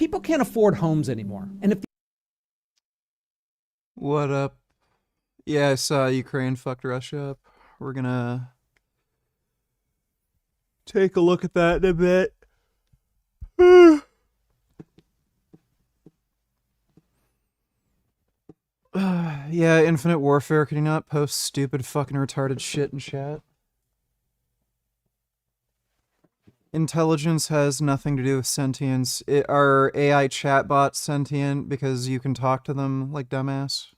People can't afford homes anymore. And if What up? Yeah, I saw Ukraine fucked Russia up. We're gonna take a look at that in a bit. Yeah, Infinite Warfare, can you not post stupid fucking retarded shit in chat? Intelligence has nothing to do with sentience. Are AI chatbots sentient because you can talk to them like dumbass?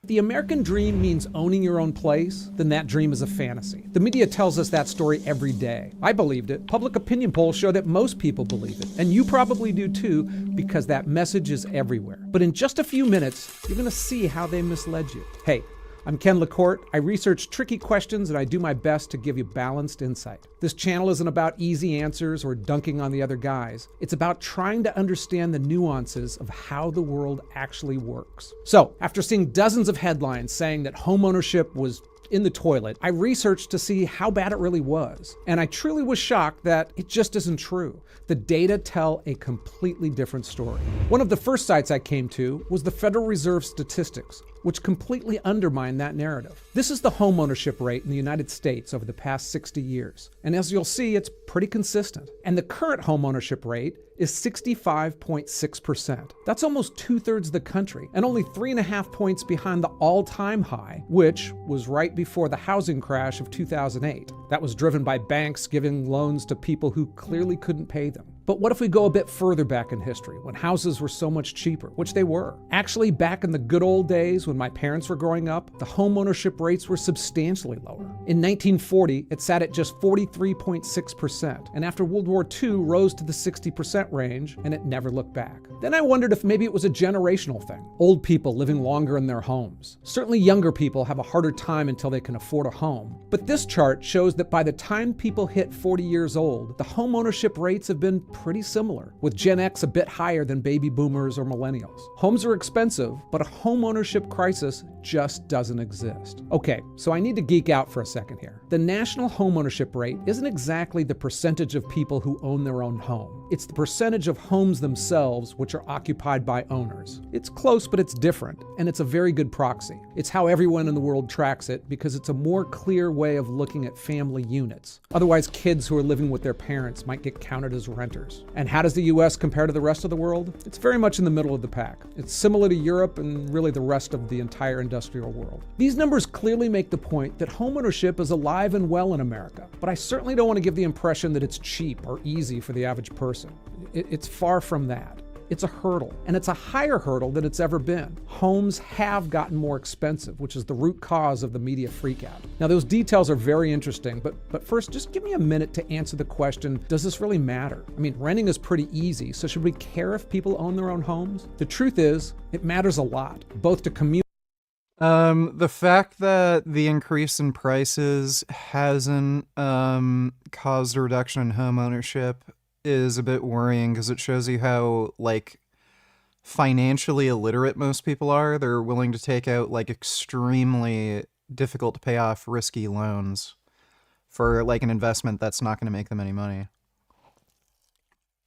the American dream means owning your own place, then that dream is a fantasy. The media tells us that story every day. I believed it. Public opinion polls show that most people believe it. And you probably do too, because that message is everywhere. But in just a few minutes, you're gonna see how they misled you. Hey, I'm Ken LaCourte. I research tricky questions and I do my best to give you balanced insight. This channel isn't about easy answers or dunking on the other guys. It's about trying to understand the nuances of how the world actually works. So, after seeing dozens of headlines saying that homeownership was in the toilet, I researched to see how bad it really was. And I truly was shocked that it just isn't true. The data tell a completely different story. One of the first sites I came to was the Federal Reserve statistics, which completely undermine that narrative. This is the homeownership rate in the United States over the past 60 years. And as you'll see, it's pretty consistent. And the current homeownership rate is 65.6%. That's almost 2/3 the country, and only 3.5 points behind the all-time high, which was right before the housing crash of 2008. That was driven by banks giving loans to people who clearly couldn't pay them. But what if we go a bit further back in history, when houses were so much cheaper, which they were? Actually, back in the good old days when my parents were growing up, the homeownership rates were substantially lower. In 1940, it sat at just 43.6%, and after World War II rose to the 60% range, and it never looked back. Then I wondered if maybe it was a generational thing. Old people living longer in their homes. Certainly younger people have a harder time until they can afford a home. But this chart shows that by the time people hit 40 years old, the homeownership rates have been pretty similar, with Gen X a bit higher than baby boomers or millennials. Homes are expensive, but a homeownership crisis just doesn't exist. Okay, so I need to geek out for a second here. The national homeownership rate isn't exactly the percentage of people who own their own home. It's the percentage of homes themselves which are occupied by owners. It's close, but it's different, and it's a very good proxy. It's how everyone in the world tracks it because it's a more clear way of looking at family units. Otherwise, kids who are living with their parents might get counted as renters. And how does the US compare to the rest of the world? It's very much in the middle of the pack. It's similar to Europe and really the rest of the entire industrial world. These numbers clearly make the point that homeownership is alive and well in America, but I certainly don't want to give the impression that it's cheap or easy for the average person. It's far from that. It's a hurdle, and it's a higher hurdle than it's ever been. Homes have gotten more expensive, which is the root cause of the media freakout. Now, those details are very interesting, but first, just give me a minute to answer the question, does this really matter? I mean, renting is pretty easy, so should we care if people own their own homes? The truth is, it matters a lot, both to communities. The fact that the increase in prices hasn't caused a reduction in home ownership is a bit worrying because it shows you how, like, financially illiterate most people are. They're willing to take out, like, extremely difficult to pay off risky loans for, like, an investment that's not going to make them any money.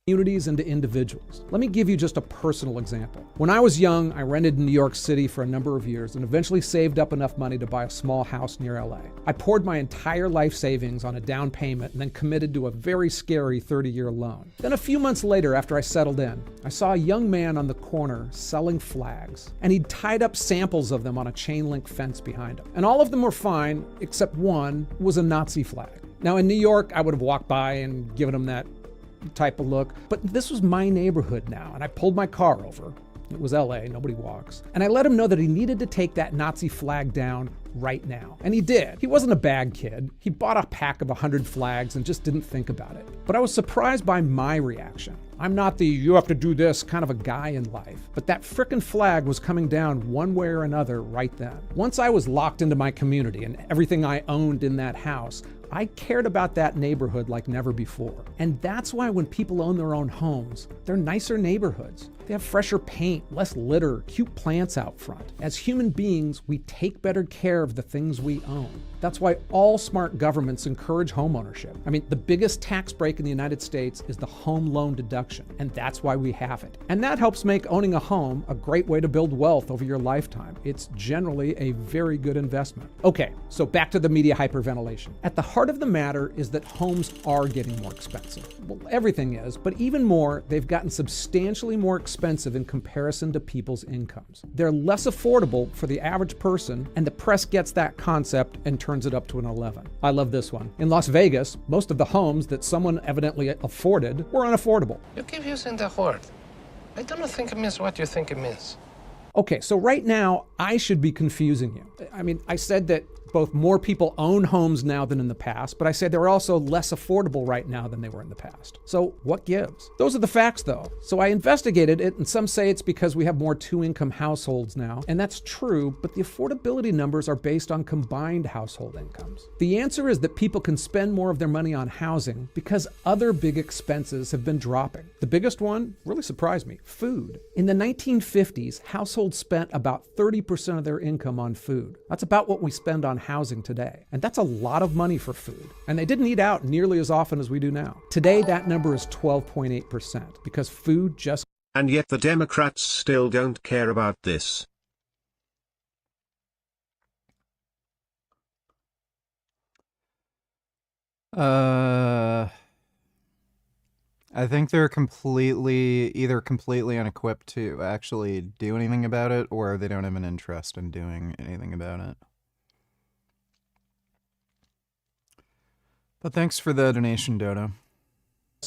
Communities and to individuals. Let me give you just a personal example. When I was young, I rented in New York City for a number of years and eventually saved up enough money to buy a small house near LA. I poured my entire life savings on a down payment and then committed to a very scary 30-year loan. Then a few months later, after I settled in, I saw a young man on the corner selling flags, and he'd tied up samples of them on a chain link fence behind him. And all of them were fine, except one was a Nazi flag. Now in New York, I would have walked by and given him that type of look, but this was my neighborhood now, and I pulled my car over. It was LA, nobody walks. And I let him know that he needed to take that Nazi flag down right now. And he did. He wasn't a bad kid. He bought a pack of 100 flags and just didn't think about it. But I was surprised by my reaction. I'm not the you have to do this kind of a guy in life, but that frickin' flag was coming down one way or another right then. Once I was locked into my community and everything I owned in that house, I cared about that neighborhood like never before. And that's why when people own their own homes, they're nicer neighborhoods. They They have fresher paint, less litter, cute plants out front. As human beings, we take better care of the things we own. That's why all smart governments encourage homeownership. I mean, the biggest tax break in the United States is the home loan deduction, and that's why we have it. And that helps make owning a home a great way to build wealth over your lifetime. It's generally a very good investment. Okay, so back to the media hyperventilation. At the heart of the matter is that homes are getting more expensive. Well, everything is, but even more, they've gotten substantially more expensive in comparison to people's incomes. They're less affordable for the average person, and the press gets that concept and turns it up to an 11. I love this one. In Las Vegas, most of the homes that someone evidently afforded were unaffordable. You keep using that word. I don't think it means what you think it means. Okay, so right now, I should be confusing you. I mean, I said that both more people own homes now than in the past, but I said they're also less affordable right now than they were in the past. So what gives? Those are the facts though. So I investigated it, and some say it's because we have more two-income households now, and that's true, but the affordability numbers are based on combined household incomes. The answer is that people can spend more of their money on housing because other big expenses have been dropping. The biggest one really surprised me: food. In the 1950s, households spent about 30% of their income on food. That's about what we spend on housing today. And that's a lot of money for food. And they didn't eat out nearly as often as we do now. Today, that number is 12.8% because food just... And yet the Democrats still don't care about this. I think they're either completely unequipped to actually do anything about it, or they don't have an interest in doing anything about it. But thanks for the donation, Dodo.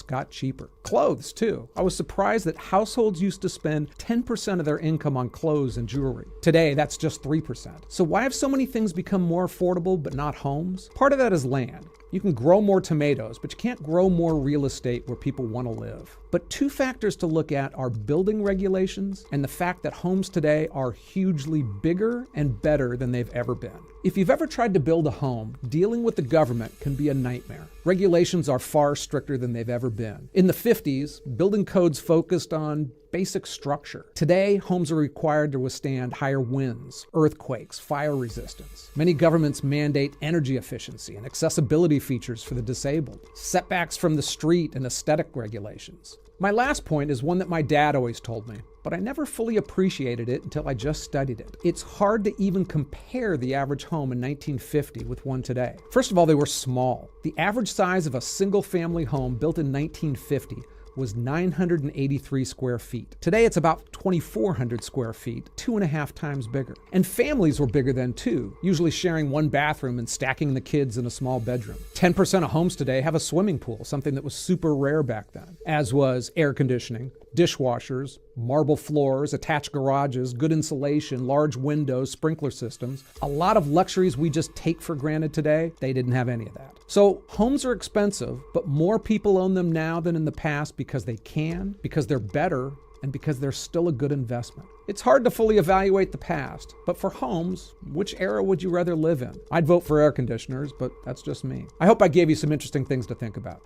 got cheaper. Clothes, too. I was surprised that households used to spend 10% of their income on clothes and jewelry. Today, that's just 3%. So why have so many things become more affordable but not homes? Part of that is land. You can grow more tomatoes, but you can't grow more real estate where people want to live. But two factors to look at are building regulations and the fact that homes today are hugely bigger and better than they've ever been. If you've ever tried to build a home, dealing with the government can be a nightmare. Regulations are far stricter than they've ever been. In the 50s, building codes focused on basic structure. Today, homes are required to withstand higher winds, earthquakes, fire resistance. Many governments mandate energy efficiency and accessibility features for the disabled, setbacks from the street, and aesthetic regulations. My last point is one that my dad always told me, but I never fully appreciated it until I just studied it. It's hard to even compare the average home in 1950 with one today. First of all, they were small. The average size of a single-family home built in 1950 was 983 square feet. Today, it's about 2,400 square feet, 2.5 times bigger. And families were bigger then too, usually sharing one bathroom and stacking the kids in a small bedroom. 10% of homes today have a swimming pool, something that was super rare back then, as was air conditioning, dishwashers, marble floors, attached garages, good insulation, large windows, sprinkler systems. A lot of luxuries we just take for granted today, they didn't have any of that. So homes are expensive, but more people own them now than in the past because they can, because they're better, and because they're still a good investment. It's hard to fully evaluate the past, but for homes, which era would you rather live in? I'd vote for air conditioners, but that's just me. I hope I gave you some interesting things to think about.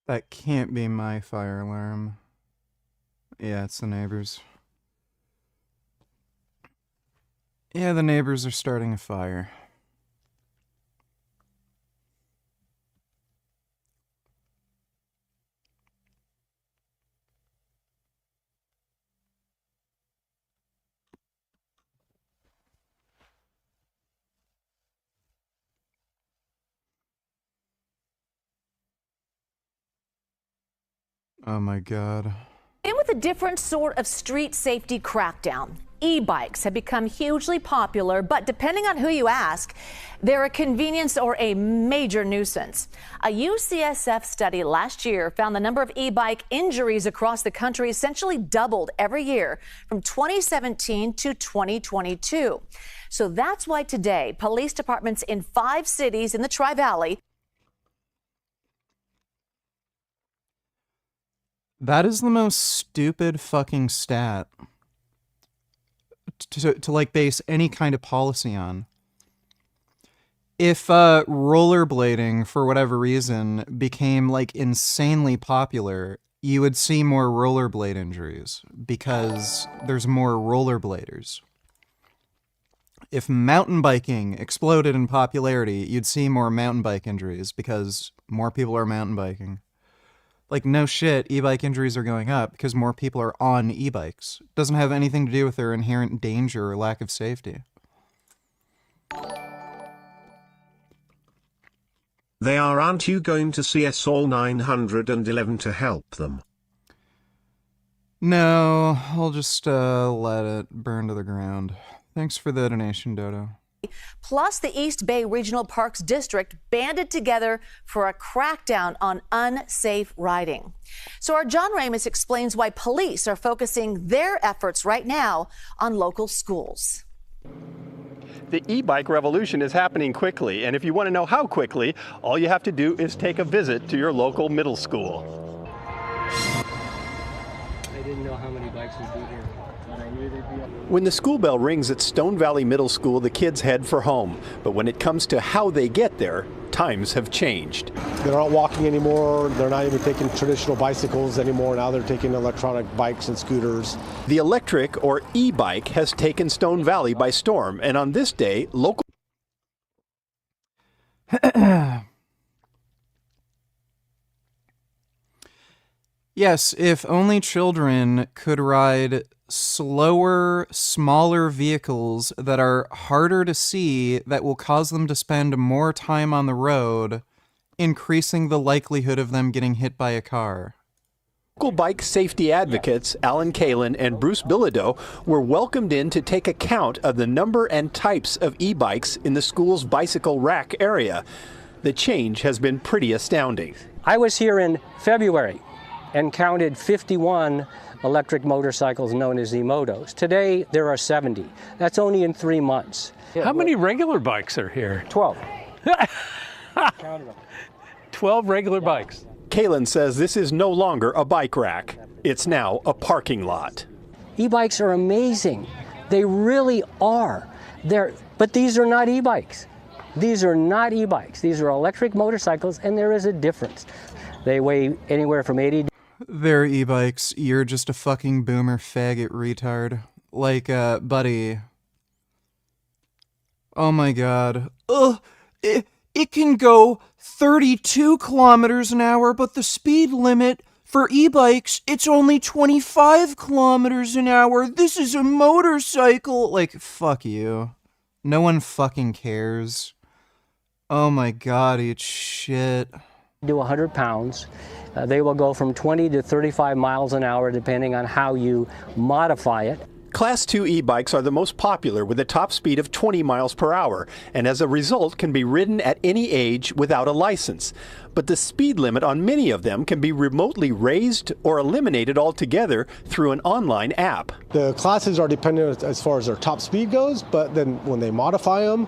That can't be my fire alarm. Yeah, it's the neighbors. Yeah, the neighbors are starting a fire. Oh my God. And with a different sort of street safety crackdown, e-bikes have become hugely popular, but depending on who you ask, they're a convenience or a major nuisance. A UCSF study last year found the number of e-bike injuries across the country essentially doubled every year from 2017 to 2022. So that's why today, police departments in 5 cities in the Tri-Valley That is the most stupid fucking stat to like base any kind of policy on. If rollerblading, for whatever reason, became like insanely popular, you would see more rollerblade injuries because there's more rollerbladers. If mountain biking exploded in popularity, you'd see more mountain bike injuries because more people are mountain biking. Like, no shit, e-bike injuries are going up because more people are on e-bikes. It doesn't have anything to do with their inherent danger or lack of safety. Aren't you going to CS all 911 to help them? No, I'll just let it burn to the ground. Thanks for the donation, Dodo. Plus, the East Bay Regional Parks District banded together for a crackdown on unsafe riding. So our John Ramus explains why police are focusing their efforts right now on local schools. The e-bike revolution is happening quickly, and if you want to know how quickly, all you have to do is take a visit to your local middle school. I didn't know how many bikes would be here, but I knew they'd be up. When the school bell rings at Stone Valley Middle School, the kids head for home. But when it comes to how they get there, times have changed. They're not walking anymore. They're not even taking traditional bicycles anymore. Now they're taking electronic bikes and scooters. The electric, or e-bike, has taken Stone Valley by storm. And on this day, local... Yes, if only children could ride slower, smaller vehicles that are harder to see, that will cause them to spend more time on the road, increasing the likelihood of them getting hit by a car. Local bike safety advocates Alan Kalin and Bruce Bilodeau were welcomed in to take account of the number and types of e-bikes in the school's bicycle rack area. The change has been pretty astounding. I was here in February and counted 51 electric motorcycles known as e-motos. Today, there are 70. That's only in 3 months. How many regular bikes are here? 12. 12 regular bikes. Kalin says this is no longer a bike rack. It's now a parking lot. E-bikes are amazing. They really are. But these are not e-bikes. These are not e-bikes. These are electric motorcycles, and there is a difference. They weigh anywhere from 80. They're e-bikes. You're just a fucking boomer faggot retard. Like, buddy. Oh my god. Ugh! It can go 32 kilometers an hour, but the speed limit for e-bikes, it's only 25 kilometers an hour. This is a motorcycle. Like, fuck you. No one fucking cares. Oh my god, eat shit. Do 100 pounds. They will go from 20 to 35 miles an hour depending on how you modify it. Class 2 e-bikes are the most popular with a top speed of 20 miles per hour, and as a result can be ridden at any age without a license. But the speed limit on many of them can be remotely raised or eliminated altogether through an online app. The classes are dependent as far as their top speed goes, but then when they modify them,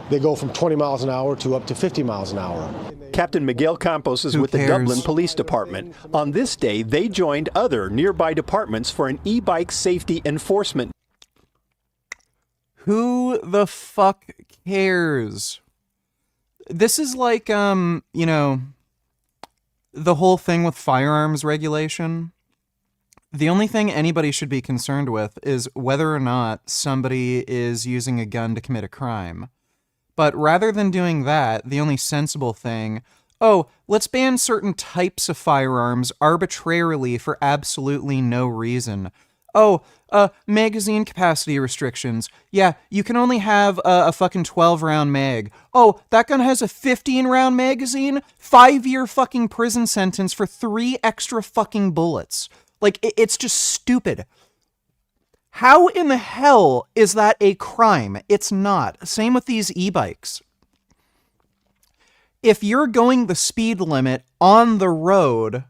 they go from 20 miles an hour to up to 50 miles an hour. Captain Miguel Campos is Who with the cares? Dublin Police Department. On this day, they joined other nearby departments for an e-bike safety enforcement. Who the fuck cares? This is like, you know, the whole thing with firearms regulation. The only thing anybody should be concerned with is whether or not somebody is using a gun to commit a crime. But rather than doing that, the only sensible thing, oh, let's ban certain types of firearms arbitrarily for absolutely no reason. Oh, magazine capacity restrictions. Yeah, you can only have a fucking 12-round mag. Oh, that gun has a 15-round magazine? 5-year fucking prison sentence for 3 extra fucking bullets. Like, it's just stupid. How in the hell is that a crime? It's not. Same with these e-bikes. If you're going the speed limit on the road,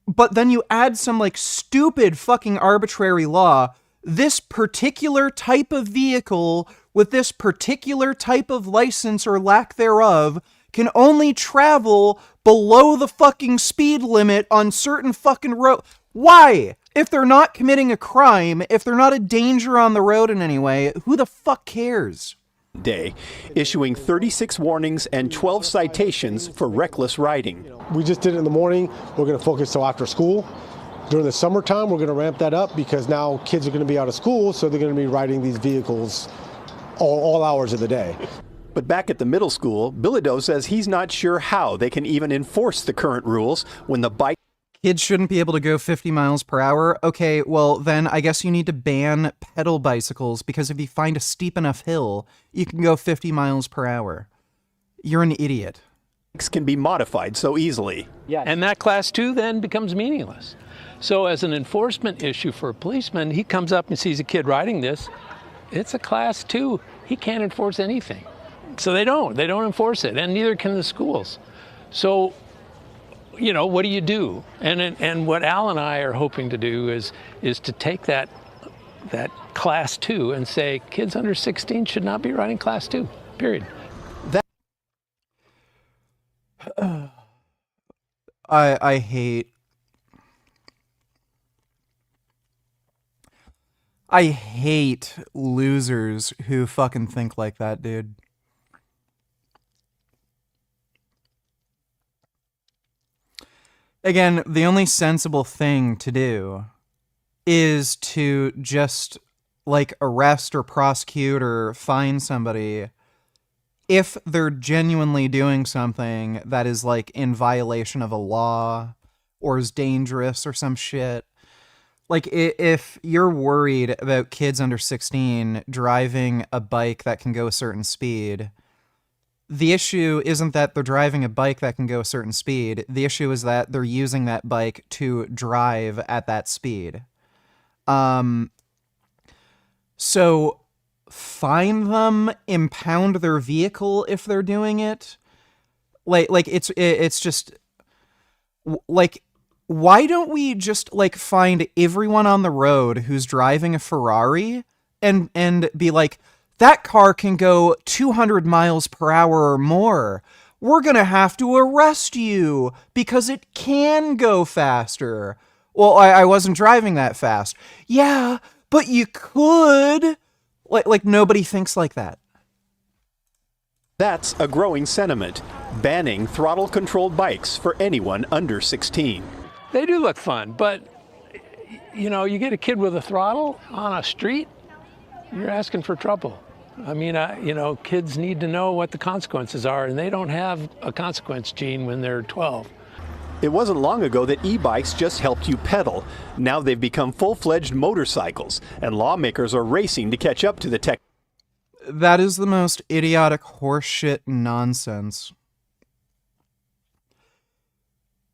but then you add some, like, stupid fucking arbitrary law, this particular type of vehicle with this particular type of license or lack thereof can only travel below the fucking speed limit on certain fucking road. Why? If they're not committing a crime, if they're not a danger on the road in any way, who the fuck cares? Day, issuing 36 warnings and 12 citations for reckless riding. We just did it in the morning. We're going to focus till after school. During the summertime, we're going to ramp that up because now kids are going to be out of school, so they're going to be riding these vehicles all hours of the day. But back at the middle school, Bilodeau says he's not sure how they can even enforce the current rules when the bike. Kids shouldn't be able to go 50 miles per hour. Okay, well, then I guess you need to ban pedal bicycles, because if you find a steep enough hill, you can go 50 miles per hour. You're an idiot. Can be modified so easily. Yes. And that class 2 then becomes meaningless. So as an enforcement issue for a policeman, he comes up and sees a kid riding this. It's a class 2. He can't enforce anything. So they don't enforce it, and neither can the schools. So, you know, what do you do? And what Al and I are hoping to do is to take that class 2 and say kids under 16 should not be riding class 2, period. I hate losers who fucking think like that, dude. Again, the only sensible thing to do is to just, like, arrest or prosecute or fine somebody if they're genuinely doing something that is, like, in violation of a law or is dangerous or some shit. Like, if you're worried about kids under 16 driving a bike that can go a certain speed, the issue isn't that they're driving a bike that can go a certain speed. The issue is that they're using that bike to drive at that speed. So fine them, impound their vehicle if they're doing it. Like it's just like, why don't we just, like, find everyone on the road who's driving a Ferrari and be like, that car can go 200 miles per hour or more. We're going to have to arrest you because it can go faster. Well, I wasn't driving that fast. Yeah, but you could. Like nobody thinks like that. That's a growing sentiment, banning throttle-controlled bikes for anyone under 16. They do look fun, but, you know, you get a kid with a throttle on a street, you're asking for trouble. I mean, you know, kids need to know what the consequences are, and they don't have a consequence gene when they're 12. It wasn't long ago that e-bikes just helped you pedal. Now they've become full-fledged motorcycles, and lawmakers are racing to catch up to the tech. That is the most idiotic horseshit nonsense.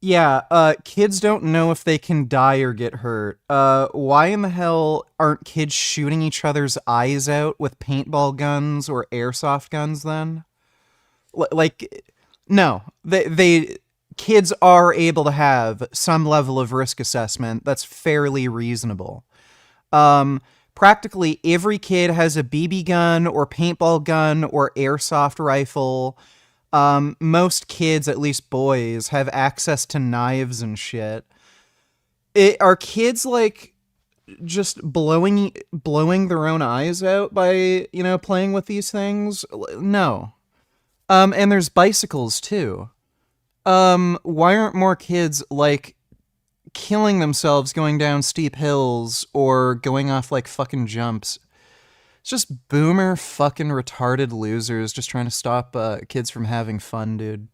Yeah, kids don't know if they can die or get hurt. Why in the hell aren't kids shooting each other's eyes out with paintball guns or airsoft guns then? No. Kids are able to have some level of risk assessment that's fairly reasonable. Practically every kid has a BB gun or paintball gun or airsoft rifle. Most kids, at least boys, have access to knives and shit. Are kids, like, just blowing their own eyes out by, you know, playing with these things? No. And there's bicycles too. Why aren't more kids, like, killing themselves going down steep hills or going off, like, fucking jumps? It's just boomer fucking retarded losers just trying to stop kids from having fun, dude.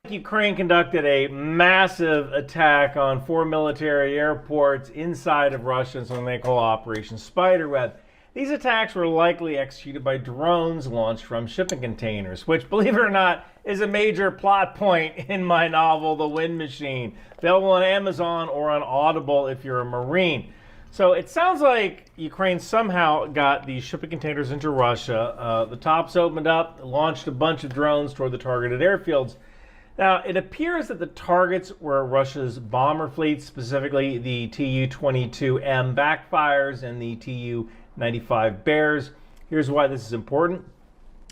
Ukraine conducted a massive attack on 4 military airports inside of Russia in something they call Operation Spiderweb. These attacks were likely executed by drones launched from shipping containers, which, believe it or not, is a major plot point in my novel, The Wind Machine, available on Amazon or on Audible if you're a Marine. So it sounds like Ukraine somehow got these shipping containers into Russia. The tops opened up, launched a bunch of drones toward the targeted airfields. Now, it appears that the targets were Russia's bomber fleet, specifically the Tu-22M backfires and the Tu-95 Bears. Here's why this is important.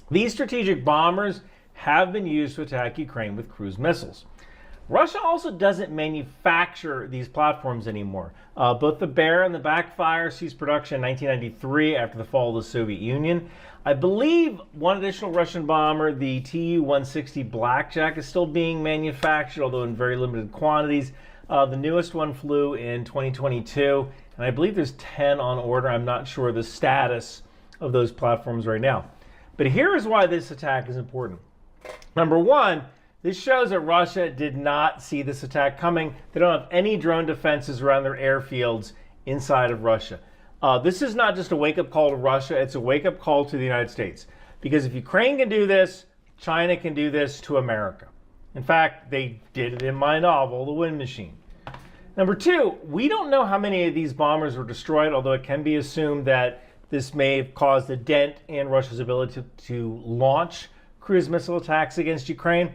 These strategic bombers have been used to attack Ukraine with cruise missiles. Russia also doesn't manufacture these platforms anymore. Both the Bear and the Backfire ceased production in 1993 after the fall of the Soviet Union. I believe one additional Russian bomber, the Tu-160 Blackjack, is still being manufactured, although in very limited quantities. The newest one flew in 2022, and I believe there's 10 on order. I'm not sure the status of those platforms right now. But here is why this attack is important. Number one, this shows that Russia did not see this attack coming. They don't have any drone defenses around their airfields inside of Russia. This is not just a wake-up call to Russia, it's a wake-up call to the United States. Because if Ukraine can do this, China can do this to America. In fact, they did it in my novel, The Wind Machine. Number two, we don't know how many of these bombers were destroyed, although it can be assumed that this may have caused a dent in Russia's ability to launch cruise missile attacks against Ukraine.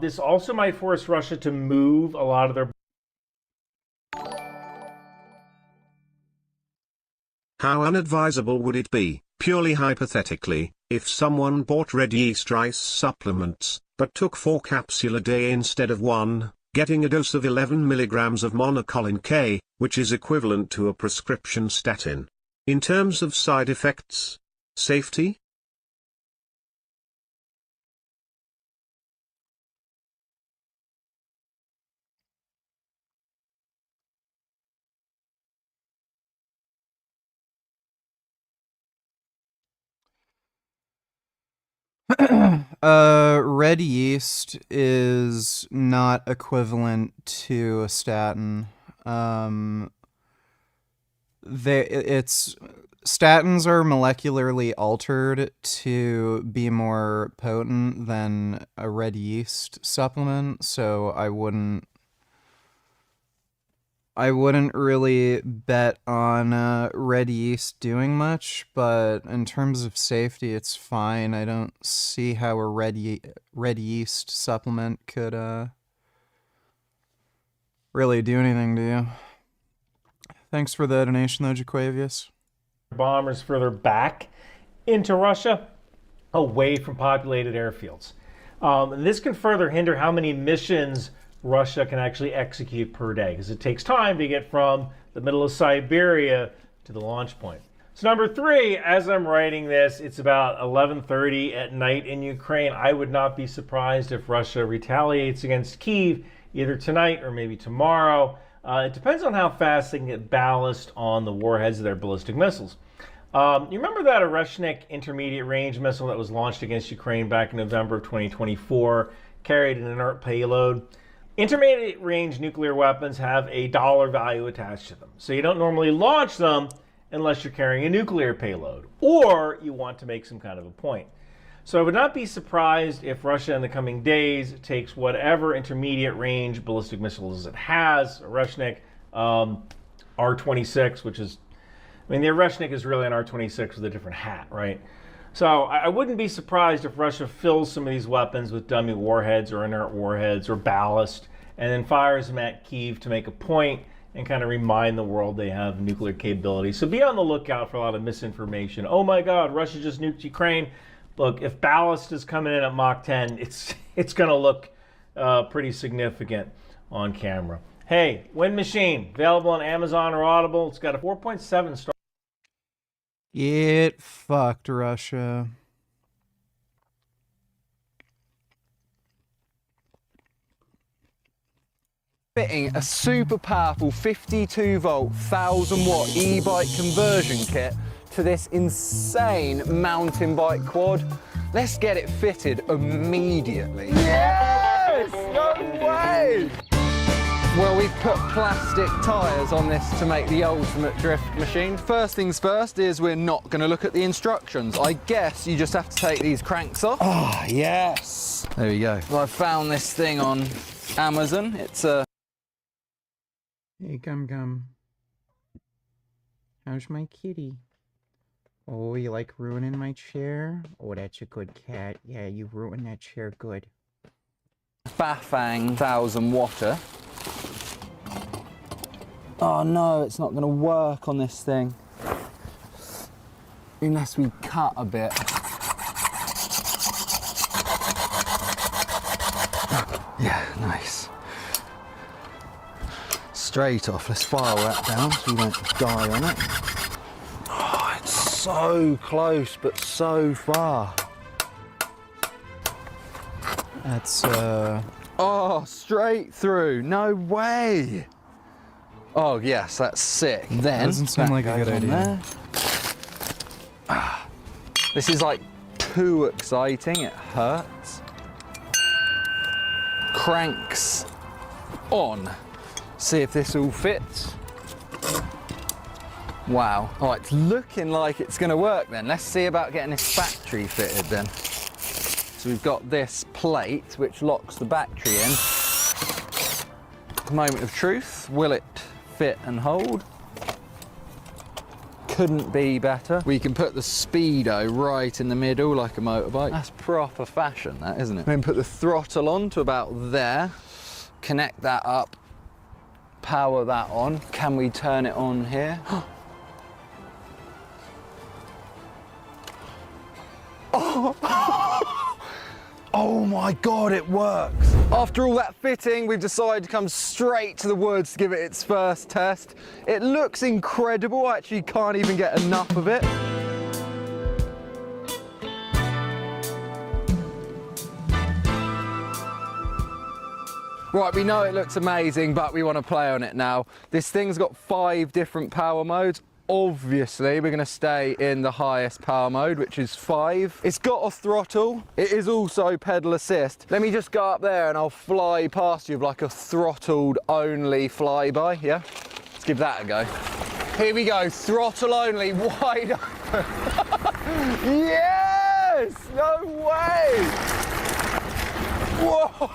This also might force Russia to move a lot of their... How unadvisable would it be, purely hypothetically, if someone bought red yeast rice supplements, but took 4 capsules a day instead of 1, getting a dose of 11 milligrams of monocolin K, which is equivalent to a prescription statin? In terms of side effects, safety? Red yeast is not equivalent to a statin. Statins are molecularly altered to be more potent than a red yeast supplement, so I wouldn't really bet on red yeast doing much, but in terms of safety, it's fine. I don't see how a red yeast supplement could really do anything to you. Thanks for the donation, though, Jaquavius. Bombers further back into Russia, away from populated airfields. And this can further hinder how many missions Russia can actually execute per day, because it takes time to get from the middle of Siberia to the launch point. So number three, as I'm writing this, it's about 11:30 at night in Ukraine. I would not be surprised if Russia retaliates against Kyiv either tonight or maybe tomorrow. It depends on how fast they can get ballast on the warheads of their ballistic missiles. You remember that Oreshnik intermediate range missile that was launched against Ukraine back in November of 2024, carried an inert payload? Intermediate range nuclear weapons have a dollar value attached to them. So you don't normally launch them unless you're carrying a nuclear payload or you want to make some kind of a point. So I would not be surprised if Russia in the coming days takes whatever intermediate range ballistic missiles it has, Oreshnik, R-26, which is, I mean, the Oreshnik is really an R-26 with a different hat, right? So I wouldn't be surprised if Russia fills some of these weapons with dummy warheads or inert warheads or ballast and then fires them at Kyiv to make a point and kind of remind the world they have nuclear capability. So be on the lookout for a lot of misinformation. Oh my God, Russia just nuked Ukraine. Look, if ballast is coming in at Mach 10, it's going to look pretty significant on camera. Hey, Wind Machine, available on Amazon or Audible. It's got a 4.7 star. Get fucked, Russia. Fitting a super powerful 52 volt 1000 watt e-bike conversion kit to this insane mountain bike quad. Let's get it fitted immediately. Yes! No way! Well, we've put plastic tyres on this to make the ultimate drift machine. First things first is we're not going to look at the instructions. I guess you just have to take these cranks off. Ah, yes. There we go. Well, I found this thing on Amazon. It's a... Hey, Gum. How's my kitty? Oh, you like ruining my chair? Oh, that's a good cat. Yeah, you ruined that chair good. Bafang 1000 watter. Oh no, it's not going to work on this thing. Unless we cut a bit. Yeah, nice. Straight off, let's file that down so we don't die on it. Oh, it's so close, but so far. That's, Oh, straight through, no way. Oh yes, that's sick. Then, doesn't seem like a good idea. This is like too exciting, it hurts. Cranks on. See if this all fits. Wow. Oh, it's looking like it's gonna work then. Let's see about getting this battery fitted then. So we've got this plate which locks the battery in. Moment of truth. Will it fit and hold? Couldn't be better. We can put the speedo right in the middle like a motorbike. That's proper fashion, that, isn't it? Then put the throttle on to about there. Connect that up. Power that on. Can we turn it on here? Oh my God, it works. After all that fitting, we've decided to come straight to the woods to give it its first test. It looks incredible. I actually can't even get enough of it. Right, we know it looks amazing, but we want to play on it now. This thing's got 5 different power modes. Obviously, we're going to stay in the highest power mode, which is 5. It's got a throttle. It is also pedal assist. Let me just go up there and I'll fly past you with like a throttled only flyby, yeah? Let's give that a go. Here we go, throttle only, wide open. Yes! No way! Whoa!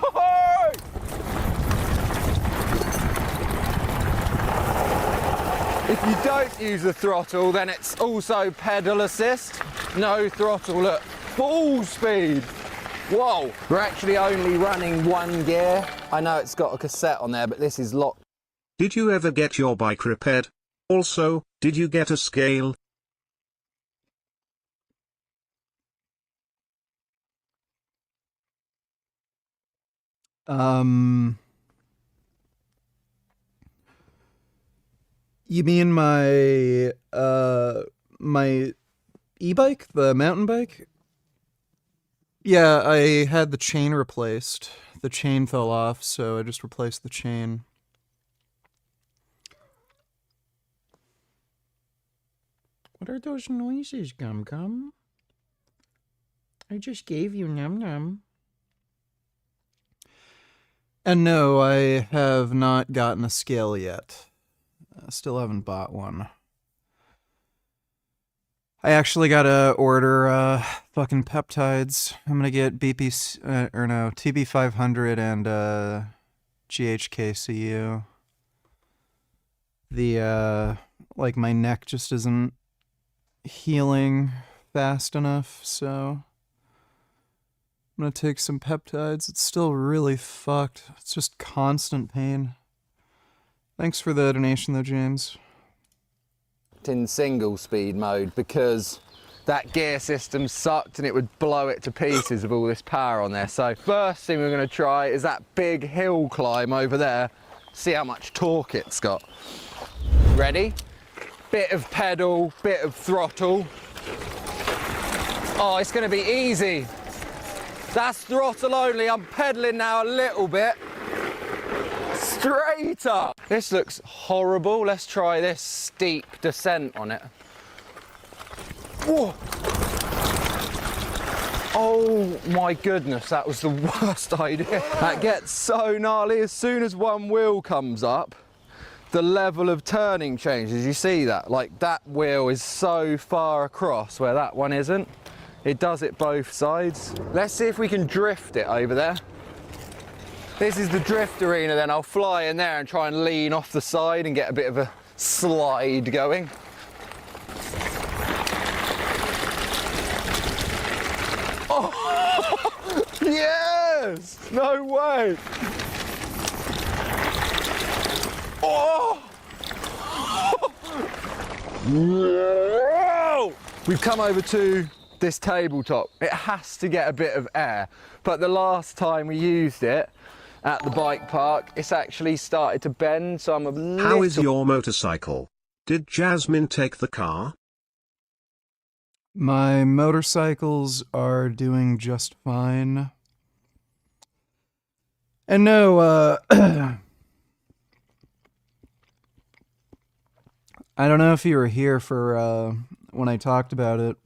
If you don't use the throttle, then it's also pedal assist. No throttle, look, full speed. Whoa, we're actually only running 1 gear. I know it's got a cassette on there, but this is locked. Did you ever get your bike repaired? Also, did you get a scale? You mean my, my e-bike, the mountain bike? Yeah, I had the chain replaced. The chain fell off, so I just replaced the chain. What are those noises, Gum Gum? I just gave you Num Num. And no, I have not gotten a scale yet. Still haven't bought one. I actually gotta order fucking peptides. I'm gonna get TB500 and GHKCU. The like my neck just isn't healing fast enough, so I'm gonna take some peptides. It's still really fucked. It's just constant pain. Thanks for the donation though, James. In single speed mode because that gear system sucked and it would blow it to pieces with all this power on there. So first thing we're going to try is that big hill climb over there. See how much torque it's got. Ready? Bit of pedal, bit of throttle. Oh, it's going to be easy. That's throttle only. I'm pedaling now a little bit. Straight up. This looks horrible. Let's try this steep descent on it. Whoa. Oh my goodness, that was the worst idea. That gets so gnarly. As soon as one wheel comes up, the level of turning changes. You see that? Like that wheel is so far across where that one isn't. It does it both sides. Let's see if we can drift it over there. This is the drift arena, then I'll fly in there and try and lean off the side and get a bit of a slide going. Oh, yes! No way! Oh! Whoa! We've come over to this tabletop. It has to get a bit of air, but the last time we used it, at the bike park, it's actually started to bend, so I'm a little... How is your motorcycle? Did Jasmine take the car? My motorcycles are doing just fine. And no, I don't know if you were here for when I talked about it.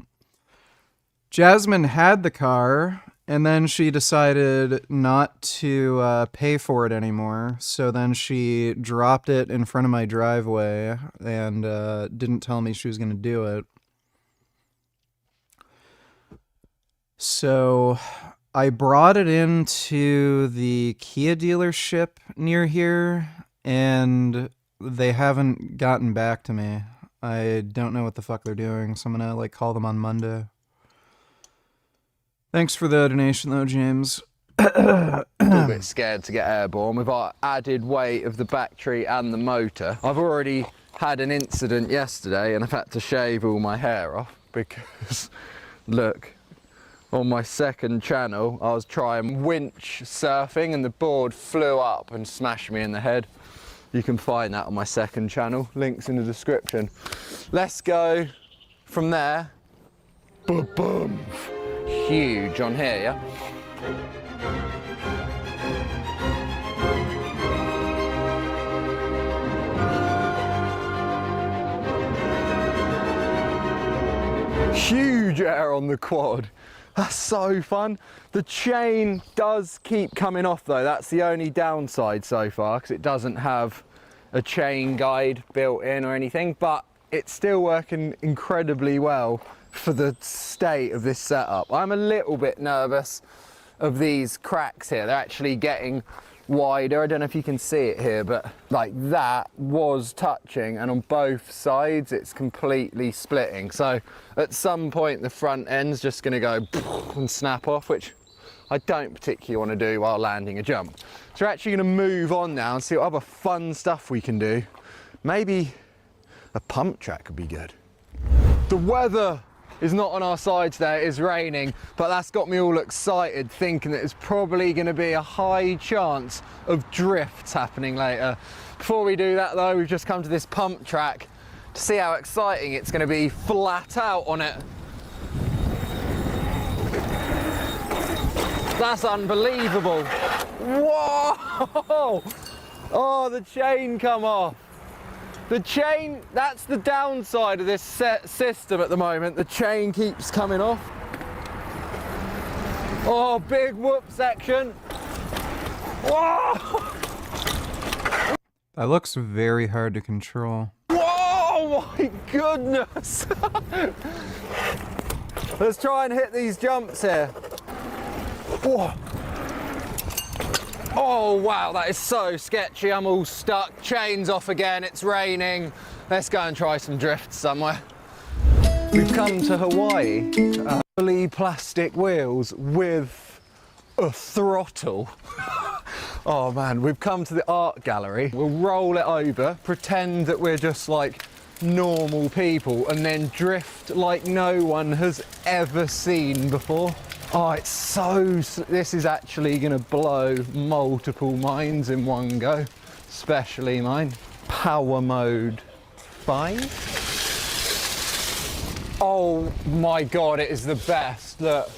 Jasmine had the car, and then she decided not to pay for it anymore. So then she dropped it in front of my driveway and didn't tell me she was going to do it. So I brought it into the Kia dealership near here, and they haven't gotten back to me. I don't know what the fuck they're doing, so I'm gonna call them on Monday. Thanks for the donation though, James. A little bit scared to get airborne with our added weight of the battery and the motor. I've already had an incident yesterday and I've had to shave all my hair off because, look, on my second channel I was trying winch surfing and the board flew up and smashed me in the head. You can find that on my second channel, links in the description. Let's go from there. Boom, boom. Huge on here, yeah? Huge air on the quad. That's so fun. The chain does keep coming off though. That's the only downside so far, because it doesn't have a chain guide built in or anything, but it's still working incredibly well for the state of this setup. I'm a little bit nervous of these cracks here. They're actually getting wider. I don't know if you can see it here, but like that was touching, and on both sides it's completely splitting. So at some point the front end's just going to go and snap off, which I don't particularly want to do while landing a jump. So we're actually going to move on now and see what other fun stuff we can do. Maybe a pump track could be good. The weather is not on our side today, it is raining, but that's got me all excited thinking that it's probably going to be a high chance of drifts happening later. Before we do that though, we've just come to this pump track to see how exciting it's going to be flat out on it. That's unbelievable. Whoa! Oh, the chain come off. The chain, that's the downside of this system at the moment. The chain keeps coming off. Oh, big whoop section. Whoa! That looks very hard to control. Whoa, my goodness. Let's try and hit these jumps here. Whoa. Oh wow, that is so sketchy. I'm all stuck. Chain's off again, it's raining. Let's go and try some drifts somewhere. We've come to Hawaii. Fully plastic wheels with a throttle. Oh man, we've come to the art gallery. We'll roll it over, pretend that we're just like normal people, and then drift like no one has ever seen before. Oh, it's so... This is actually going to blow multiple minds in one go, especially mine. Power mode 5. Oh my god, it is the best. Look.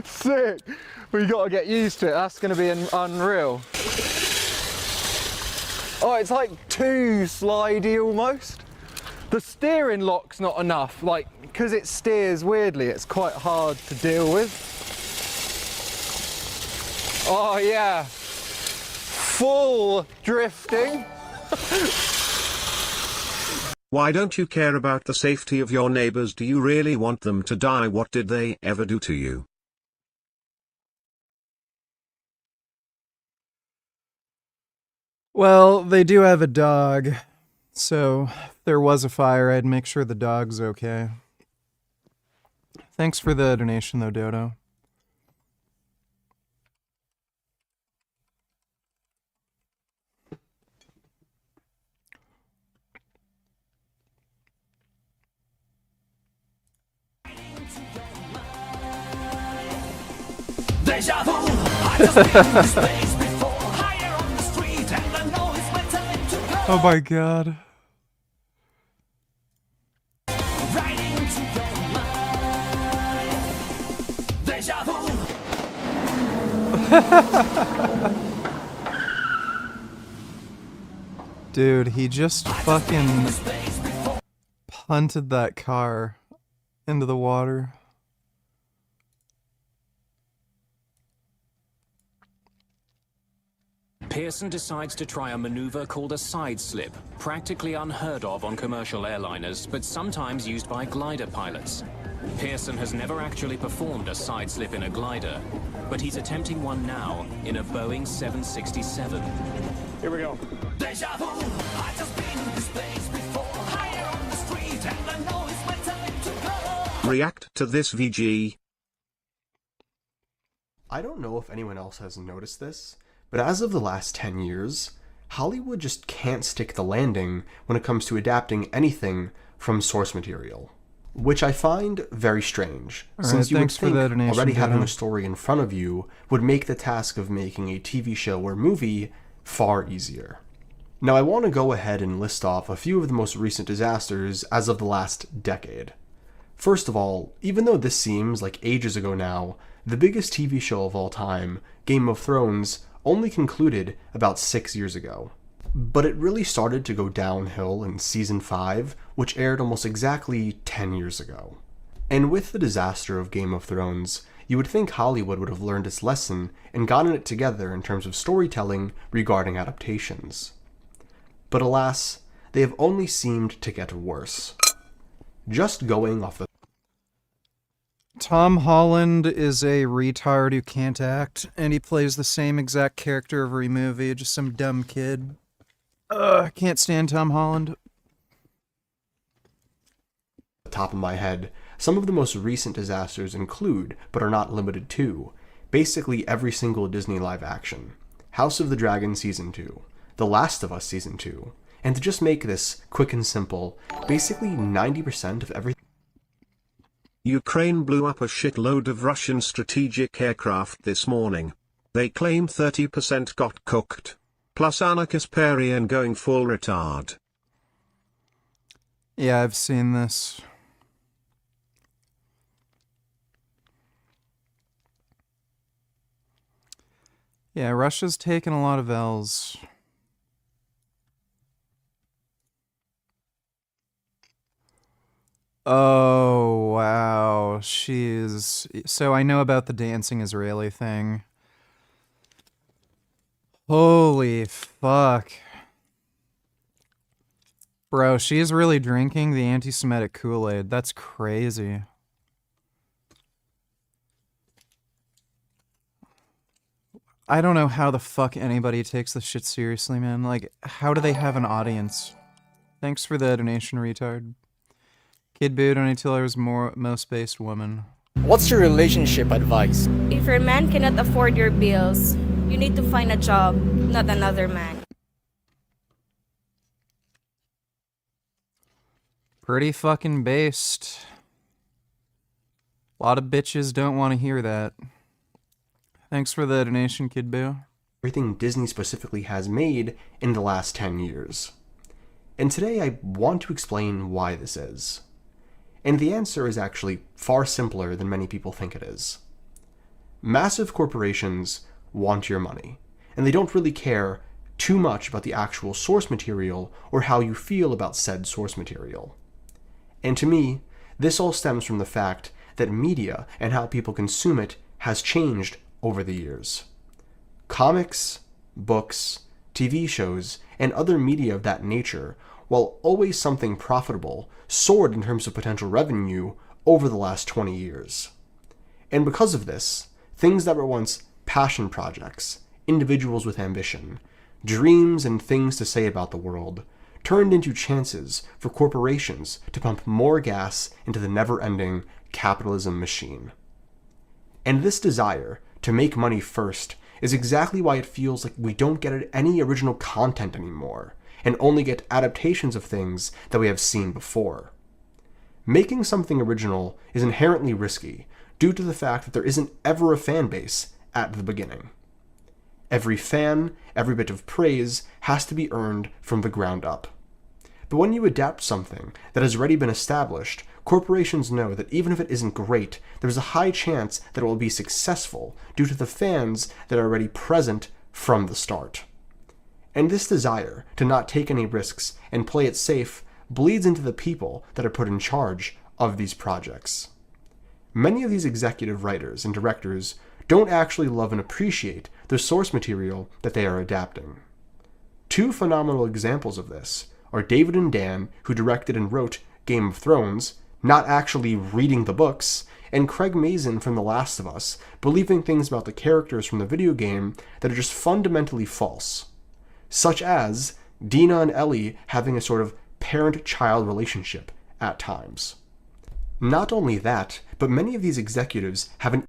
Sick. We got to get used to it. That's going to be unreal. Oh, it's like too slidey almost. The steering lock's not enough, like, because it steers weirdly, it's quite hard to deal with. Oh yeah, full drifting. Why don't you care about the safety of your neighbors? Do you really want them to die? What did they ever do to you? Well, they do have a dog, so if there was a fire, I'd make sure the dog's okay. Thanks for the donation though, Dodo. Oh my god. Dude, he just fucking punted that car into the water. Pearson decides to try a maneuver called a side slip, practically unheard of on commercial airliners, but sometimes used by glider pilots. Pearson has never actually performed a side slip in a glider, but he's attempting one now in a Boeing 767. Here we go. React to this VG. I don't know if anyone else has noticed this, but as of the last 10 years, Hollywood just can't stick the landing when it comes to adapting anything from source material. Which I find very strange, since you would think already having a story in front of you would make the task of making a TV show or movie far easier. Now I want to go ahead and list off a few of the most recent disasters as of the last decade. First of all, even though this seems like ages ago now, the biggest TV show of all time, Game of Thrones, only concluded about 6 years ago. But it really started to go downhill in Season 5, which aired almost exactly 10 years ago. And with the disaster of Game of Thrones, you would think Hollywood would have learned its lesson and gotten it together in terms of storytelling regarding adaptations. But alas, they have only seemed to get worse. Just going off the Tom Holland is a retard who can't act, and he plays the same exact character every movie, just some dumb kid. I can't stand Tom Holland. Top of my head, some of the most recent disasters include, but are not limited to, basically every single Disney live action, House of the Dragon Season 2, The Last of Us Season 2, and to just make this quick and simple, basically 90% of everything. Ukraine blew up a shitload of Russian strategic aircraft this morning. They claim 30% got cooked. Plus Anna Kasparian going full retard. Yeah, I've seen this. Yeah, Russia's taken a lot of L's. Oh, wow. So I know about the dancing Israeli thing. Holy fuck. Bro, she's really drinking the anti-Semitic Kool-Aid. That's crazy. I don't know how the fuck anybody takes this shit seriously, man. Like, how do they have an audience? Thanks for the donation, retard. Kid Boo donated till I was most based woman. What's your relationship advice? If your man cannot afford your bills, you need to find a job, not another man. Pretty fucking based. A lot of bitches don't want to hear that. Thanks for the donation, Kid Boo. Everything Disney specifically has made in the last 10 years. And today I want to explain why this is. And the answer is actually far simpler than many people think it is. Massive corporations want your money, and they don't really care too much about the actual source material or how you feel about said source material. And to me, this all stems from the fact that media and how people consume it has changed over the years. Comics, books, TV shows, and other media of that nature, while always something profitable, soared in terms of potential revenue over the last 20 years. And because of this, things that were once passion projects, individuals with ambition, dreams and things to say about the world, turned into chances for corporations to pump more gas into the never-ending capitalism machine. And this desire to make money first is exactly why it feels like we don't get any original content anymore, and only get adaptations of things that we have seen before. Making something original is inherently risky, due to the fact that there isn't ever a fan base at the beginning. Every fan, every bit of praise has to be earned from the ground up. But when you adapt something that has already been established, corporations know that even if it isn't great, there's a high chance that it will be successful due to the fans that are already present from the start. And this desire to not take any risks and play it safe bleeds into the people that are put in charge of these projects. Many of these executive writers and directors don't actually love and appreciate the source material that they are adapting. Two phenomenal examples of this are David and Dan, who directed and wrote Game of Thrones, not actually reading the books, and Craig Mazin from The Last of Us, believing things about the characters from the video game that are just fundamentally false, such as Dina and Ellie having a sort of parent-child relationship at times. Not only that, but many of these executives have an...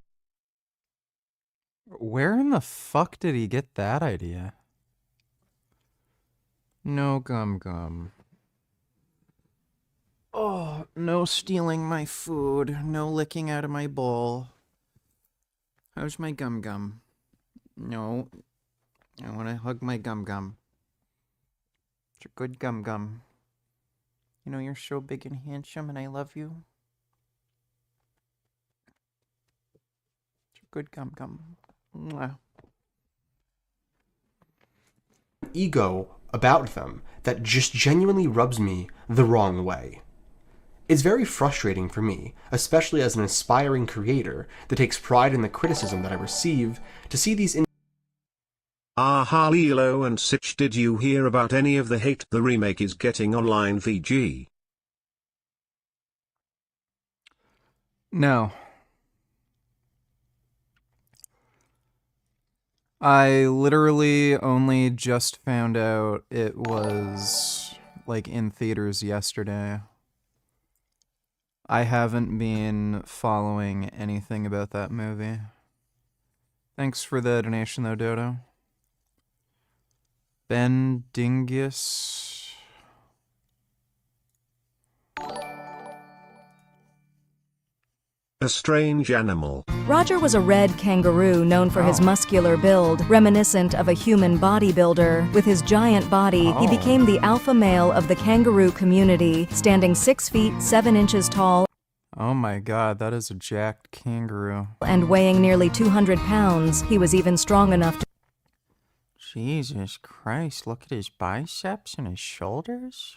Where in the fuck did he get that idea? No gum gum. Oh, no stealing my food. No licking out of my bowl. How's my gum gum? No. I want to hug my gum gum. It's a good gum gum. You know, you're so big and handsome and I love you. It's a good gum gum. Mwah. ego about them that just genuinely rubs me the wrong way. It's very frustrating for me, especially as an aspiring creator that takes pride in the criticism that I receive, to see these Aha Lilo and Sitch, did you hear about any of the hate the remake is getting online, VG? No. I literally only just found out it was, like, in theaters yesterday. I haven't been following anything about that movie. Thanks for the donation, though, Dodo. Ben Dingus. A strange animal. Roger was a red kangaroo known for his muscular build, reminiscent of a human bodybuilder. With his giant body, he became the alpha male of the kangaroo community, standing 6 feet 7 inches tall. Oh my god, that is a jacked kangaroo. And weighing nearly 200 pounds. He was even strong enough to... Jesus Christ, look at his biceps and his shoulders.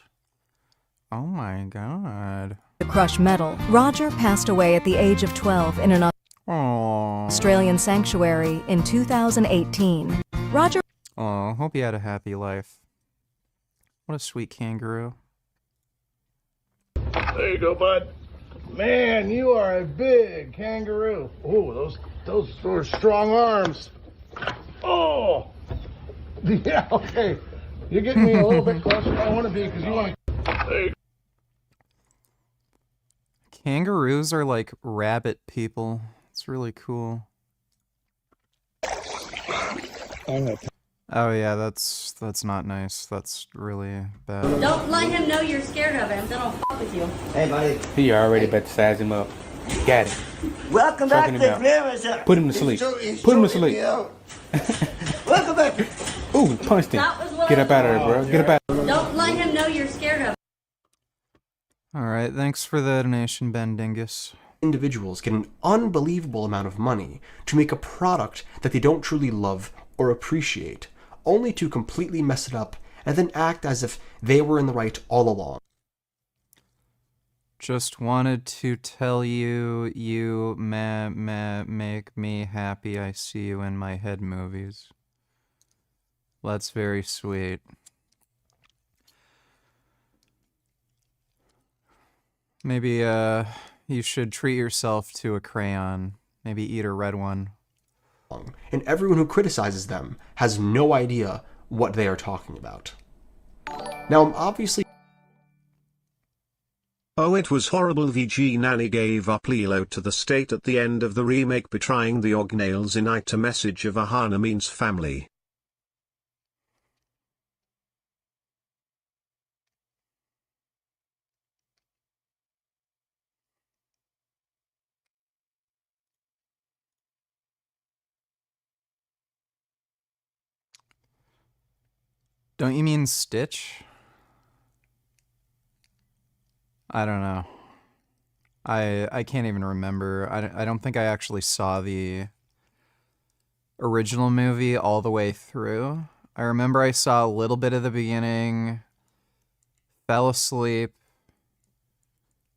Oh my god. To crush metal. Roger passed away at the age of 12 in an Australian sanctuary in 2018. Roger... Oh, hope he had a happy life. What a sweet kangaroo. There you go, bud. Man, you are a big kangaroo. Oh, those are strong arms. Oh! Yeah, okay. You're getting me a little bit closer than I want to be because you want to... Kangaroos are like rabbit people. It's really cool. Oh yeah, that's not nice. That's really bad. Don't let him know you're scared of him. Then I'll fuck with you. Hey, buddy. He already about to size him up. Got it. Welcome back to Riverside. Put him to sleep. Put him to sleep. Welcome back. Ooh, punched him. Get up out of there, bro. Get up out. Don't let him know you're scared of him. Alright, thanks for the donation, Ben Dingus. Individuals get an unbelievable amount of money to make a product that they don't truly love or appreciate, only to completely mess it up and then act as if they were in the right all along. Just wanted to tell you, you make me happy. I see you in my head movies. That's very sweet. Maybe, you should treat yourself to a crayon. Maybe eat a red one. And everyone who criticizes them has no idea what they are talking about. Now, I'm obviously... Oh, it was horrible. VG Nanny gave up Lilo to the state at the end of the remake, betraying the Orgnales in it, a message of Ahana means family. Don't you mean Stitch? I don't know. I can't even remember. I don't think I actually saw the original movie all the way through. I remember I saw a little bit of the beginning, fell asleep,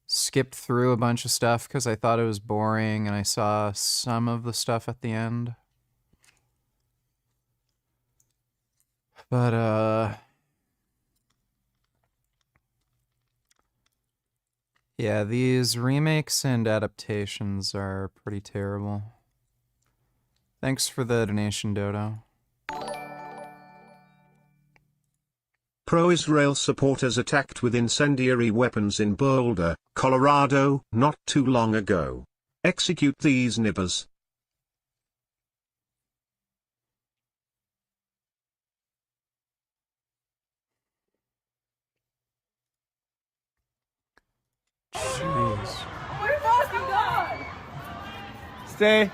skipped through a bunch of stuff because I thought it was boring, and I saw some of the stuff at the end. But, yeah, these remakes and adaptations are pretty terrible. Thanks for the donation, Dodo. Pro-Israel supporters attacked with incendiary weapons in Boulder, Colorado, not too long ago. Execute these nibbers. Jeez. We're fucking gone! Stay.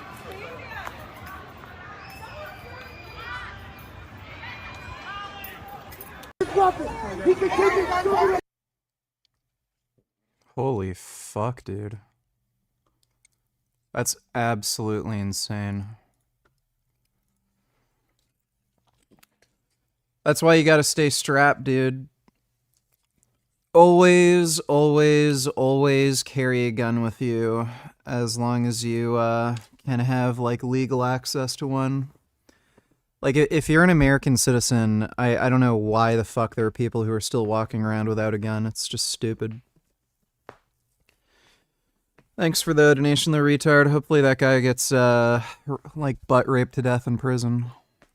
Holy fuck, dude. That's absolutely insane. That's why you gotta stay strapped, dude. Always, always, always carry a gun with you, as long as you can have, like, legal access to one. Like, if you're an American citizen, I don't know why the fuck there are people who are still walking around without a gun. It's just stupid. Thanks for the donation, the retard. Hopefully that guy gets, like, butt raped to death in prison.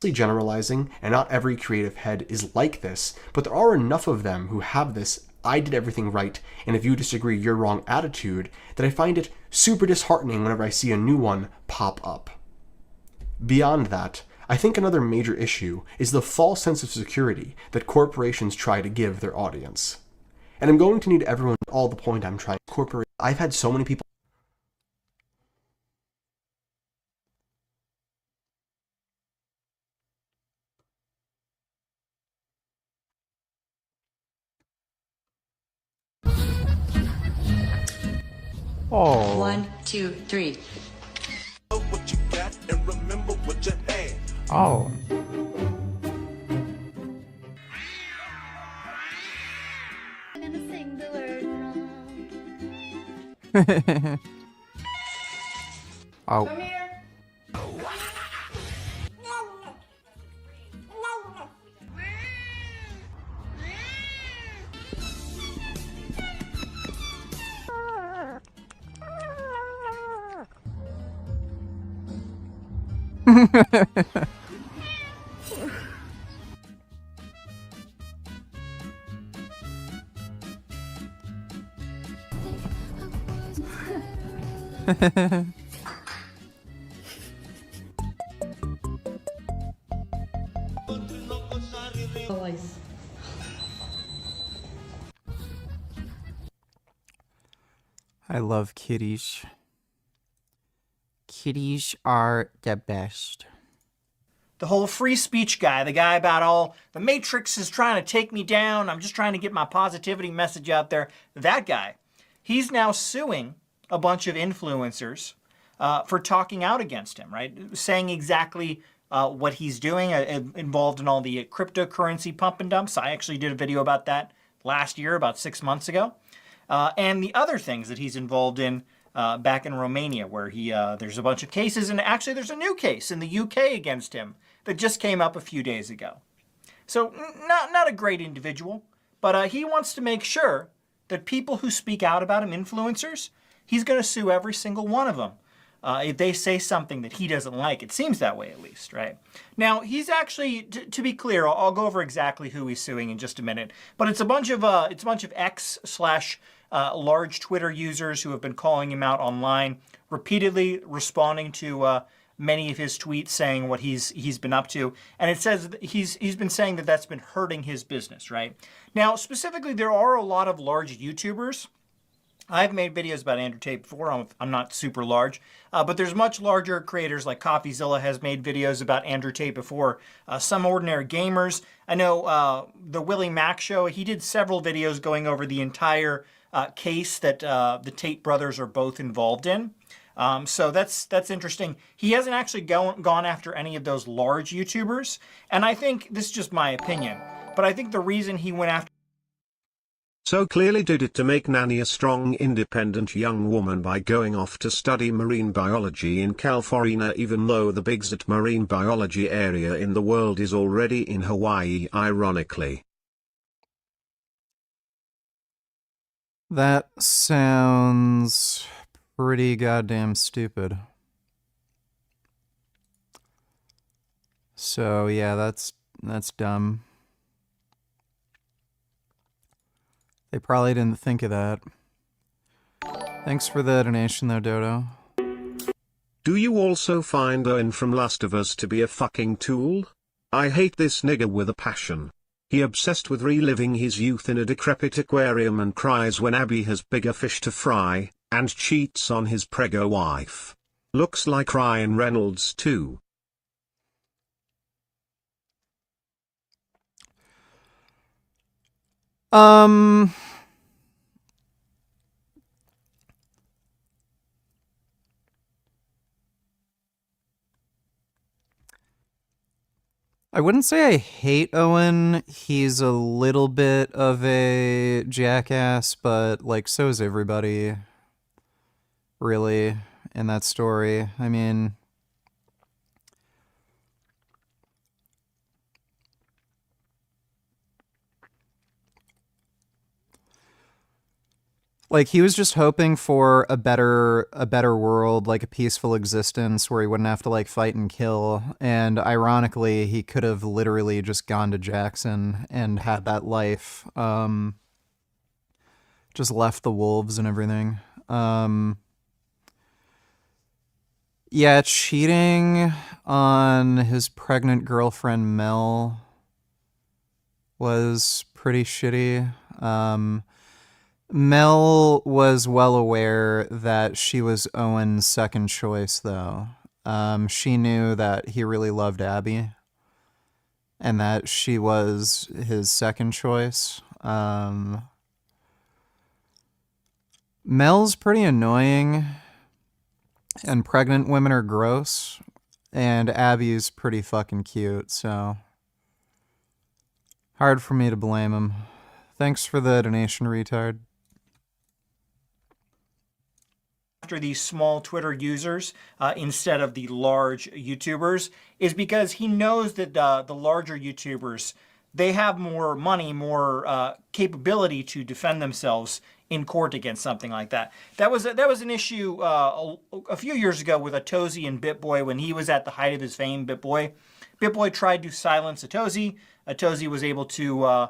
Generalizing, and not every creative head is like this, but there are enough of them who have this I did everything right, and if you disagree, you're wrong attitude, that I find it super disheartening whenever I see a new one pop up. Beyond that, I think another major issue is the false sense of security that corporations try to give their audience. And I'm going to need everyone to all the point I'm trying to incorporate. I've had so many people Oh. 1, 2, 3. Oh. Oh. Come here. Always. I love kitties. Kitties are the best. The whole free speech guy, the guy about all the Matrix is trying to take me down, I'm just trying to get my positivity message out there. That guy, he's now suing a bunch of influencers for talking out against him, right? Saying exactly what he's doing, involved in all the cryptocurrency pump and dumps. I actually did a video about that last year, about 6 months ago. And the other things that he's involved in back in Romania, where there's a bunch of cases, and actually there's a new case in the UK against him that just came up a few days ago. So not a great individual, but he wants to make sure that people who speak out about him, influencers, he's going to sue every single one of them if they say something that he doesn't like. It seems that way, at least, right? Now, he's actually, to be clear, I'll go over exactly who he's suing in just a minute, but it's a bunch of X/large Twitter users who have been calling him out online, repeatedly responding to many of his tweets saying what he's been up to, and it says that he's been saying that that's been hurting his business, right? Now, specifically, there are a lot of large YouTubers I've made videos about Andrew Tate before. I'm not super large, but there's much larger creators like CoffeeZilla has made videos about Andrew Tate before. Some ordinary gamers. I know the Willie Mack show, he did several videos going over the entire case that the Tate brothers are both involved in. So that's interesting. He hasn't actually gone after any of those large YouTubers, and I think, this is just my opinion, but I think the reason he went after So clearly did it to make Nanny a strong independent young woman by going off to study marine biology in California, even though the biggest marine biology area in the world is already in Hawaii, ironically. That sounds pretty goddamn stupid. So yeah, that's dumb. They probably didn't think of that. Thanks for the donation though, Dodo. Do you also find Owen from Last of Us to be a fucking tool? I hate this nigger with a passion. He obsessed with reliving his youth in a decrepit aquarium and cries when Abby has bigger fish to fry, and cheats on his prego wife. Looks like Ryan Reynolds too. I wouldn't say I hate Owen. He's a little bit of a jackass, but like so is everybody, really, in that story. I mean, like he was just hoping for a better world, like a peaceful existence where he wouldn't have to like fight and kill. And ironically, he could have literally just gone to Jackson and had that life. Just left the wolves and everything. Yeah, cheating on his pregnant girlfriend Mel was pretty shitty. Mel was well aware that she was Owen's second choice, though. She knew that he really loved Abby and that she was his second choice. Mel's pretty annoying, and pregnant women are gross, and Abby's pretty fucking cute, so hard for me to blame him. Thanks for the donation, retard. after these small Twitter users instead of the large YouTubers is because he knows that the larger YouTubers, they have more money, more capability to defend themselves in court against something like that. That was an issue a few years ago with Atozy and BitBoy when he was at the height of his fame. BitBoy tried to silence Atozy. Atozy was able to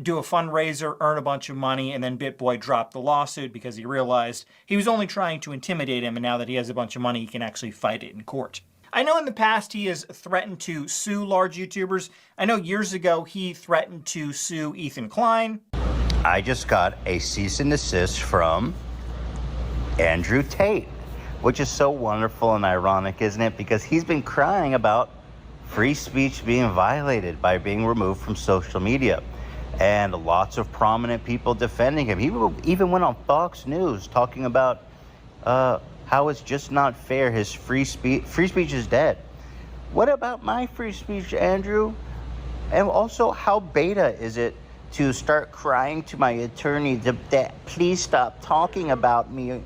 do a fundraiser, earn a bunch of money, and then BitBoy dropped the lawsuit because he realized he was only trying to intimidate him, and now that he has a bunch of money, he can actually fight it in court. I know in the past he has threatened to sue large YouTubers. I know years ago he threatened to sue Ethan Klein. I just got a cease and desist from Andrew Tate, which is so wonderful and ironic, isn't it? Because he's been crying about free speech being violated by being removed from social media. And lots of prominent people defending him. He even went on Fox News talking about how it's just not fair. His free speech is dead. What about my free speech, Andrew? And also, how beta is it to start crying to my attorney that please stop talking about me?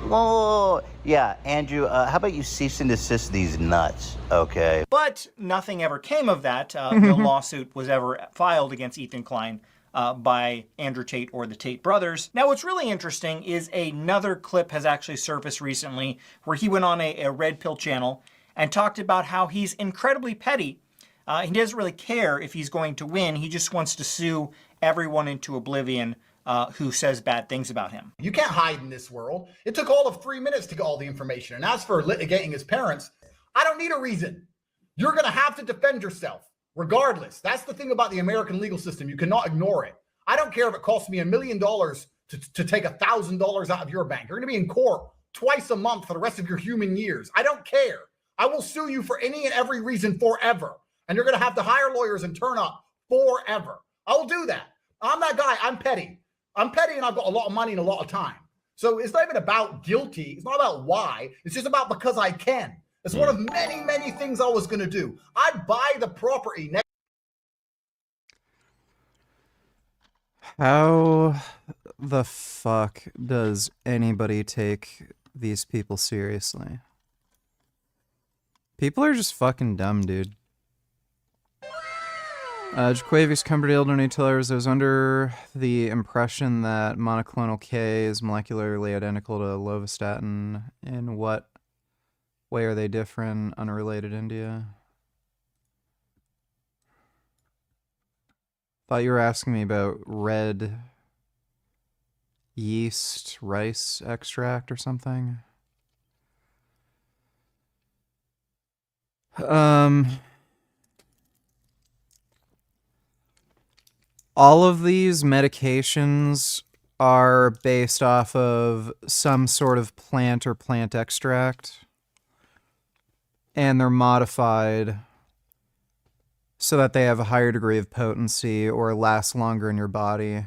Oh, yeah, Andrew, how about you cease and desist these nuts, okay? But nothing ever came of that. No lawsuit was ever filed against Ethan Klein by Andrew Tate or the Tate brothers. Now, what's really interesting is another clip has actually surfaced recently where he went on a Red Pill channel and talked about how he's incredibly petty. He doesn't really care if he's going to win. He just wants to sue everyone into oblivion who says bad things about him. You can't hide in this world. It took all of 3 minutes to get all the information. And as for litigating his parents, I don't need a reason. You're going to have to defend yourself, regardless. That's the thing about the American legal system. You cannot ignore it. I don't care if it costs me $1 million to take $1,000 out of your bank. You're going to be in court twice a month for the rest of your human years. I don't care. I will sue you for any and every reason forever. And you're going to have to hire lawyers and turn up forever. I will do that. I'm that guy. I'm petty. I'm petty and I've got a lot of money and a lot of time. So it's not even about guilty. It's not about why. It's just about because I can. It's one of many, many things I was going to do. I'd buy the property next. How the fuck does anybody take these people seriously? People are just fucking dumb, dude. Jaquavius Cumberdale donated $2. I was under the impression that monoclonal K is molecularly identical to lovastatin. In what way are they different? Unrelated, India. Thought you were asking me about red yeast rice extract or something. All of these medications are based off of some sort of plant or plant extract, and they're modified so that they have a higher degree of potency or last longer in your body.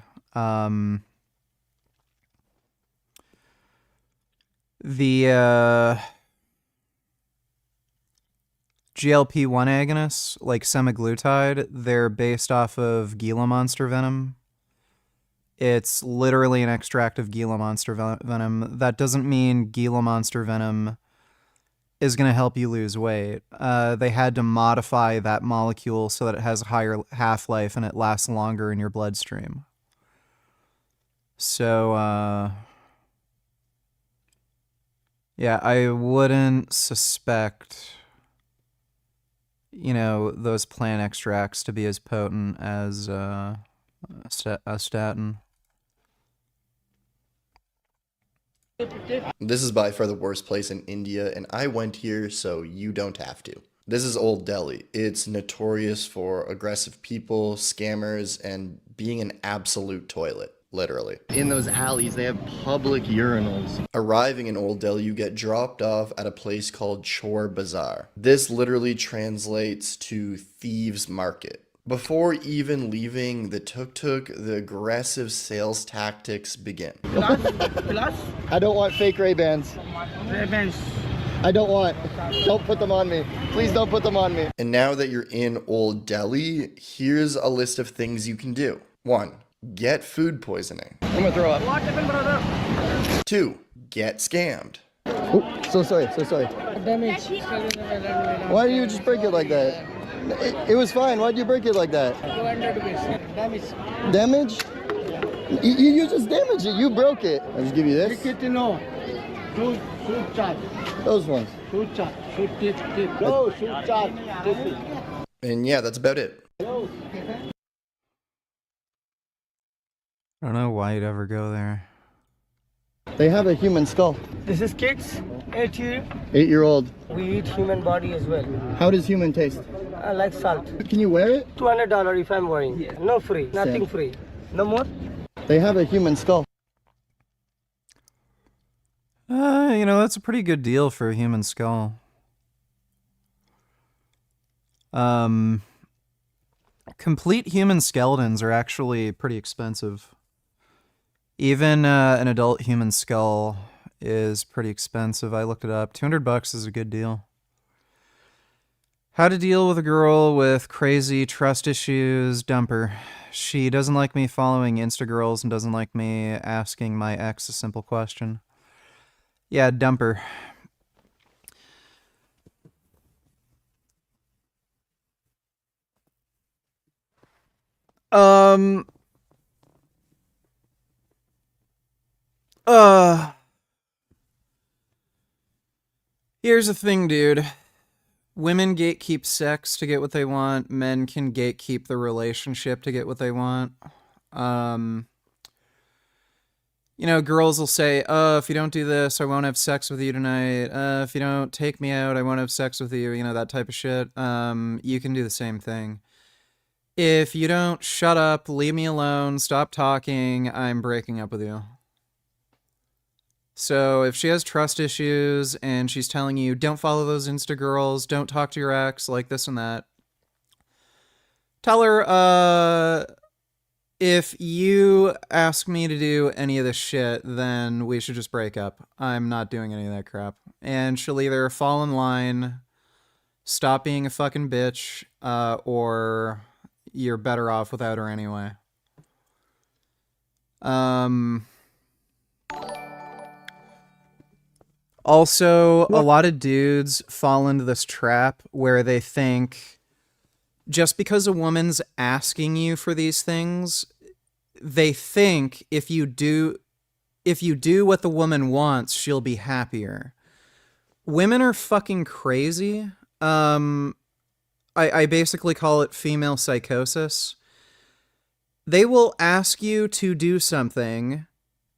The GLP-1 agonists, like semaglutide, they're based off of Gila monster venom. It's literally an extract of Gila monster venom. That doesn't mean Gila monster venom is going to help you lose weight. They had to modify that molecule so that it has a higher half-life and it lasts longer in your bloodstream. So, yeah, I wouldn't suspect, you know, those plant extracts to be as potent as a statin. This is by far the worst place in India, and I went here so you don't have to. This is Old Delhi. It's notorious for aggressive people, scammers, and being an absolute toilet. Literally. In those alleys, they have public urinals. Arriving in Old Delhi, you get dropped off at a place called Chor Bazaar. This literally translates to thieves' market. Before even leaving the tuk-tuk, the aggressive sales tactics begin. I don't want fake Ray-Bans. Ray-Bans. I don't want. Don't put them on me. Please don't put them on me. And now that you're in Old Delhi, here's a list of things you can do. 1. Get food poisoning. I'm gonna throw up. What happened, brother? 2. Get scammed. Oh, so sorry. Damage. Why do you just break it like that? It was fine. Why did you break it like that? Damage. Damage? You just damaged it. You broke it. I'll just give you this. Those ones. And yeah, that's about it. I don't know why you'd ever go there. They have a human skull. This is kids, 8-year. 8-year-old. We eat human body as well. How does human taste? Like salt. Can you wear it? $200 if I'm wearing. Yeah. No free, nothing Same. free. No more? They have a human skull. You know, that's a pretty good deal for a human skull. Complete human skeletons are actually pretty expensive. Even an adult human skull is pretty expensive. I looked it up. $200 is a good deal. How to deal with a girl with crazy trust issues. Dumper. She doesn't like me following Insta girls and doesn't like me asking my ex a simple question. Yeah, dumper. Here's the thing, dude. Women gatekeep sex to get what they want. Men can gatekeep the relationship to get what they want. You know, girls will say, oh, if you don't do this, I won't have sex with you tonight. If you don't take me out, I won't have sex with you. You know, that type of shit. You can do the same thing. If you don't shut up, leave me alone, stop talking, I'm breaking up with you. So if she has trust issues and she's telling you, don't follow those Insta girls, don't talk to your ex, like this and that, tell her, if you ask me to do any of this shit, then we should just break up. I'm not doing any of that crap. And she'll either fall in line, stop being a fucking bitch, or you're better off without her anyway. Also, a lot of dudes fall into this trap where they think just because a woman's asking you for these things, they think if you do what the woman wants, she'll be happier. Women are fucking crazy. I basically call it female psychosis. They will ask you to do something,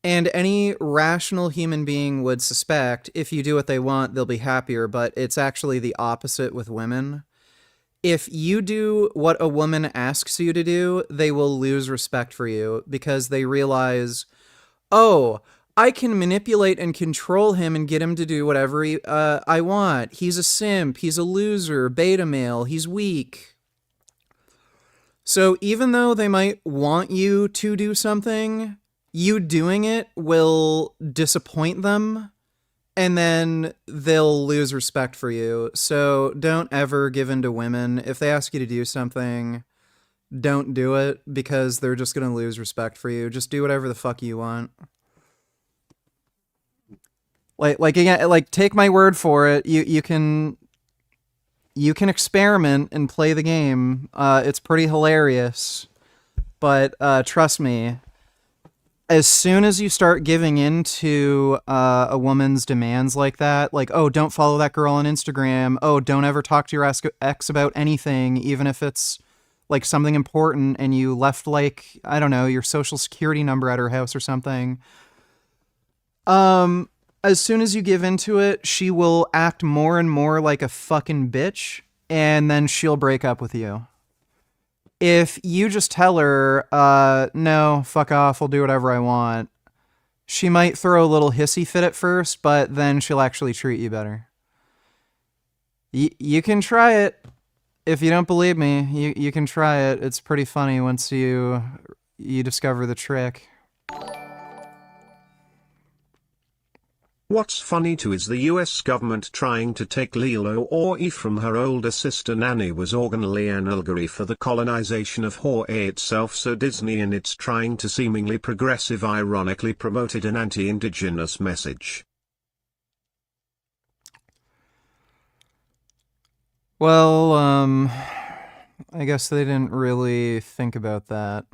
and any rational human being would suspect if you do what they want, they'll be happier, but it's actually the opposite with women. If you do what a woman asks you to do, they will lose respect for you because they realize, oh, I can manipulate and control him and get him to do whatever I want. He's a simp, he's a loser, beta male, he's weak. So even though they might want you to do something, you doing it will disappoint them, and then they'll lose respect for you. So don't ever give in to women. If they ask you to do something, don't do it because they're just going to lose respect for you. Just do whatever the fuck you want. Like take my word for it. You can experiment and play the game. It's pretty hilarious. But trust me, as soon as you start giving in to a woman's demands like that, like, oh, don't follow that girl on Instagram. Oh, don't ever talk to your ex about anything, even if it's like something important and you left, like, I don't know, your social security number at her house or something. As soon as you give into it, she will act more and more like a fucking bitch, and then she'll break up with you. If you just tell her, no, fuck off, I'll do whatever I want, she might throw a little hissy fit at first, but then she'll actually treat you better. You can try it. If you don't believe me, you can try it. It's pretty funny once you discover the trick. What's funny too is the US government trying to take Lilo Oi from her older sister Nanny was originally an allegory for the colonization of Hawaii itself, so Disney in its trying to seemingly progressive ironically promoted an anti-indigenous message. Well, I guess they didn't really think about that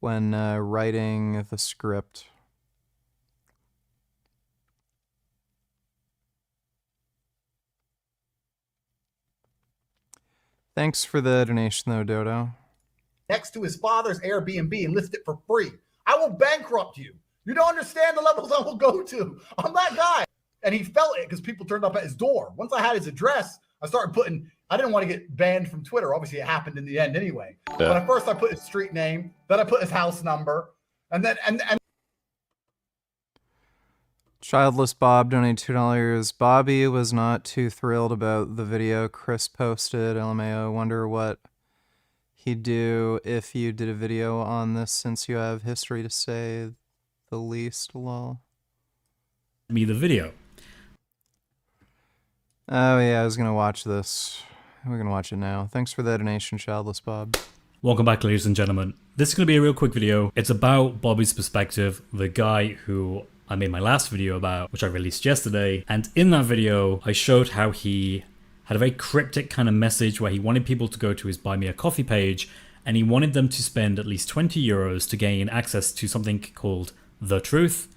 when writing the script. Thanks for the donation, though, Dodo. Next to his father's Airbnb and list it for free. I will bankrupt you. You don't understand the levels I will go to. I'm that guy. And he felt it because people turned up at his door. Once I had his address, I started putting, I didn't want to get banned from Twitter. Obviously, it happened in the end anyway. Yeah. But at first, I put his street name, then I put his house number, and then, and Childless Bob donated $2. Bobby was not too thrilled about the video Chris posted. LMAO, wonder what he'd do if you did a video on this since you have history to say the least, lol. Me the video. Oh yeah, I was gonna watch this. We're gonna watch it now. Thanks for the donation, Childless Bob. Welcome back, ladies and gentlemen. This is going to be a real quick video. It's about Bobby's perspective, the guy who I made my last video about, which I released yesterday. And in that video, I showed how he had a very cryptic kind of message where he wanted people to go to his Buy Me a Coffee page and he wanted them to spend at least 20 euros to gain access to something called The Truth,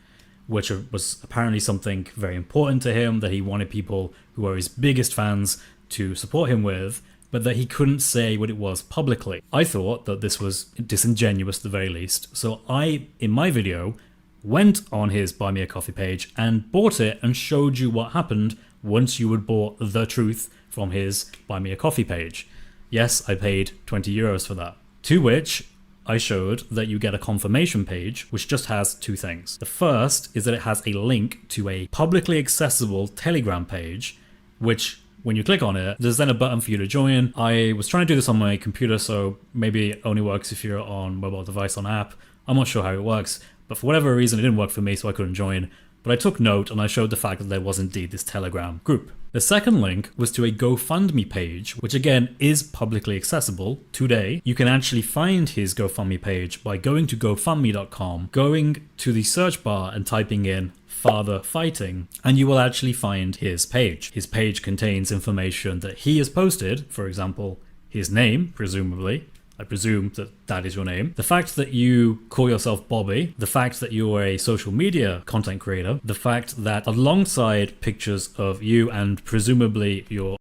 which was apparently something very important to him that he wanted people who are his biggest fans to support him with, but that he couldn't say what it was publicly. I thought that this was disingenuous at the very least, so I, in my video, went on his Buy Me a Coffee page and bought it and showed you what happened once you had bought The Truth from his Buy Me a Coffee page. Yes, I paid 20 euros for that. To which I showed that you get a confirmation page, which just has two things. The first is that it has a link to a publicly accessible Telegram page, which when you click on it, there's then a button for you to join. I was trying to do this on my computer, so maybe it only works if you're on mobile device on app. I'm not sure how it works, but for whatever reason, it didn't work for me, so I couldn't join. But I took note and I showed the fact that there was indeed this Telegram group. The second link was to a GoFundMe page, which again is publicly accessible today. You can actually find his GoFundMe page by going to GoFundMe.com, going to the search bar and typing in Father Fighting, and you will actually find his page. His page contains information that he has posted, for example, his name, presumably. I presume that that is your name. The fact that you call yourself Bobby, the fact that you're a social media content creator, the fact that alongside pictures of you and presumably your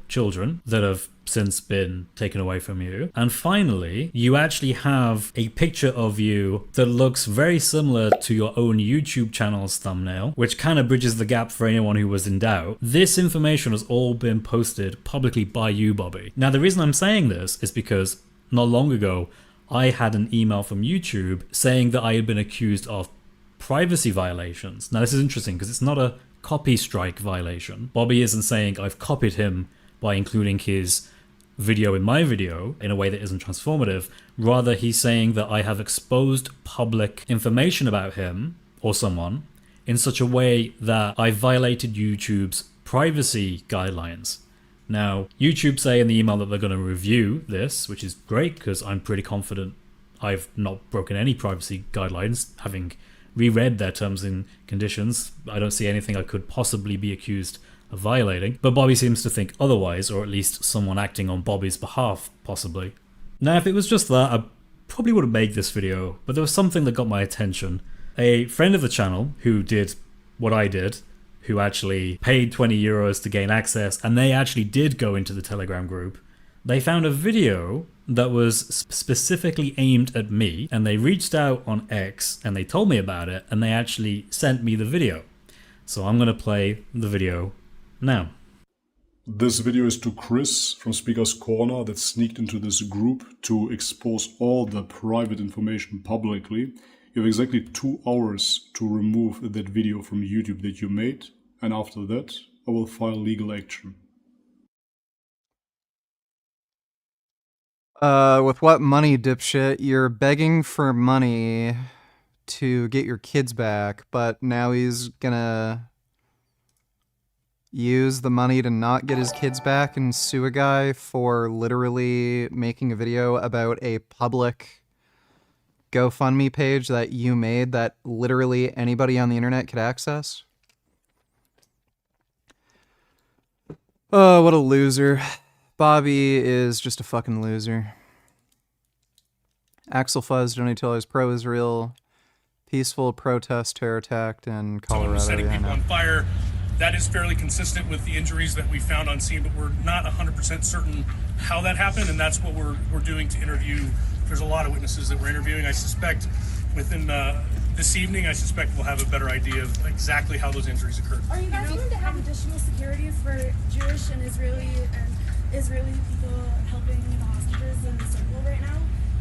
children that have since been taken away from you. And finally, you actually have a picture of you that looks very similar to your own YouTube channel's thumbnail, which kind of bridges the gap for anyone who was in doubt. This information has all been posted publicly by you, Bobby. Now, the reason I'm saying this is because not long ago, I had an email from YouTube saying that I had been accused of privacy violations. Now, this is interesting because it's not a copy strike violation. Bobby isn't saying I've copied him by including his video in my video in a way that isn't transformative. Rather, he's saying that I have exposed public information about him or someone in such a way that I violated YouTube's privacy guidelines. Now, YouTube say in the email that they're going to review this, which is great because I'm pretty confident I've not broken any privacy guidelines. Having reread their terms and conditions, I don't see anything I could possibly be accused of violating, but Bobby seems to think otherwise, or at least someone acting on Bobby's behalf, possibly. Now, if it was just that, I probably would have made this video, but there was something that got my attention. A friend of the channel who did what I did, who actually paid 20 euros to gain access, and they actually did go into the Telegram group, they found a video that was specifically aimed at me, and they reached out on X, and they told me about it, and they actually sent me the video. So I'm going to play the video now. This video is to Chris from Speaker's Corner that sneaked into this group to expose all the private information publicly. You have exactly 2 hours to remove that video from YouTube that you made, and after that I will file legal action. With what money, dipshit? You're begging for money to get your kids back, but now he's gonna use the money to not get his kids back and sue a guy for literally making a video about a public GoFundMe page that you made that literally anybody on the internet could access? Oh, what a loser. Bobby is just a fucking loser. Axel Fuzz, $20 pro-Israel, peaceful protest terror attack in Colorado. Setting people on fire. That is fairly consistent with the injuries that we found on scene, but we're not 100% certain how that happened, and that's what we're doing to interview. There's a lot of witnesses that we're interviewing. I suspect within this evening, I suspect we'll have a better idea of exactly how those injuries occurred. Are you guys going to have additional securities for Jewish and Israeli people helping the hostages in the circle right now?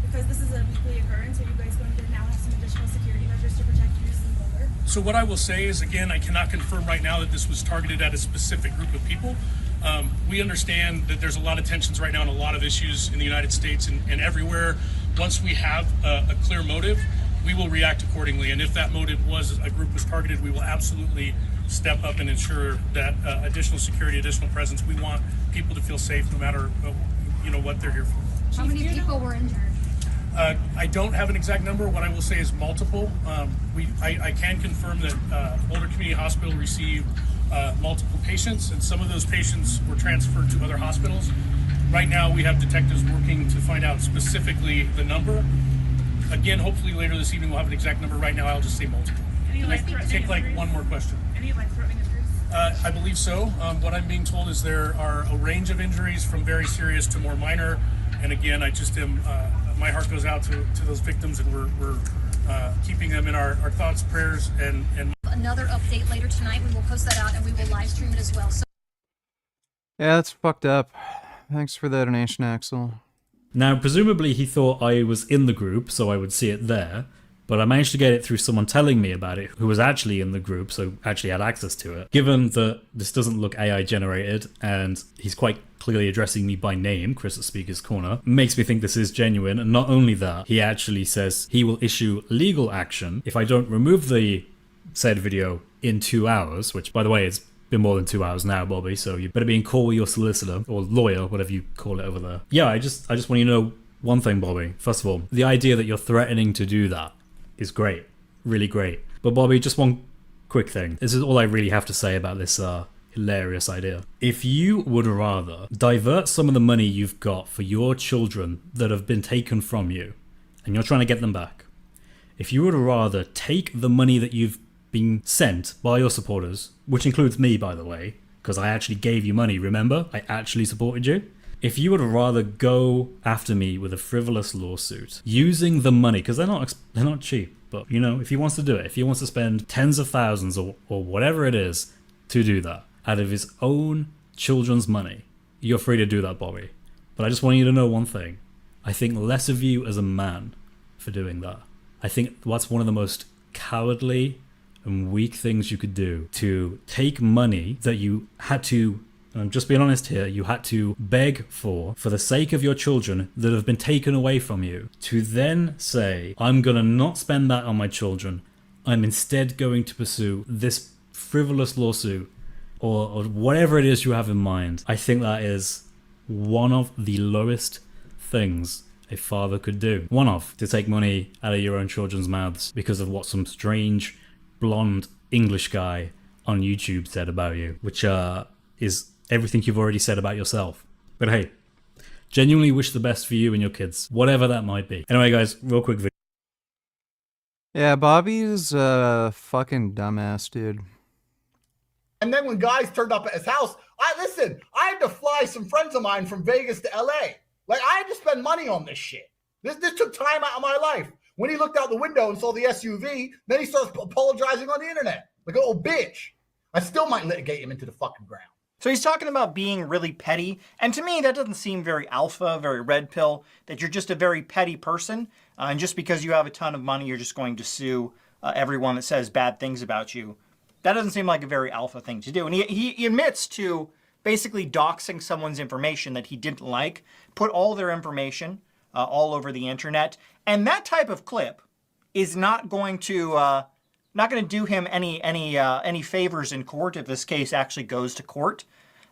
Because this is a weekly occurrence. Are you guys going to now have some additional security measures to protect Jews in Boulder? So what I will say is, again, I cannot confirm right now that this was targeted at a specific group of people. We understand that there's a lot of tensions right now and a lot of issues in the United States and everywhere. Once we have a clear motive, we will react accordingly. And if that motive was a group was targeted, we will absolutely step up and ensure that additional security, additional presence. We want people to feel safe no matter what they're here for. How many people were injured? I don't have an exact number. What I will say is multiple. I can confirm that Boulder Community Hospital received multiple patients, and some of those patients were transferred to other hospitals. Right now, we have detectives working to find out specifically the number. Again, hopefully later this evening we'll have an exact number. Right now, I'll just say multiple. Can I take one more question? Any life-threatening injuries? I believe so. What I'm being told is there are a range of injuries from very serious to more minor. And again, I just am. My heart goes out to those victims, and we're keeping them in our thoughts, prayers, and Another update later tonight. We will post that out and we will live stream it as well. So Yeah, that's fucked up. Thanks for the donation, Axel. Now, presumably he thought I was in the group, so I would see it there, but I managed to get it through someone telling me about it, who was actually in the group, so actually had access to it. Given that this doesn't look AI generated, and he's quite clearly addressing me by name, Chris at Speaker's Corner, makes me think this is genuine, and not only that, he actually says he will issue legal action if I don't remove the said video in 2 hours, which, by the way, it's been more than 2 hours now, Bobby, so you better be in call with your solicitor, or lawyer, whatever you call it over there. Yeah, I just want you to know one thing, Bobby. First of all, the idea that you're threatening to do that is great. Really great. But Bobby, just one quick thing. This is all I really have to say about this hilarious idea. If you would rather divert some of the money you've got for your children that have been taken from you, and you're trying to get them back, if you would rather take the money that you've been sent by your supporters, which includes me, by the way, because I actually gave you money, remember? I actually supported you. If you would rather go after me with a frivolous lawsuit, using the money, because they're not cheap, but you know, if he wants to do it, if he wants to spend tens of thousands or whatever it is to do that out of his own children's money, you're free to do that, Bobby. But I just want you to know one thing. I think less of you as a man for doing that. I think that's one of the most cowardly and weak things you could do, to take money that you had to, and I'm just being honest here, you had to beg for the sake of your children that have been taken away from you, to then say, I'm gonna not spend that on my children, I'm instead going to pursue this frivolous lawsuit, or whatever it is you have in mind. I think that is one of the lowest things a father could do. One of, to take money out of your own children's mouths because of what some strange blonde English guy on YouTube said about you, which is everything you've already said about yourself. But hey, genuinely wish the best for you and your kids, whatever that might be. Anyway, guys, real quick video. Yeah, Bobby's a fucking dumbass, dude. And then when guys turned up at his house, I had to fly some friends of mine from Vegas to LA. Like, I had to spend money on this shit. This took time out of my life. When he looked out the window and saw the SUV, then he starts apologizing on the internet like a little bitch. I still might litigate him into the fucking ground. So he's talking about being really petty, and to me that doesn't seem very alpha, very red pill, that you're just a very petty person, and just because you have a ton of money you're just going to sue everyone that says bad things about you. That doesn't seem like a very alpha thing to do. And he admits to basically doxing someone's information that he didn't like, put all their information all over the internet, and that type of clip is not going to do him any favors in court if this case actually goes to court.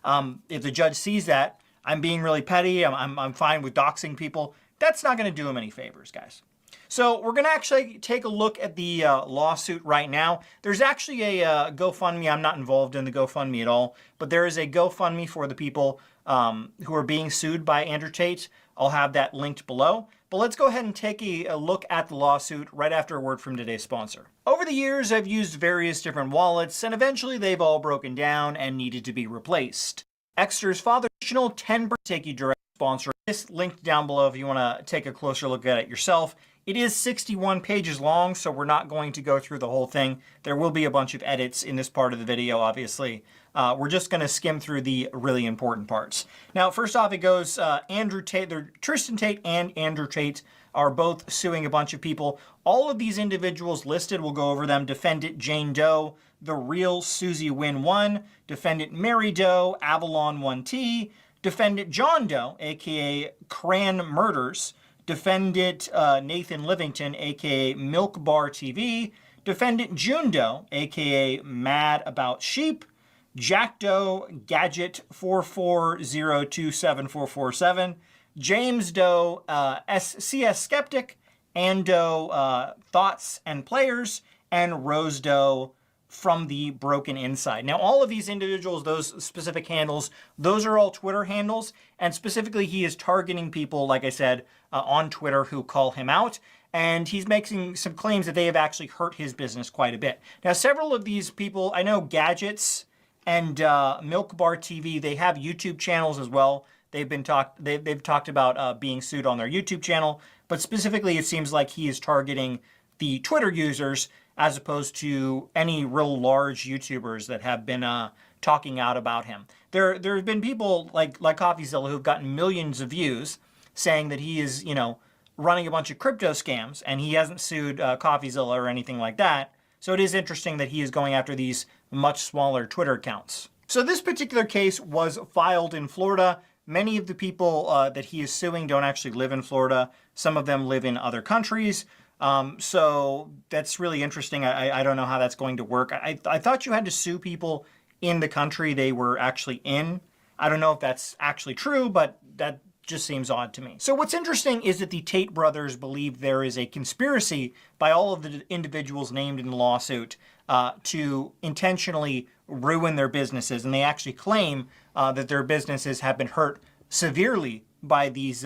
If the judge sees that I'm being really petty, I'm fine with doxing people, that's not going to do him any favors, guys. So we're going to actually take a look at the lawsuit right now. There's actually a GoFundMe. I'm not involved in the GoFundMe at all, but there is a GoFundMe for the people who are being sued by Andrew Tate. I'll have that linked below. But let's go ahead and take a look at the lawsuit right after a word from today's sponsor. Over the years, I've used various different wallets, and eventually they've all broken down and needed to be replaced. Exeter's father, additional 10% take you direct sponsor. This linked down below if you want to take a closer look at it yourself. It is 61 pages long, so we're not going to go through the whole thing. There will be a bunch of edits in this part of the video, obviously. We're just going to skim through the really important parts. Now, first off, it goes Andrew Tate, Tristan Tate and Andrew Tate are both suing a bunch of people. All of these individuals listed, we'll go over them. Defendant Jane Doe, The Real Susie Wynn 1, Defendant Mary Doe, Avalon 1T, Defendant John Doe, aka Cran Murders, Defendant Nathan Livington, aka Milk Bar TV, Defendant June Doe, aka Mad About Sheep, Jack Doe, Gadget 440274447, James Doe, CS Skeptic, and Doe Thoughts and Players, and Rose Doe from the Broken Inside. Now, all of these individuals, those specific handles, those are all Twitter handles, and specifically he is targeting people, like I said, on Twitter who call him out, and he's making some claims that they have actually hurt his business quite a bit. Now, several of these people, I know Gadgets and Milk Bar TV, they have YouTube channels as well. They've talked about being sued on their YouTube channel, but specifically it seems like he is targeting the Twitter users as opposed to any real large YouTubers that have been talking out about him. There have been people like CoffeeZilla who've gotten millions of views saying that he is, you know, running a bunch of crypto scams, and he hasn't sued CoffeeZilla or anything like that. So it is interesting that he is going after these much smaller Twitter accounts. So this particular case was filed in Florida. Many of the people that he is suing don't actually live in Florida. Some of them live in other countries. So that's really interesting. I don't know how that's going to work. I thought you had to sue people in the country they were actually in. I don't know if that's actually true, but that just seems odd to me. So what's interesting is that the Tate brothers believe there is a conspiracy by all of the individuals named in the lawsuit to intentionally ruin their businesses. And they actually claim that their businesses have been hurt severely by these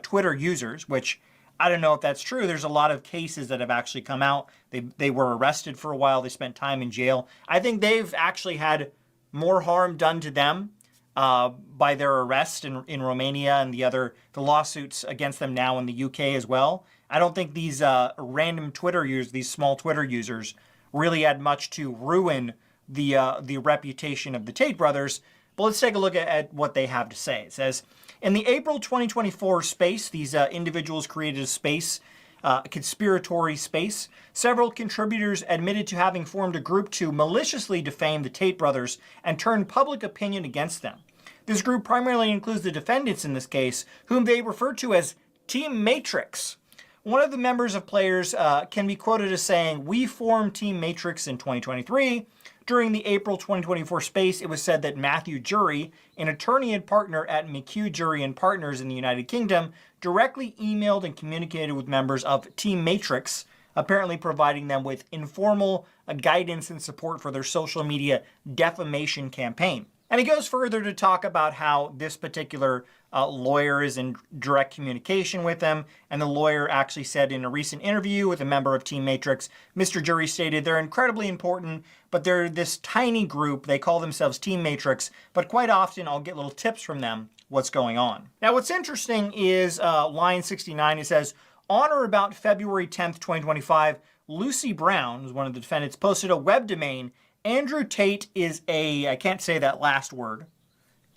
Twitter users, which I don't know if that's true. There's a lot of cases that have actually come out. They were arrested for a while. They spent time in jail. I think they've actually had more harm done to them by their arrest in Romania and the lawsuits against them now in the UK as well. I don't think these random Twitter users, these small Twitter users, really had much to ruin the reputation of the Tate brothers. But let's take a look at what they have to say. It says, in the April 2024 space, these individuals created a space, a conspiratory space. Several contributors admitted to having formed a group to maliciously defame the Tate brothers and turn public opinion against them. This group primarily includes the defendants in this case, whom they refer to as Team Matrix. One of the members of players can be quoted as saying, "We formed Team Matrix in 2023. During the April 2024 space, it was said that Matthew Jury, an attorney and partner at McHugh Jury and Partners in the United Kingdom, directly emailed and communicated with members of Team Matrix, apparently providing them with informal guidance and support for their social media defamation campaign." And he goes further to talk about how this particular lawyer is in direct communication with them. And the lawyer actually said in a recent interview with a member of Team Matrix, Mr. Jury stated, "They're incredibly important, but they're this tiny group. They call themselves Team Matrix, but quite often I'll get little tips from them what's going on." Now, what's interesting is line 69, it says, on or about February 10th, 2025, Lucy Brown, who's one of the defendants, posted a web domain. Andrew Tate is I can't say that last word,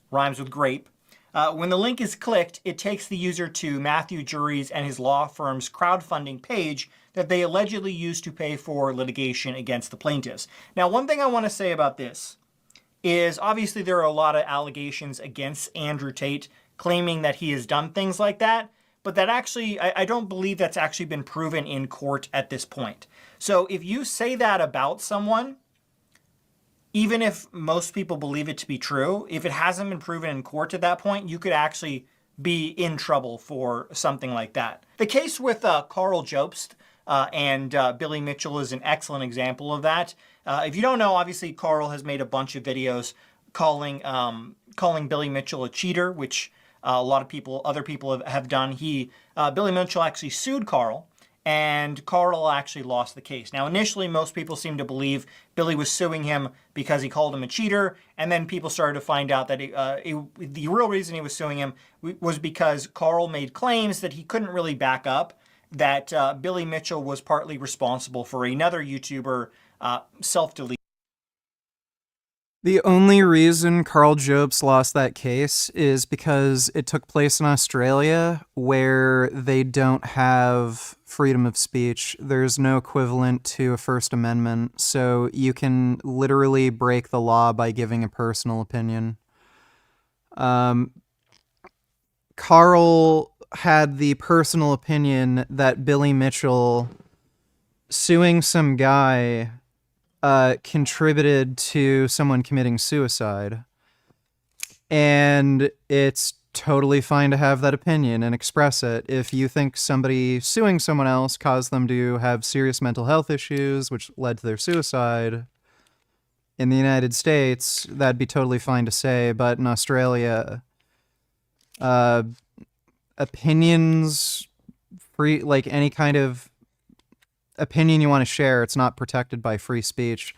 rhymes with grape. When the link is clicked, it takes the user to Matthew Jury's and his law firm's crowdfunding page that they allegedly used to pay for litigation against the plaintiffs. Now, one thing I want to say about this is obviously there are a lot of allegations against Andrew Tate claiming that he has done things like that, but that actually, I don't believe that's actually been proven in court at this point. So if you say that about someone, even if most people believe it to be true, if it hasn't been proven in court at that point, you could actually be in trouble for something like that. The case with Carl Jobst and Billy Mitchell is an excellent example of that. If you don't know, obviously Carl has made a bunch of videos calling Billy Mitchell a cheater, which a lot of other people have done. Billy Mitchell actually sued Carl, and Carl actually lost the case. Now, initially, most people seemed to believe Billy was suing him because he called him a cheater, and then people started to find out that the real reason he was suing him was because Carl made claims that he couldn't really back up, that Billy Mitchell was partly responsible for another YouTuber self-delete. The only reason Carl Jobst lost that case is because it took place in Australia, where they don't have freedom of speech. There's no equivalent to a First Amendment, so you can literally break the law by giving a personal opinion. Carl had the personal opinion that Billy Mitchell suing some guy contributed to someone committing suicide. And it's totally fine to have that opinion and express it. If you think somebody suing someone else caused them to have serious mental health issues, which led to their suicide, in the United States, that'd be totally fine to say. But in Australia, opinions, free, like any kind of opinion you want to share, it's not protected by free speech.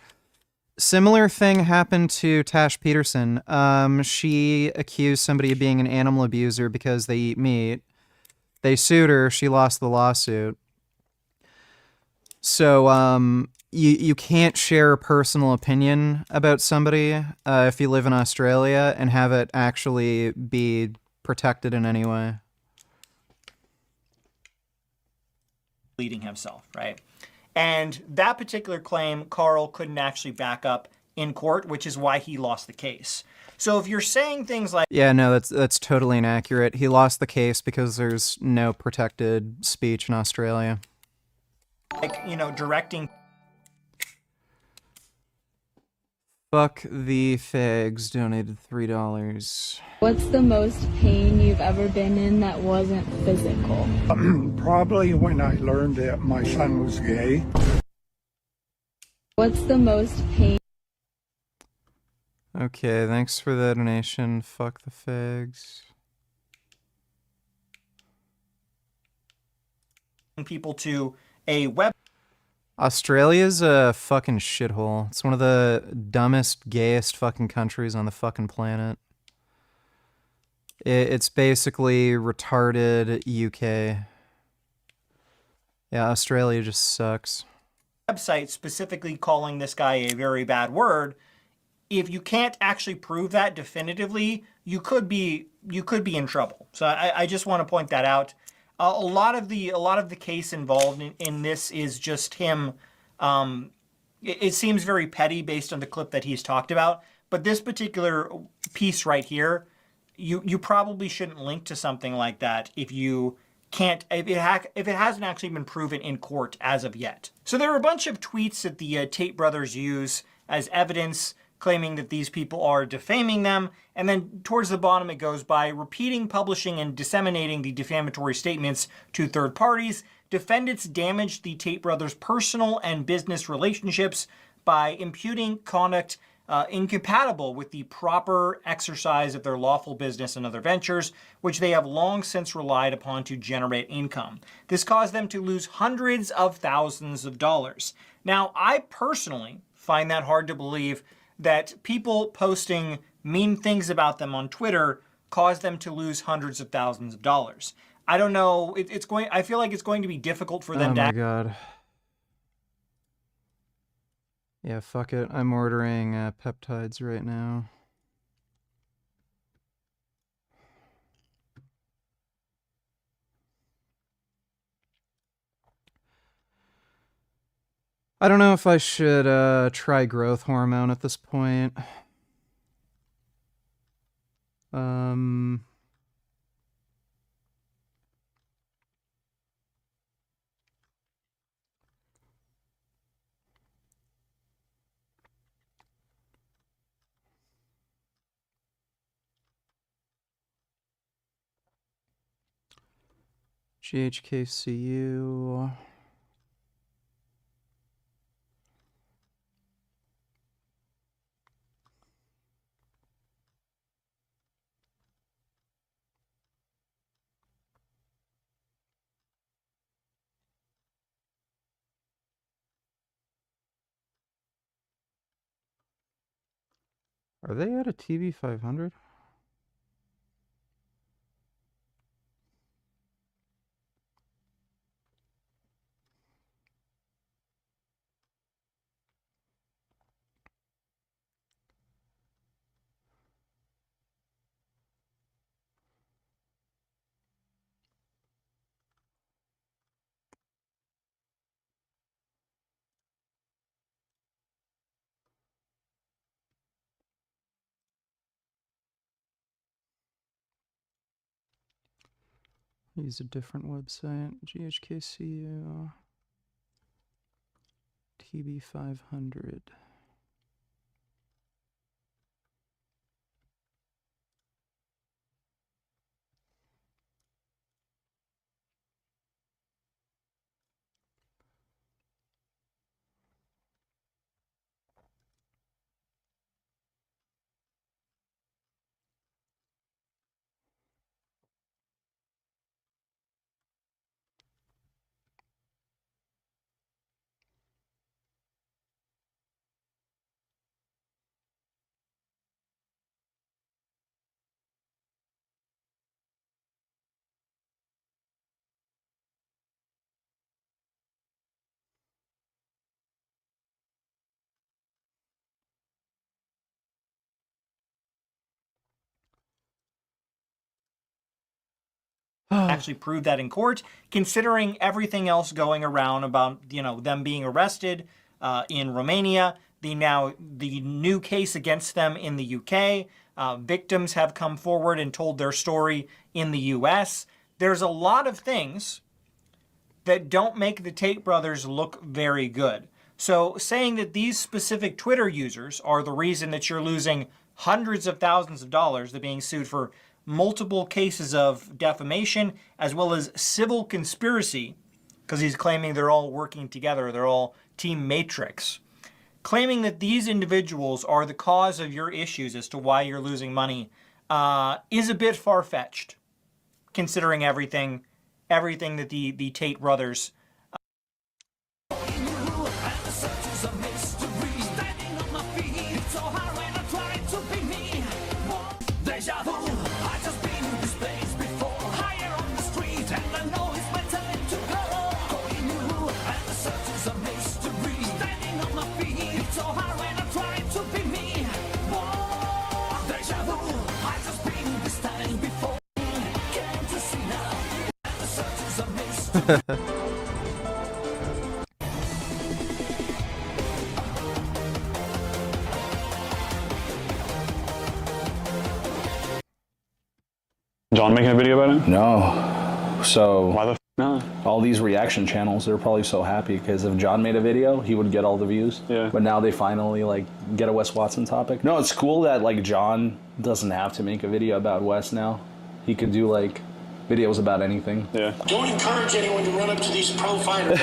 Similar thing happened to Tash Peterson. She accused somebody of being an animal abuser because they eat meat. They sued her. She lost the lawsuit. So, you can't share a personal opinion about somebody if you live in Australia and have it actually be protected in any way. Leading himself, right? And that particular claim, Carl couldn't actually back up in court, which is why he lost the case. So if you're saying things like, Yeah, no, that's totally inaccurate. He lost the case because there's no protected speech in Australia. you know, directing Fuck the fags donated $3. What's the most pain you've ever been in that wasn't physical? Probably when I learned that my son was gay. What's the most pain? Okay, thanks for the donation. Fuck the fags. people to a web. Australia's a fucking shithole. It's one of the dumbest, gayest fucking countries on the fucking planet. It's basically retarded UK. Yeah, Australia just sucks. Website specifically calling this guy a very bad word. If you can't actually prove that definitively, you could be in trouble. So I just want to point that out. A lot of the case involved in this is just him. It seems very petty based on the clip that he's talked about. But this particular piece right here, you probably shouldn't link to something like that if you can't, if it hasn't actually been proven in court as of yet. So there are a bunch of tweets that the Tate brothers use as evidence, claiming that these people are defaming them. And then towards the bottom it goes, by repeating, publishing, and disseminating the defamatory statements to third parties, defendants damaged the Tate brothers' personal and business relationships by imputing conduct incompatible with the proper exercise of their lawful business and other ventures, which they have long since relied upon to generate income. This caused them to lose hundreds of thousands of dollars. Now, I personally find that hard to believe, that people posting mean things about them on Twitter cause them to lose hundreds of thousands of dollars. I don't know. I feel like it's going to be difficult for them to. Oh my god. Yeah, fuck it. I'm ordering peptides right now. I don't know if I should try growth hormone at this point. GHKCU. Are they at a TV 500? Use a different website. GHKCU. TB 500. actually prove that in court, considering everything else going around about, you know, them being arrested in Romania, the new case against them in the UK. Victims have come forward and told their story in the US. There's a lot of things that don't make the Tate brothers look very good. So saying that these specific Twitter users are the reason that you're losing hundreds of thousands of dollars, they're being sued for multiple cases of defamation as well as civil conspiracy, because he's claiming they're all working together, they're all Team Matrix. Claiming that these individuals are the cause of your issues as to why you're losing money is a bit far-fetched, considering everything that the Tate brothers John making a video about it? No. So why the no? All these reaction channels, they're probably so happy because if John made a video, he would get all the views. Yeah. But now they finally like get a Wes Watson topic. No, it's cool that like John doesn't have to make a video about Wes now. He could do like videos about anything. Yeah. Don't encourage anyone to run up to these pro fighters.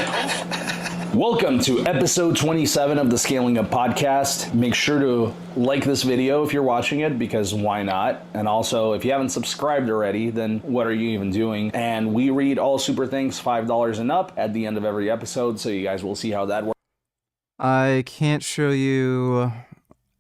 Welcome to episode 27 of the Scaling Up podcast. Make sure to like this video if you're watching it, because why not? And also, if you haven't subscribed already, then what are you even doing? And we read all super things $5 and up at the end of every episode, so you guys will see how that works. I can't show you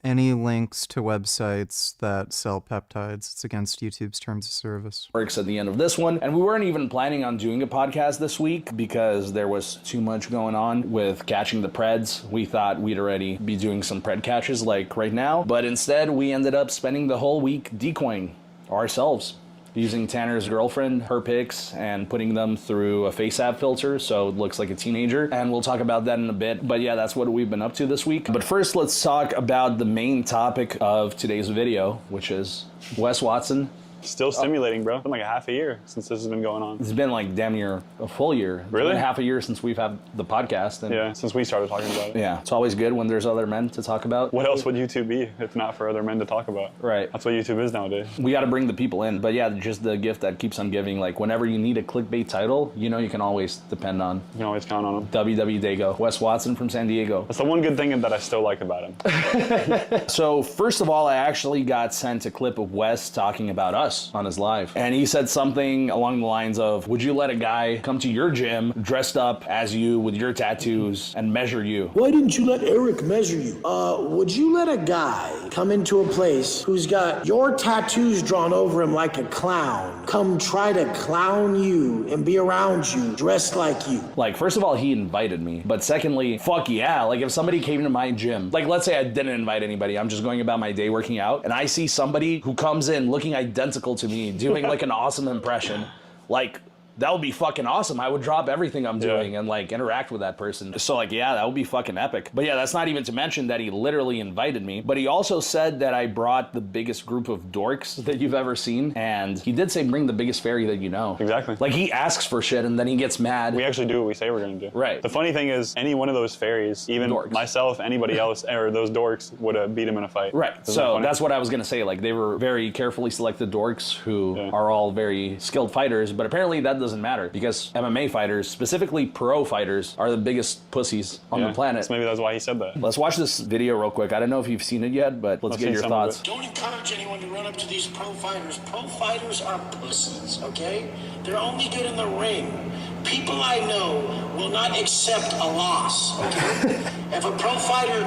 any links to websites that sell peptides. It's against YouTube's terms of service. Works at the end of this one. And we weren't even planning on doing a podcast this week because there was too much going on with catching the Preds. We thought we'd already be doing some Pred catches like right now, but instead we ended up spending the whole week decoying ourselves, using Tanner's girlfriend, her pics, and putting them through a face app filter so it looks like a teenager. And we'll talk about that in a bit. But yeah, that's what we've been up to this week. But first, let's talk about the main topic of today's video, which is Wes Watson. Still stimulating, bro. It's been like a half a year since this has been going on. It's been like damn near a full year. Really? It's been half a year since we've had the podcast. And yeah, since we started talking about it. Yeah, it's always good when there's other men to talk about. What else would YouTube be if not for other men to talk about? Right. That's what YouTube is nowadays. We got to bring the people in. But yeah, just the gift that keeps on giving. Like whenever you need a clickbait title, you know you can always depend on. You can always count on him. WW Dago. Wes Watson from San Diego. That's the one good thing that I still like about him. So first of all, I actually got sent a clip of Wes talking about us on his live. And he said something along the lines of, would you let a guy come to your gym dressed up as you with your tattoos and measure you? Why didn't you let Eric measure you? Would you let a guy come into a place who's got your tattoos drawn over him like a clown, come try to clown you and be around you dressed like you? Like, first of all, he invited me. But secondly, fuck yeah. Like, if somebody came to my gym, like, let's say I didn't invite anybody, I'm just going about my day working out, and I see somebody who comes in looking identical to me, doing like an awesome impression, like, that would be fucking awesome. I would drop everything I'm doing and like interact with that person. So like, yeah, that would be fucking epic. But yeah, that's not even to mention that he literally invited me. But he also said that I brought the biggest group of dorks that you've ever seen. And he did say bring the biggest fairy that you know. Exactly. Like he asks for shit and then he gets mad. We actually do what we say we're gonna do. Right. The funny thing is, any one of those fairies, even myself, anybody else, or those dorks would have beat him in a fight. Right. So that's what I was gonna say. Like they were very carefully selected dorks who are all very skilled fighters. But apparently that doesn't matter because MMA fighters, specifically pro fighters, are the biggest pussies on the planet. So maybe that's why he said that. Let's watch this video real quick. I don't know if you've seen it yet, but let's get your thoughts. Don't encourage anyone to run up to these pro fighters. Pro fighters are pussies, okay? They're only good in the ring. People I know will not accept a loss, okay? If a pro fighter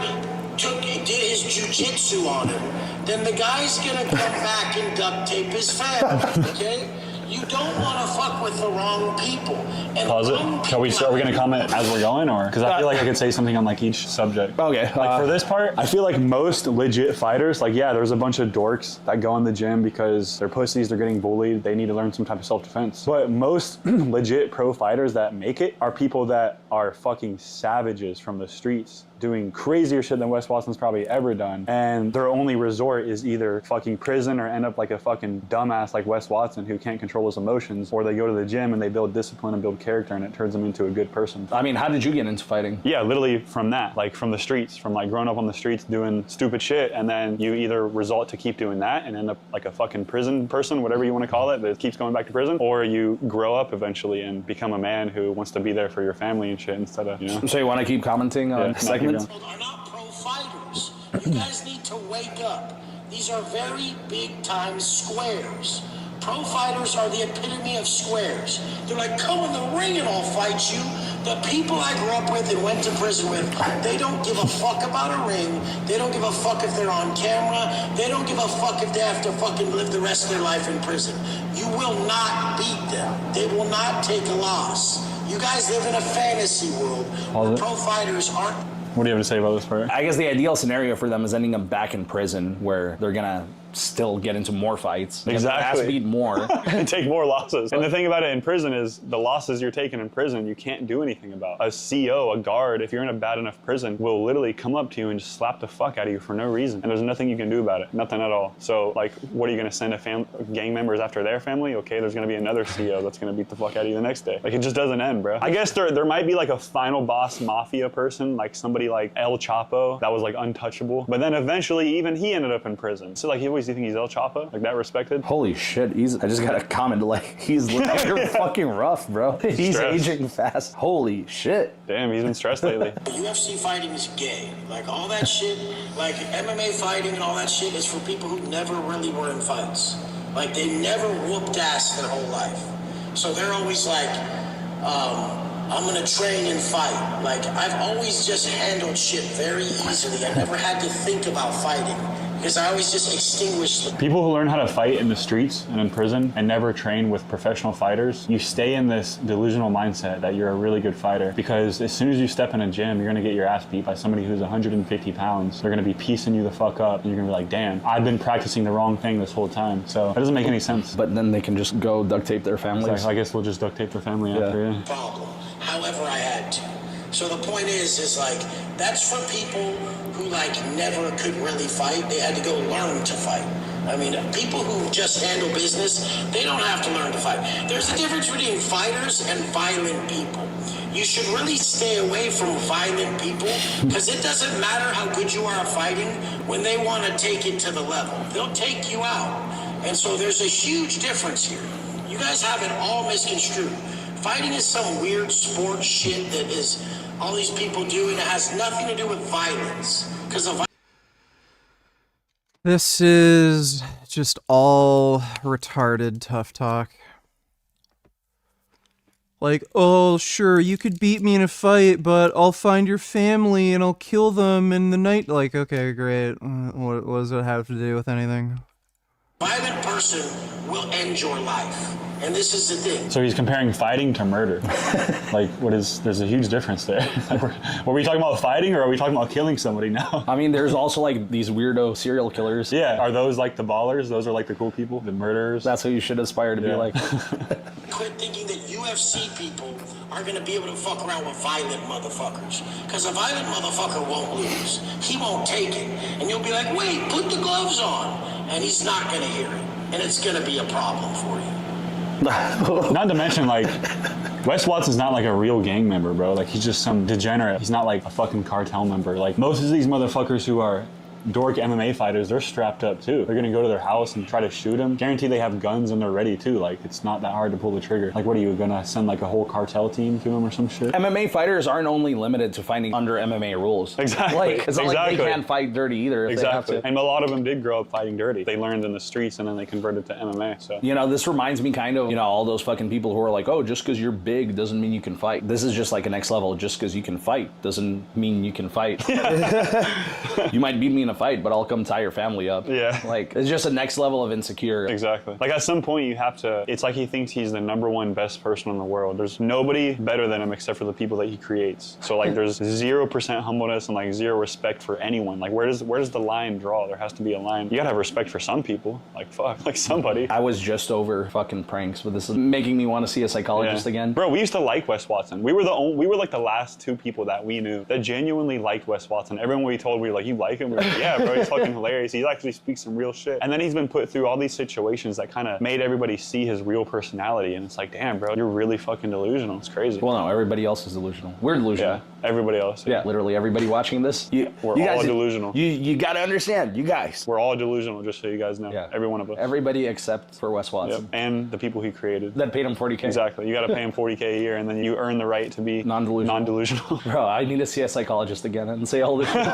did his jujitsu on him, then the guy's gonna come back and duct tape his family, okay? You don't want to fuck with the wrong people. And Pause it. Are we going to comment as we're going, or? Because I feel like I could say something on like each subject. Okay. Like for this part, I feel like most legit fighters, like yeah, there's a bunch of dorks that go in the gym because they're pussies, they're getting bullied, they need to learn some type of self-defense. But most legit pro fighters that make it are people that are fucking savages from the streets, doing crazier shit than Wes Watson's probably ever done. And their only resort is either fucking prison or end up like a fucking dumbass like Wes Watson who can't control his emotions, or they go to the gym and they build discipline and build character and it turns them into a good person. I mean, how did you get into fighting? Yeah, literally from that, like from the streets, from like growing up on the streets doing stupid shit, and then you either result to keep doing that and end up like a fucking prison person, whatever you want to call it, that keeps going back to prison, or you grow up eventually and become a man who wants to be there for your family and shit instead of, you know. So you want to keep commenting on segments? Are not pro fighters. You guys need to wake up. These are very big time squares. Pro fighters are the epitome of squares. They're like, come in the ring and I'll fight you. The people I grew up with and went to prison with, they don't give a fuck about a ring. They don't give a fuck if they're on camera. They don't give a fuck if they have to fucking live the rest of their life in prison. You will not beat them. They will not take a loss. You guys live in a fantasy world where pro fighters aren't. What do you have to say about this part? I guess the ideal scenario for them is ending up back in prison where they're gonna still get into more fights. Exactly. Has to beat more. And take more losses. And the thing about it in prison is the losses you're taking in prison, you can't do anything about. A CO, a guard, if you're in a bad enough prison, will literally come up to you and just slap the fuck out of you for no reason. And there's nothing you can do about it. Nothing at all. So, like, what are you going to send gang members after their family? Okay, there's going to be another CO that's going to beat the fuck out of you the next day. Like, it just doesn't end, bro. I guess there might be, like, a final boss mafia person, like somebody like El Chapo that was, like, untouchable. But then eventually, even he ended up in prison. So, like, you always think he's El Chapo? Like that respected? Holy shit, I just got a comment like, he's looking fucking rough, bro. He's aging fast. Holy shit. Damn, he's been stressed lately. UFC fighting is gay. Like all that shit, like MMA fighting and all that shit is for people who never really were in fights. Like they never whooped ass their whole life. So they're always like, I'm gonna train and fight. Like I've always just handled shit very easily. I never had to think about fighting. Because I always just extinguish them. People who learn how to fight in the streets and in prison and never train with professional fighters, you stay in this delusional mindset that you're a really good fighter. Because as soon as you step in a gym, you're gonna get your ass beat by somebody who's 150 pounds. They're gonna be piecing you the fuck up, and you're gonna be like, damn, I've been practicing the wrong thing this whole time. So that doesn't make any sense. But then they can just go duct tape their families. So I guess we'll just duct tape their family after, yeah. Problem. However, I had to. So the point is like, that's for people who like never could really fight. They had to go learn to fight. I mean, people who just handle business, they don't have to learn to fight. There's a difference between fighters and violent people. You should really stay away from violent people because it doesn't matter how good you are at fighting when they want to take it to the level. They'll take you out. And so there's a huge difference here. You guys have it all misconstrued. Fighting is some weird sport shit that is all these people do, and it has nothing to do with violence. Because of This is just all retarded tough talk. Like, oh, sure, you could beat me in a fight, but I'll find your family and I'll kill them in the night. Like, okay, great. What does it have to do with anything? violent person will end your life. And this is the thing. So he's comparing fighting to murder. Like, there's a huge difference there. Like, were we talking about fighting or are we talking about killing somebody now? I mean, there's also like these weirdo serial killers. Yeah, are those like the ballers? Those are like the cool people, the murderers? That's what you should aspire to be like. Quit thinking that UFC people are going to be able to fuck around with violent motherfuckers. Because a violent motherfucker won't lose. He won't take it. And you'll be like, wait, put the gloves on. And he's not going to hear it. And it's going to be a problem for you. Not to mention, like, Wes Watson's not like a real gang member, bro. Like, he's just some degenerate. He's not like a fucking cartel member. Like, most of these motherfuckers who are dork MMA fighters, they're strapped up too. They're gonna go to their house and try to shoot him. Guarantee they have guns and they're ready too. Like, it's not that hard to pull the trigger. Like, what are you gonna send like a whole cartel team to him or some shit? MMA fighters aren't only limited to fighting under MMA rules. Exactly. Like, it's not like they can't fight dirty either if they have to. And a lot of them did grow up fighting dirty. They learned in the streets and then they converted to MMA. So, you know, this reminds me kind of, you know, all those fucking people who are like, oh, just because you're big doesn't mean you can fight. This is just like a next level. Just because you can fight doesn't mean you can fight. You might beat me in a fight, but I'll come tie your family up. Yeah. Like, it's just a next level of insecure. Exactly. Like, at some point you have to, it's like he thinks he's the #1 best person in the world. There's nobody better than him except for the people that he creates. So like there's 0% humbleness and like 0 respect for anyone. Like where does the line draw? There has to be a line. You gotta have respect for some people. Like fuck, like somebody. I was just over fucking pranks, but this is making me want to see a psychologist again. Bro, we used to like Wes Watson. We were like the last 2 people that we knew that genuinely liked Wes Watson. Everyone we told, we were like, you like him? We were like, yeah, bro, he's fucking hilarious. He actually speaks some real shit. And then he's been put through all these situations that kind of made everybody see his real personality. And it's like, damn, bro, you're really fucking delusional. It's crazy. Well, no, everybody else is delusional. We're delusional. Yeah, everybody else. Yeah, literally everybody watching this. We're all delusional. You gotta understand, you guys. We're all delusional, just so you guys know. Yeah. Every one of us. Everybody except for Wes Watson. Yep. And the people he created. That paid him $40K. Exactly. You gotta pay him $40K a year, and then you earn the right to be non-delusional. Bro, I need to see a psychologist again and say all this shit.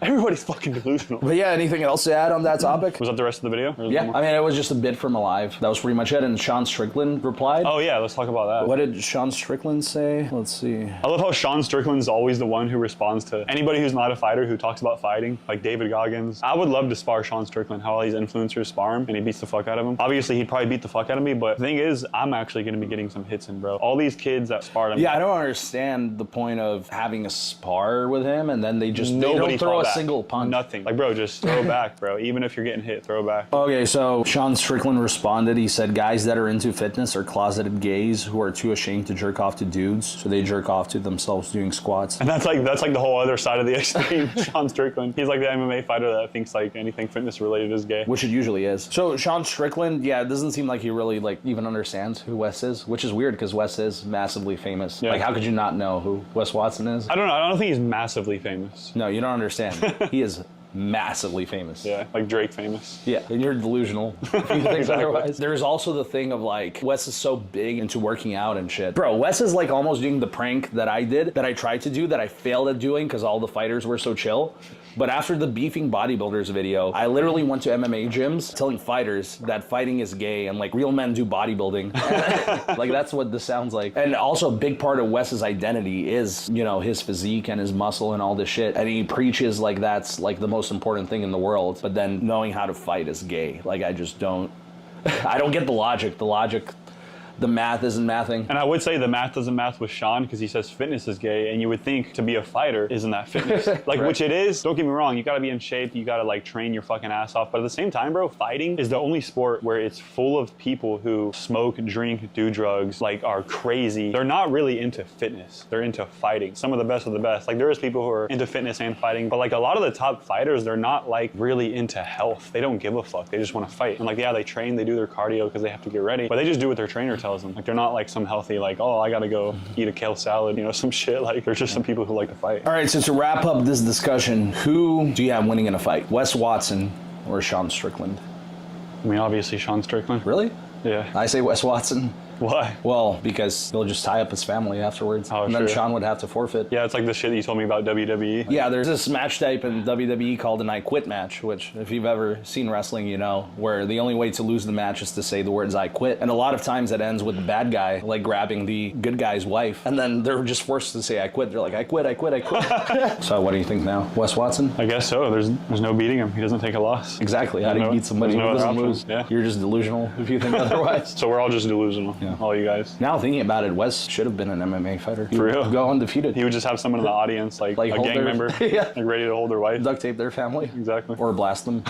Everybody's fucking delusional. But yeah, anything else to add on that topic? Was that the rest of the video? Yeah, I mean, it was just a bit from Alive. That was pretty much it, and Sean Strickland replied. Oh yeah, let's talk about that. What did Sean Strickland say? Let's see. I love how Sean Strickland's always the one who responds to anybody who's not a fighter who talks about fighting, like David Goggins. I would love to spar Sean Strickland, how all these influencers spar him, and he beats the fuck out of him. Obviously, he'd probably beat the fuck out of me, but the thing is, I'm actually going to be getting some hits in, bro. All these kids that sparred him. Yeah, I don't understand the point of having a spar with him, and then they don't throw a single punch. Nothing. Like, bro, just throw back, bro. Even if you're getting hit, throw back. Okay, so Sean Strickland responded. He said, guys that are into fitness are closeted gays who are too ashamed to jerk off to dudes, so they jerk off to themselves doing squats. And that's like the whole other side of the extreme. Sean Strickland. He's like the MMA fighter that thinks like anything fitness related is gay. Which it usually is. So Sean Strickland, yeah, it doesn't seem like he really like even understands who Wes is, which is weird because Wes is massively famous. Yeah. Like, how could you not know who Wes Watson is? I don't know. I don't think he's massively famous. No, you don't understand. He is massively famous. Yeah, like Drake famous. Yeah, and you're delusional if you think Exactly. otherwise. There's also the thing of like, Wes is so big into working out and shit. Bro, Wes is like almost doing the prank that I did, that I tried to do, that I failed at doing because all the fighters were so chill. But after the beefing bodybuilders video, I literally went to MMA gyms telling fighters that fighting is gay and like real men do bodybuilding. Like that's what this sounds like. And also a big part of Wes's identity is, you know, his physique and his muscle and all this shit. And he preaches like that's like the most important thing in the world. But then knowing how to fight is gay. Like I just don't, I don't get the logic. The math isn't mathing. And I would say the math doesn't math with Sean because he says fitness is gay, and you would think to be a fighter isn't that fitness. Like, right. Which it is. Don't get me wrong, you gotta be in shape, you gotta like train your fucking ass off. But at the same time, bro, fighting is the only sport where it's full of people who smoke, drink, do drugs, like are crazy. They're not really into fitness. They're into fighting. Some of the best of the best. Like there is people who are into fitness and fighting, but like a lot of the top fighters, they're not like really into health. They don't give a fuck. They just want to fight. And like, yeah, they train, they do their cardio because they have to get ready, but they just do what their trainer tells them. Like they're not like some healthy, like, oh, I gotta go eat a kale salad, you know, some shit. Like there's just some people who like to fight. All right, so to wrap up this discussion, who do you have winning in a fight? Wes Watson or Sean Strickland? I mean, obviously Sean Strickland. Really? Yeah. I say Wes Watson. Why? Well, because he'll just tie up his family afterwards. Oh, and then Sean would have to forfeit. Yeah, it's like the shit that you told me about WWE. Yeah, there's this match type in WWE called an I Quit match, which if you've ever seen wrestling, you know, where the only way to lose the match is to say the words I quit. And a lot of times it ends with the bad guy, like grabbing the good guy's wife. And then they're just forced to say I quit. They're like, I quit, I quit, I quit. So what do you think now? Wes Watson? I guess so. There's no beating him. He doesn't take a loss. Exactly. How do you beat somebody who doesn't lose? Yeah. You're just delusional if you think otherwise. So we're all just delusional. Yeah. All you guys. Now thinking about it, Wes should have been an MMA fighter. For real? Go undefeated. He would just have someone in the audience, like a gang member, yeah. like ready to hold their wife. Duct tape their family. Exactly. Or blast them.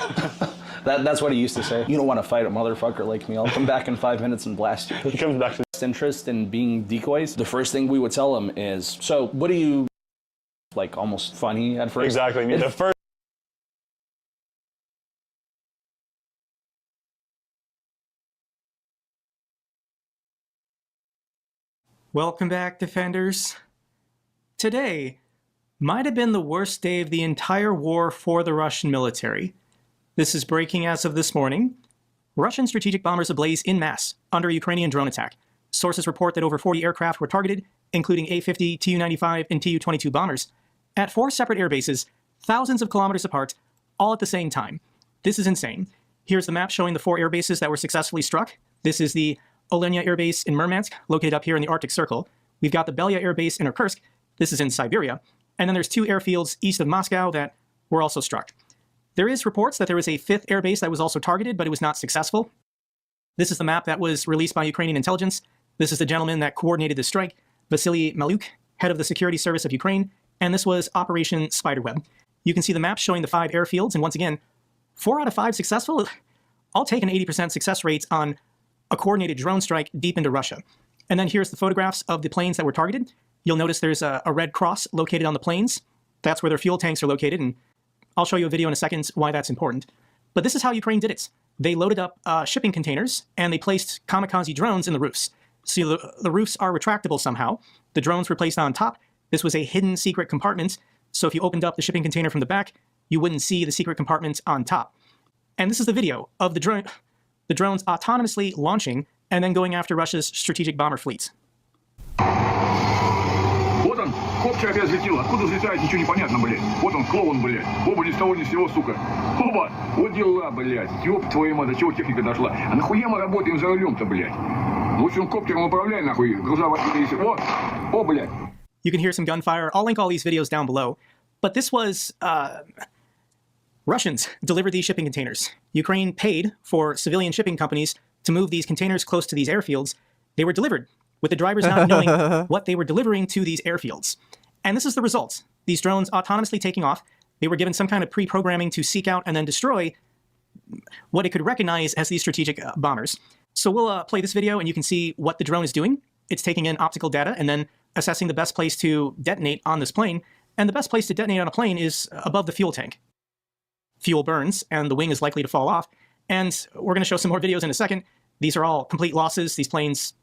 That's what he used to say. You don't want to fight a motherfucker like me. I'll come back in 5 minutes and blast you. He comes back to interest in being decoys. The first thing we would tell him is, so what do you, like almost funny at first? Exactly. I mean, the first Welcome back, Defenders. Today might have been the worst day of the entire war for the Russian military. This is breaking as of this morning. Russian strategic bombers ablaze en masse under a Ukrainian drone attack. Sources report that over 40 aircraft were targeted, including A-50, Tu-95, and Tu-22 bombers, at 4 separate air bases, thousands of kilometers apart, all at the same time. This is insane. Here's the map showing the 4 air bases that were successfully struck. This is the Olenia Air Base in Murmansk, located up here in the Arctic Circle. We've got the Belya Air Base in Irkutsk. This is in Siberia. And then there's 2 airfields east of Moscow that were also struck. There is reports that there was a fifth airbase that was also targeted, but it was not successful. This is the map that was released by Ukrainian intelligence. This is the gentleman that coordinated the strike, Vasily Maluk, head of the Security Service of Ukraine, and this was Operation Spiderweb. You can see the map showing the 5 airfields, and once again, 4 out of 5 successful. I'll take an 80% success rate on a coordinated drone strike deep into Russia. And then here's the photographs of the planes that were targeted. You'll notice there's a red cross located on the planes. That's where their fuel tanks are located, and I'll show you a video in a second why that's important. But this is how Ukraine did it. They loaded up shipping containers, and they placed kamikaze drones in the roofs. So the roofs are retractable somehow. The drones were placed on top. This was a hidden secret compartment, so if you opened up the shipping container from the back, you wouldn't see the secret compartment on top. And this is the video of the drones autonomously launching and then going after Russia's strategic bomber fleets. Вот он, копчик опять взлетел. Откуда взлетает, ничего не понятно, блядь. Вот он, клоун, блядь. Оба ни с того ни с сего, сука. Оба, вот дела, блядь. Ёб твою мать, до чего техника дошла. А нахуя мы работаем за рулем-то, блядь? Лучше он коптером управляй, нахуй. Груза водитель. О, блядь. You can hear some gunfire. I'll link all these videos down below. But this was, Russians delivered these shipping containers. Ukraine paid for civilian shipping companies to move these containers close to these airfields. They were delivered, with the drivers not knowing what they were delivering to these airfields. And this is the result. These drones autonomously taking off. They were given some kind of pre-programming to seek out and then destroy what it could recognize as these strategic bombers. So we'll play this video and you can see what the drone is doing. It's taking in optical data and then assessing the best place to detonate on this plane. And the best place to detonate on a plane is above the fuel tank. Fuel burns and the wing is likely to fall off. And we're going to show some more videos in a second. These are all complete losses. These planes,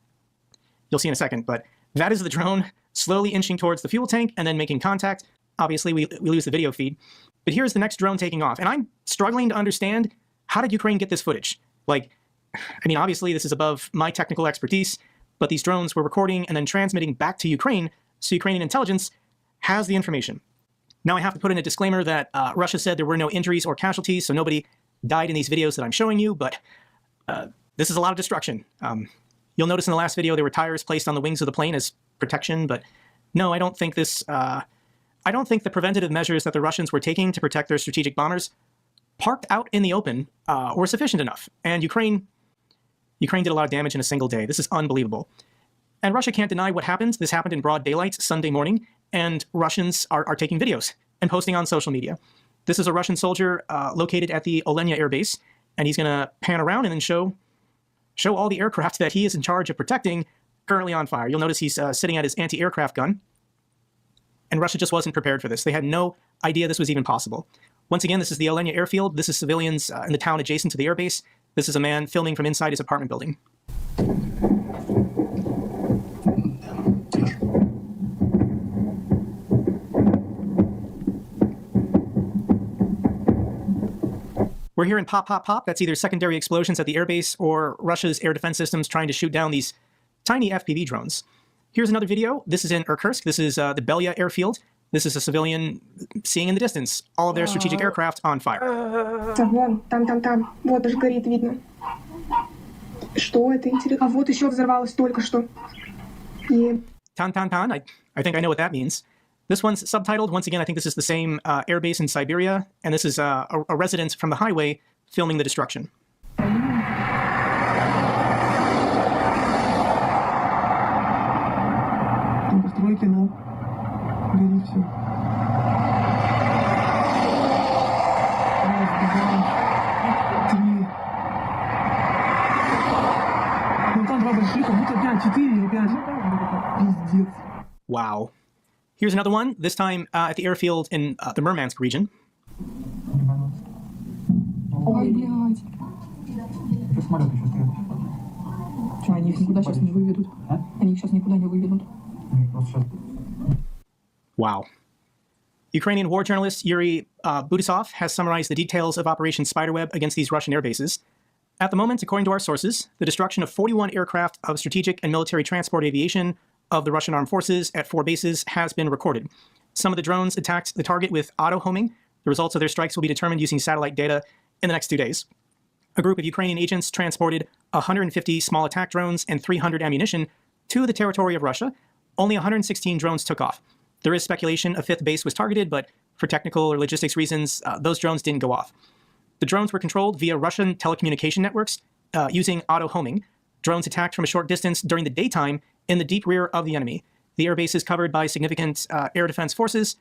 you'll see in a second, but that is the drone slowly inching towards the fuel tank and then making contact. Obviously, we lose the video feed. But here's the next drone taking off. And I'm struggling to understand, how did Ukraine get this footage? Like, I mean, obviously, this is above my technical expertise, but these drones were recording and then transmitting back to Ukraine, so Ukrainian intelligence has the information. Now, I have to put in a disclaimer that Russia said there were no injuries or casualties, so nobody died in these videos that I'm showing you, but this is a lot of destruction. You'll notice in the last video there were tires placed on the wings of the plane as protection, but no, I don't think this... I don't think the preventative measures that the Russians were taking to protect their strategic bombers parked out in the open were sufficient enough. And Ukraine did a lot of damage in a single day. This is unbelievable. And Russia can't deny what happened. This happened in broad daylight Sunday morning, and Russians are taking videos and posting on social media. This is a Russian soldier located at the Olenya Air Base, and he's going to pan around and then show all the aircraft that he is in charge of protecting currently on fire. You'll notice he's sitting at his anti-aircraft gun. And Russia just wasn't prepared for this. They had no idea this was even possible. Once again, this is the Olenya airfield. This is civilians in the town adjacent to the airbase. This is a man filming from inside his apartment building. We're hearing pop, pop, pop. That's either secondary explosions at the airbase or Russia's air defense systems trying to shoot down these tiny FPV drones. Here's another video. This is in Irkutsk. This is the Belya airfield. This is a civilian seeing in the distance all of their strategic aircraft on fire. Вон, там. Вот даже горит, видно. Что это интересно? А вот еще взорвалось только что. Tan. I think I know what that means. This one's subtitled. Once again, I think this is the same airbase in Siberia, and this is a resident from the highway filming the destruction. Постройки, ну, бери все. Раз, два, три. Ну там два больших, как будто 5, 4 или 5. Пиздец. Wow. Here's another one, this time at the airfield in the Murmansk region. Ой, блядь. Самолеты еще стоят. Что, они их никуда сейчас не выведут? Они их сейчас никуда не выведут. Wow. Ukrainian war journalist Yuri Budisov has summarized the details of Operation Spiderweb against these Russian air bases. At the moment, according to our sources, the destruction of 41 aircraft of strategic and military transport aviation of the Russian armed forces at 4 bases has been recorded. Some of the drones attacked the target with auto-homing. The results of their strikes will be determined using satellite data in the next 2 days. A group of Ukrainian agents transported 150 small attack drones and 300 ammunition to the territory of Russia. Only 116 drones took off. There is speculation a 5th base was targeted, but For technical or logistics reasons, those drones didn't go off. The drones were controlled via Russian telecommunication networks using auto-homing. Drones attacked from a short distance during the daytime in the deep rear of the enemy. The air base is covered by significant air defense forces.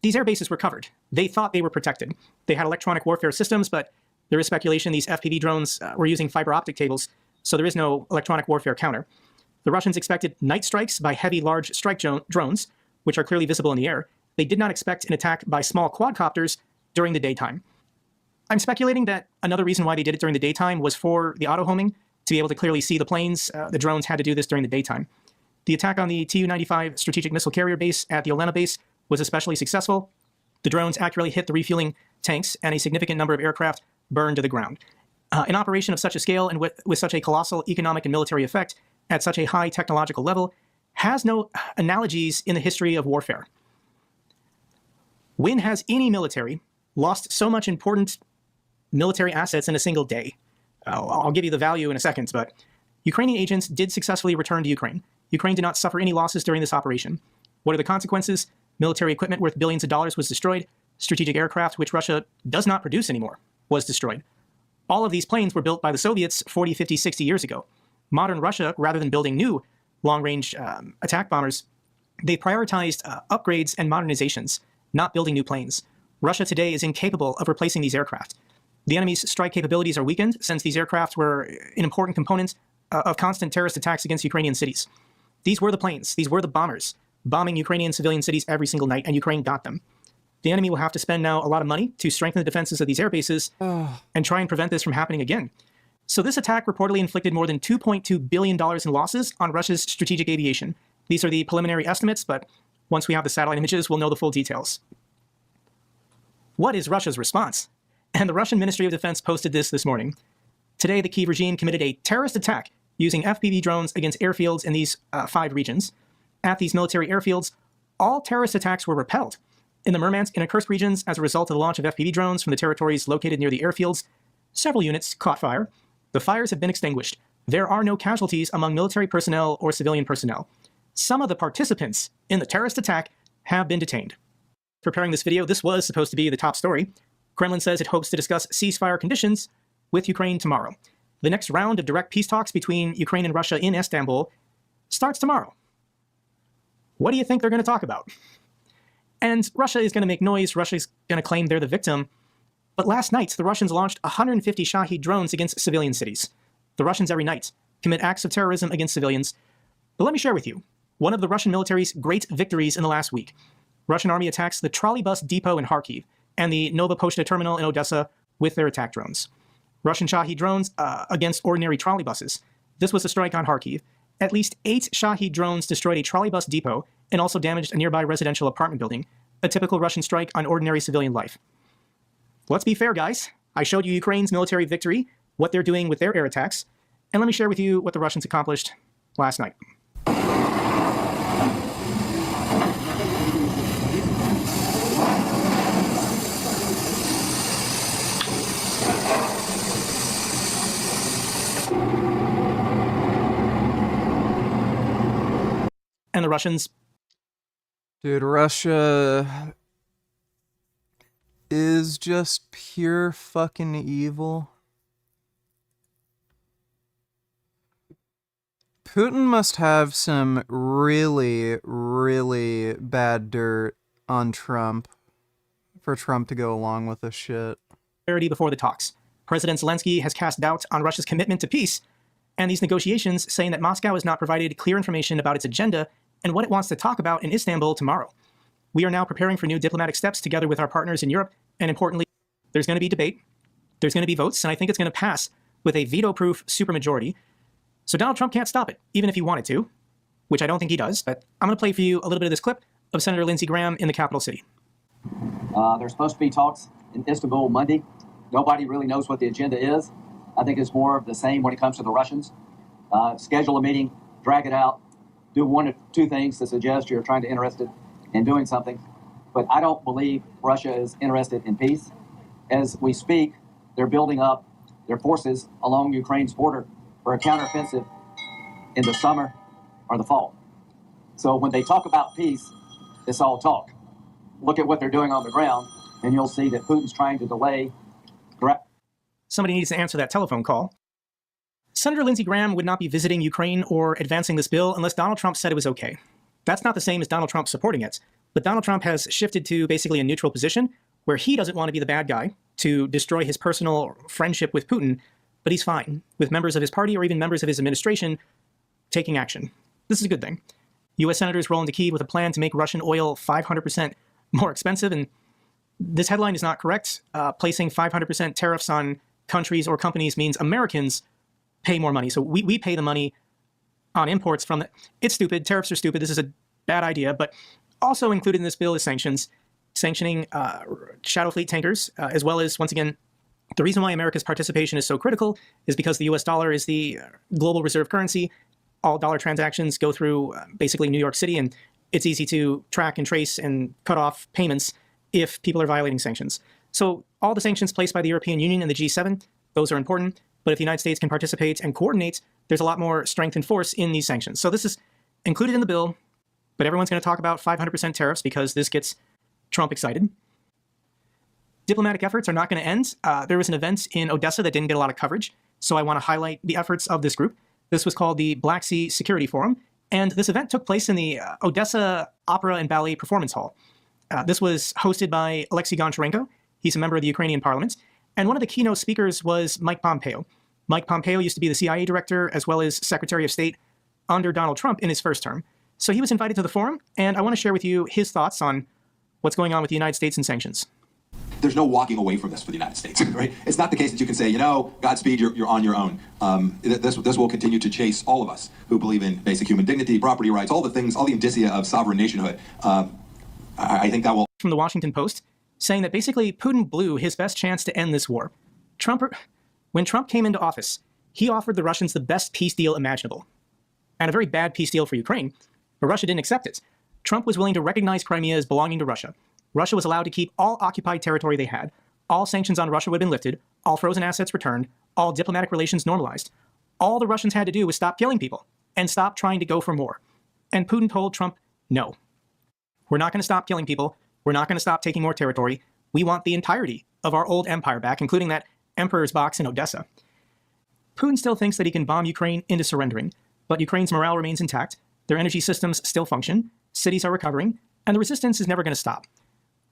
These air bases were covered. They thought they were protected. They had electronic warfare systems, but there is speculation these FPV drones were using fiber optic cables, so there is no electronic warfare counter. The Russians expected night strikes by heavy, large strike drones, which are clearly visible in the air. They did not expect an attack by small quadcopters during the daytime. I'm speculating that another reason why they did it during the daytime was for the auto-homing, to be able to clearly see the planes. The drones had to do this during the daytime. The attack on the Tu-95 strategic missile carrier base at the Olena base was especially successful. The drones accurately hit the refueling tanks, and a significant number of aircraft burned to the ground. An operation of such a scale and with such a colossal economic and military effect at such a high technological level has no analogies in the history of warfare. When has any military lost so much important military assets in a single day? I'll give you the value in a second, but Ukrainian agents did successfully return to Ukraine. Ukraine did not suffer any losses during this operation. What are the consequences? Military equipment worth billions of dollars was destroyed. Strategic aircraft, which Russia does not produce anymore, was destroyed. All of these planes were built by the Soviets 40, 50, 60 years ago. Modern Russia, rather than building new long-range attack bombers, they prioritized upgrades and modernizations, not building new planes. Russia today is incapable of replacing these aircraft. The enemy's strike capabilities are weakened since these aircraft were an important component of constant terrorist attacks against Ukrainian cities. These were the planes, these were the bombers, bombing Ukrainian civilian cities every single night, and Ukraine got them. The enemy will have to spend now a lot of money to strengthen the defenses of these air bases and try and prevent this from happening again. So this attack reportedly inflicted more than $2.2 billion in losses on Russia's strategic aviation. These are the preliminary estimates, but once we have the satellite images, we'll know the full details. What is Russia's response? And the Russian Ministry of Defense posted this morning. Today, the Kyiv regime committed a terrorist attack using FPV drones against airfields in these 5 regions. At these military airfields, all terrorist attacks were repelled. In the Murmansk and Kursk regions, as a result of the launch of FPV drones from the territories located near the airfields, several units caught fire. The fires have been extinguished. There are no casualties among military personnel or civilian personnel. Some of the participants in the terrorist attack have been detained. Preparing this video, this was supposed to be the top story. Kremlin says it hopes to discuss ceasefire conditions with Ukraine tomorrow. The next round of direct peace talks between Ukraine and Russia in Istanbul starts tomorrow. What do you think they're going to talk about? And Russia is going to make noise. Russia is going to claim they're the victim. But last night, the Russians launched 150 Shahed drones against civilian cities. The Russians every night commit acts of terrorism against civilians. But let me share with you one of the Russian military's great victories in the last week. Russian army attacks the trolley bus depot in Kharkiv and the Nova Pochta terminal in Odessa with their attack drones. Russian Shahed drones against ordinary trolley buses. This was a strike on Kharkiv. At least 8 Shahed drones destroyed a trolley bus depot and also damaged a nearby residential apartment building, a typical Russian strike on ordinary civilian life. Let's be fair, guys. I showed you Ukraine's military victory, what they're doing with their air attacks, and let me share with you what the Russians accomplished last night. And the Russians... Dude, Russia is just pure fucking evil. Putin must have some really, really bad dirt on Trump for Trump to go along with this shit. Before the talks. President Zelensky has cast doubt on Russia's commitment to peace and these negotiations, saying that Moscow has not provided clear information about its agenda and what it wants to talk about in Istanbul tomorrow. We are now preparing for new diplomatic steps together with our partners in Europe, and importantly, there's going to be debate, there's going to be votes, and I think it's going to pass with a veto-proof supermajority. So Donald Trump can't stop it, even if he wanted to, which I don't think he does, but I'm going to play for you a little bit of this clip of Senator Lindsey Graham in the capital city. There's supposed to be talks in Istanbul Monday. Nobody really knows what the agenda is. I think it's more of the same when it comes to the Russians. Schedule a meeting, drag it out, do one or two things to suggest you're trying to interested in doing something. But I don't believe Russia is interested in peace. As we speak, they're building up their forces along Ukraine's border for a counteroffensive in the summer or the fall. So when they talk about peace, it's all talk. look at what they're doing on the ground, and you'll see that Putin's trying to delay. Somebody needs to answer that telephone call. Senator Lindsey Graham would not be visiting Ukraine or advancing this bill unless Donald Trump said it was okay. That's not the same as Donald Trump supporting it, but Donald Trump has shifted to basically a neutral position where he doesn't want to be the bad guy to destroy his personal friendship with Putin, but he's fine with members of his party or even members of his administration taking action. This is a good thing. U.S. senators roll into Kyiv with a plan to make Russian oil 500% more expensive, and this headline is not correct. Placing 500% tariffs on countries or companies means Americans pay more money. So we pay the money on imports from the... It's stupid. Tariffs are stupid. This is a bad idea. But also included in this bill is sanctions, sanctioning shadow fleet tankers, as well as, once again, the reason why America's participation is so critical is because the U.S. dollar is the global reserve currency. All dollar transactions go through basically New York City, and it's easy to track and trace and cut off payments if people are violating sanctions. So all the sanctions placed by the European Union and the G7, those are important. But if the United States can participate and coordinate, there's a lot more strength and force in these sanctions. So this is included in the bill, but everyone's going to talk about 500% tariffs because this gets Trump excited. Diplomatic efforts are not going to end. There was an event in Odessa that didn't get a lot of coverage, so I want to highlight the efforts of this group. This was called the Black Sea Security Forum, and this event took place in the Odessa Opera and Ballet Performance Hall. This was hosted by Alexei Goncharenko. He's a member of the Ukrainian parliament. And one of the keynote speakers was Mike Pompeo. Mike Pompeo used to be the CIA director as well as Secretary of State under Donald Trump in his first term. So he was invited to the forum, and I want to share with you his thoughts on what's going on with the United States and sanctions. There's no walking away from this for the United States, right? It's not the case that you can say, you know, Godspeed, you're on your own. This will continue to chase all of us who believe in basic human dignity, property rights, all the things, all the indicia of sovereign nationhood. I think that will... From the Washington Post, saying that basically Putin blew his best chance to end this war. When Trump came into office, he offered the Russians the best peace deal imaginable. And a very bad peace deal for Ukraine, but Russia didn't accept it. Trump was willing to recognize Crimea as belonging to Russia. Russia was allowed to keep all occupied territory they had. All sanctions on Russia would have been lifted, all frozen assets returned, all diplomatic relations normalized. All the Russians had to do was stop killing people and stop trying to go for more. And Putin told Trump, no. We're not going to stop killing people. We're not going to stop taking more territory. We want the entirety of our old empire back, including that emperor's box in Odessa. Putin still thinks that he can bomb Ukraine into surrendering, but Ukraine's morale remains intact, their energy systems still function, cities are recovering, and the resistance is never going to stop.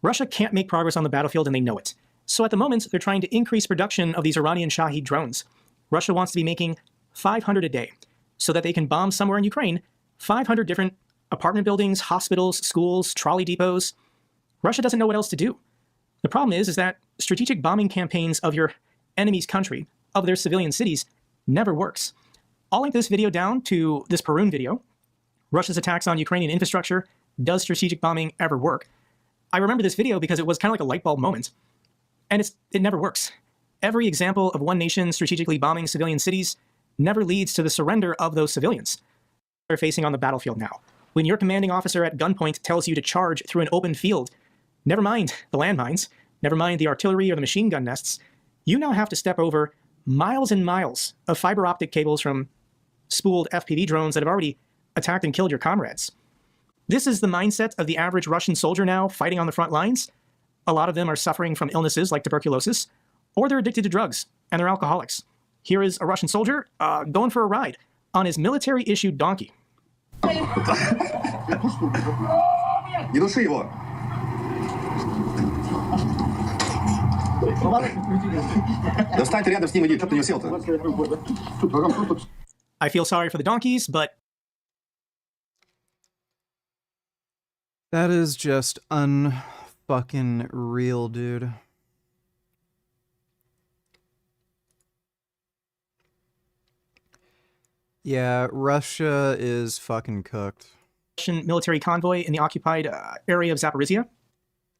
Russia can't make progress on the battlefield, and they know it. So at the moment, they're trying to increase production of these Iranian Shahed drones. Russia wants to be making 500 a day so that they can bomb somewhere in Ukraine 500 different apartment buildings, hospitals, schools, trolley depots. Russia doesn't know what else to do. The problem is that strategic bombing campaigns of your enemy's country, of their civilian cities, never works. I'll link this video down to this Perun video. Russia's attacks on Ukrainian infrastructure. Does strategic bombing ever work? I remember this video because it was kind of like a light bulb moment. And it never works. Every example of one nation strategically bombing civilian cities never leads to the surrender of those civilians. They're facing on the battlefield now. When your commanding officer at gunpoint tells you to charge through an open field, never mind the landmines, never mind the artillery or the machine gun nests, you now have to step over miles and miles of fiber optic cables from spooled FPV drones that have already attacked and killed your comrades. This is the mindset of the average Russian soldier now fighting on the front lines. A lot of them are suffering from illnesses like tuberculosis, or they're addicted to drugs, and they're alcoholics. Here is a Russian soldier going for a ride on his military-issued donkey. Не души его. Да встань рядом с ним, иди, что ты не сел-то? I feel sorry for the donkeys, but... That is just unfucking real, dude. Yeah, Russia is fucking cooked. Russian military convoy in the occupied area of Zaporizhia.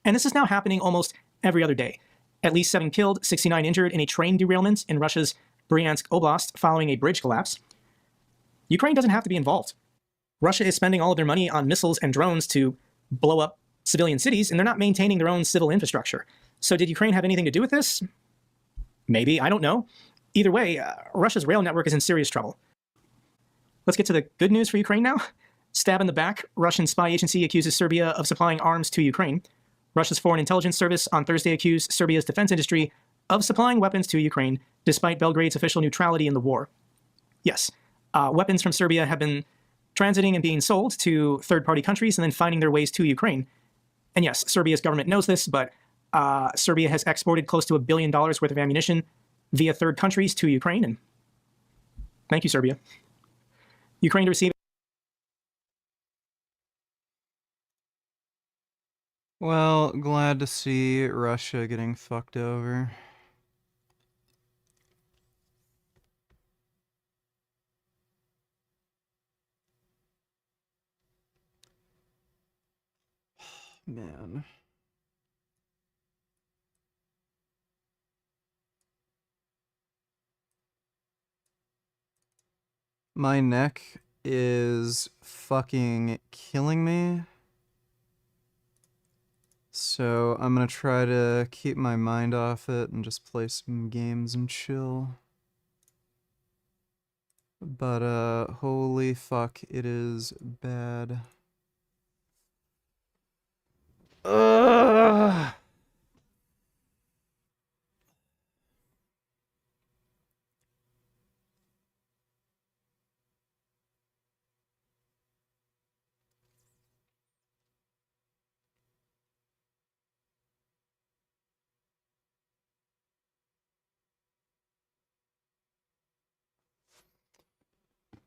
And this is now happening almost every other day. At least 7 killed, 69 injured in a train derailment in Russia's Bryansk Oblast following a bridge collapse. Ukraine doesn't have to be involved. Russia is spending all of their money on missiles and drones to blow up civilian cities, and they're not maintaining their own civil infrastructure. So did Ukraine have anything to do with this? Maybe, I don't know. Either way, Russia's rail network is in serious trouble. Let's get to the good news for Ukraine now. Stab in the back, Russian spy agency accuses Serbia of supplying arms to Ukraine. Russia's Foreign Intelligence Service on Thursday accused Serbia's defense industry of supplying weapons to Ukraine, despite Belgrade's official neutrality in the war. Yes, weapons from Serbia have been transiting and being sold to third-party countries and then finding their ways to Ukraine. And yes, Serbia's government knows this, but Serbia has exported close to $1 billion worth of ammunition via third countries to Ukraine. And thank you, Serbia. Ukraine to receive. Well, glad to see Russia getting fucked over. Man. My neck is fucking killing me. So I'm gonna try to keep my mind off it and just play some games and chill. But holy fuck, it is bad. Ugh.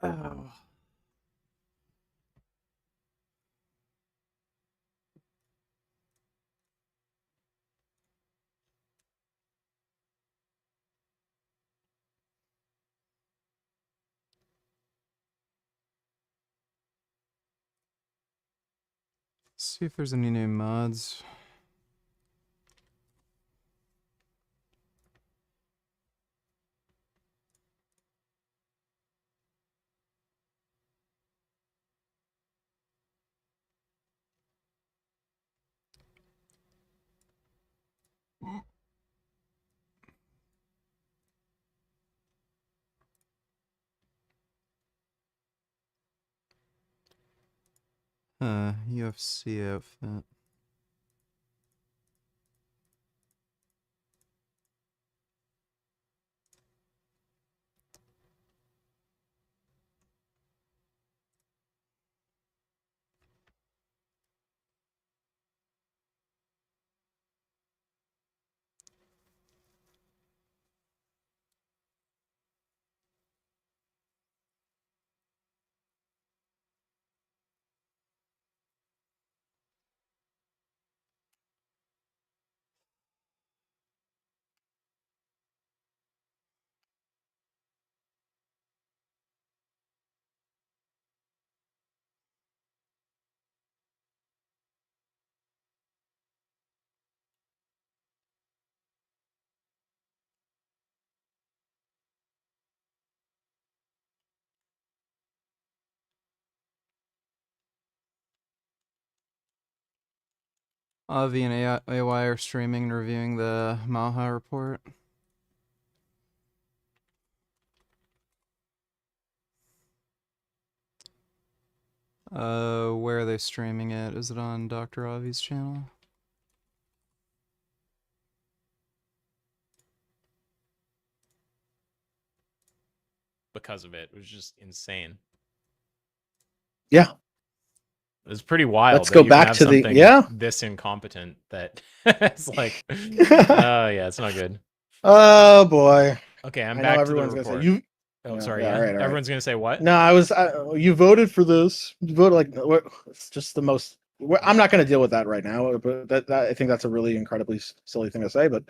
Oh. See if there's any new mods. UFC outfit. Avi and AY are streaming and reviewing the Maha report. Where are they streaming it? Is it on Dr. Avi's channel? Because of it. It was just insane. Yeah. It was pretty wild. Let's go back to the this incompetent that it's like oh yeah, it's not good. Oh boy. Okay, I'm back to the report. Gonna say, you... Oh, sorry. Yeah, Yeah. all right. Everyone's gonna say what? No, you voted for this. You voted like it's just the most. I'm not going to deal with that right now, but that I think that's a really incredibly silly thing to say. But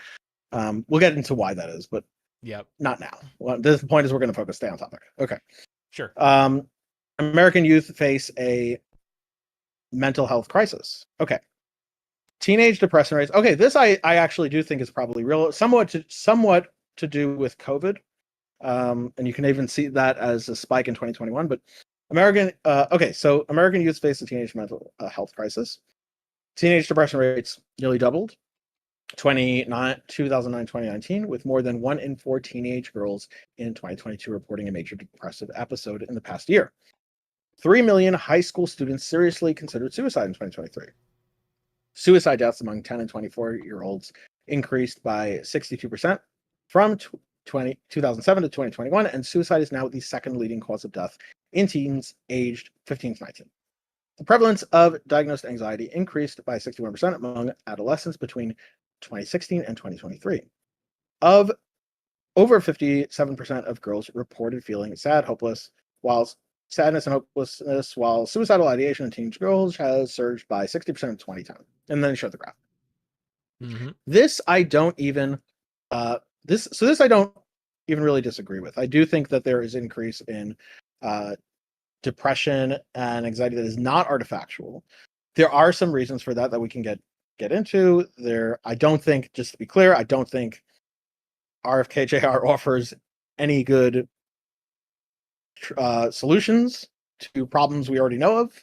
we'll get into why that is. But not now. Well, the point is we're going to stay on topic. Okay. Sure. American youth face a mental health crisis. Okay. Teenage depression rates. Okay, this I actually do think is probably real. Somewhat to do with COVID. And you can even see that as a spike in 2021. But so American youth face a teenage mental health crisis. Teenage depression rates nearly doubled 2009-2019, with more than 1 in 4 teenage girls in 2022 reporting a major depressive episode in the past year. 3 million high school students seriously considered suicide in 2023. Suicide deaths among 10 and 24-year-olds increased by 62% from 2007 to 2021, and suicide is now the second leading cause of death in teens aged 15 to 19. The prevalence of diagnosed anxiety increased by 61% among adolescents between 2016 and 2023. Of over 57% of girls reported feeling sad, hopeless, while sadness and hopelessness, while suicidal ideation in teenage girls has surged by 60% in 2010. And then show the graph. This I don't even this I don't even really disagree with. I do think that there is an increase in depression and anxiety that is not artifactual. There are some reasons for that we can get into. I don't think, just to be clear, I don't think RFKJR offers any good solutions to problems we already know of.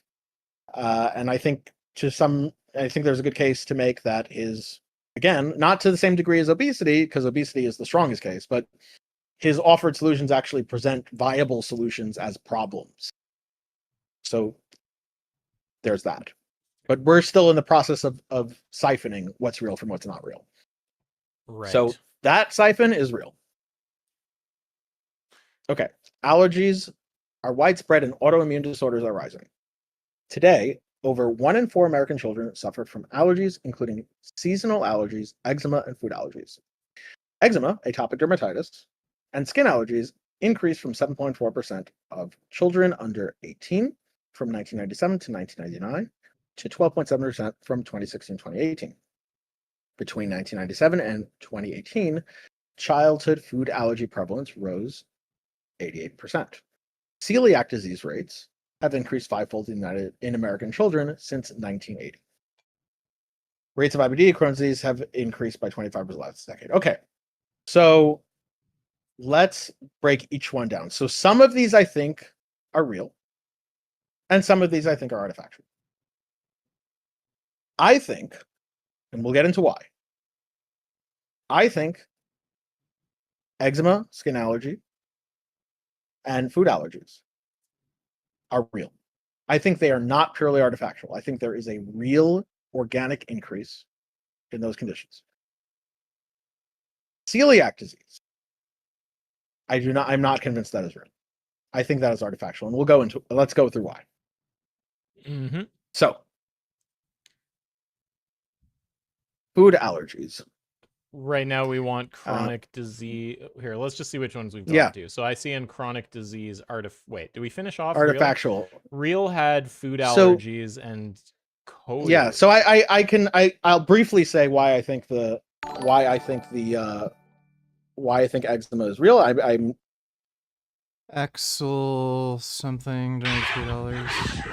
And I think there's a good case to make that is, again, not to the same degree as obesity, because obesity is the strongest case, but his offered solutions actually present viable solutions as problems. So there's that. But we're still in the process of siphoning what's real from what's not real. Right. So that siphon is real. Okay. Allergies are widespread and autoimmune disorders are rising. Today, over 1 in 4 American children suffer from allergies, including seasonal allergies, eczema, and food allergies. Eczema, atopic dermatitis, and skin allergies increased from 7.4% of children under 18 from 1997 to 1999 to 12.7% from 2016-2018. Between 1997 and 2018, childhood food allergy prevalence rose 88%. Celiac disease rates have increased fivefold in American children since 1980. Rates of IBD and Crohn's disease have increased by 25% last decade. Okay, so let's break each one down. So some of these I think are real, and some of these I think are artifactual. I think, and we'll get into why, I think eczema, skin allergy, and food allergies are real. I think they are not purely artifactual. I think there is a real organic increase in those conditions. Celiac disease, I'm not convinced that is real. I think that is artifactual, and let's go through why. So, food allergies. Right now we want chronic disease. Here, let's just see which ones we've gone to. So I see in chronic disease wait, did we finish off artifactual? Real had food allergies and COVID. Yeah, so I'll briefly say why I think eczema is real. I'm Excel something, $22.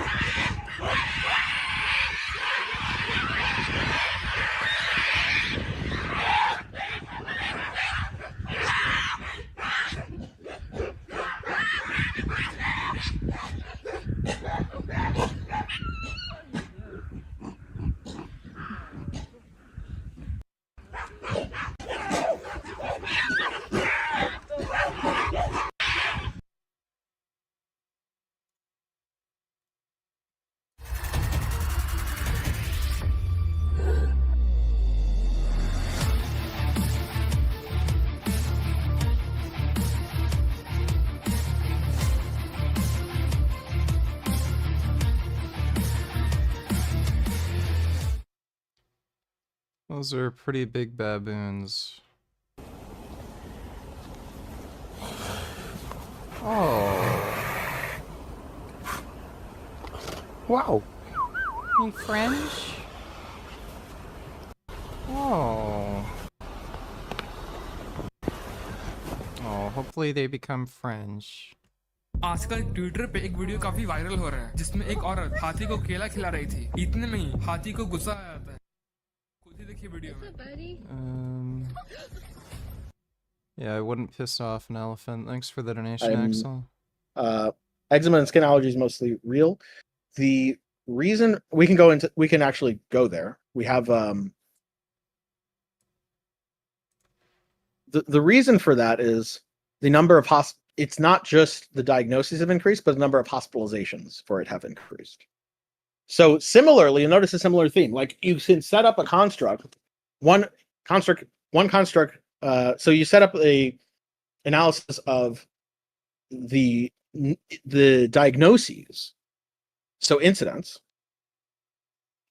Those are pretty big baboons. Oh. Wow. Hey, French? Oh. Oh, hopefully they become French. आजकल Twitter पे एक video काफी viral हो रहा है जिसमें एक औरत हाथी को केला खिला रही थी। इतने में ही हाथी को गुस्सा आ जाता है। खुद ही देखिए वीडियो में। Yeah, I wouldn't piss off an elephant. Thanks for the donation, Axel. Eczema and skin allergies mostly real. The reason we can actually go there. We have the reason for that is the number of it's not just the diagnoses have increased, but the number of hospitalizations for it have increased. So similarly, you notice a similar theme. Like you can set up a construct, one construct. So you set up a analysis of the diagnoses, so incidents.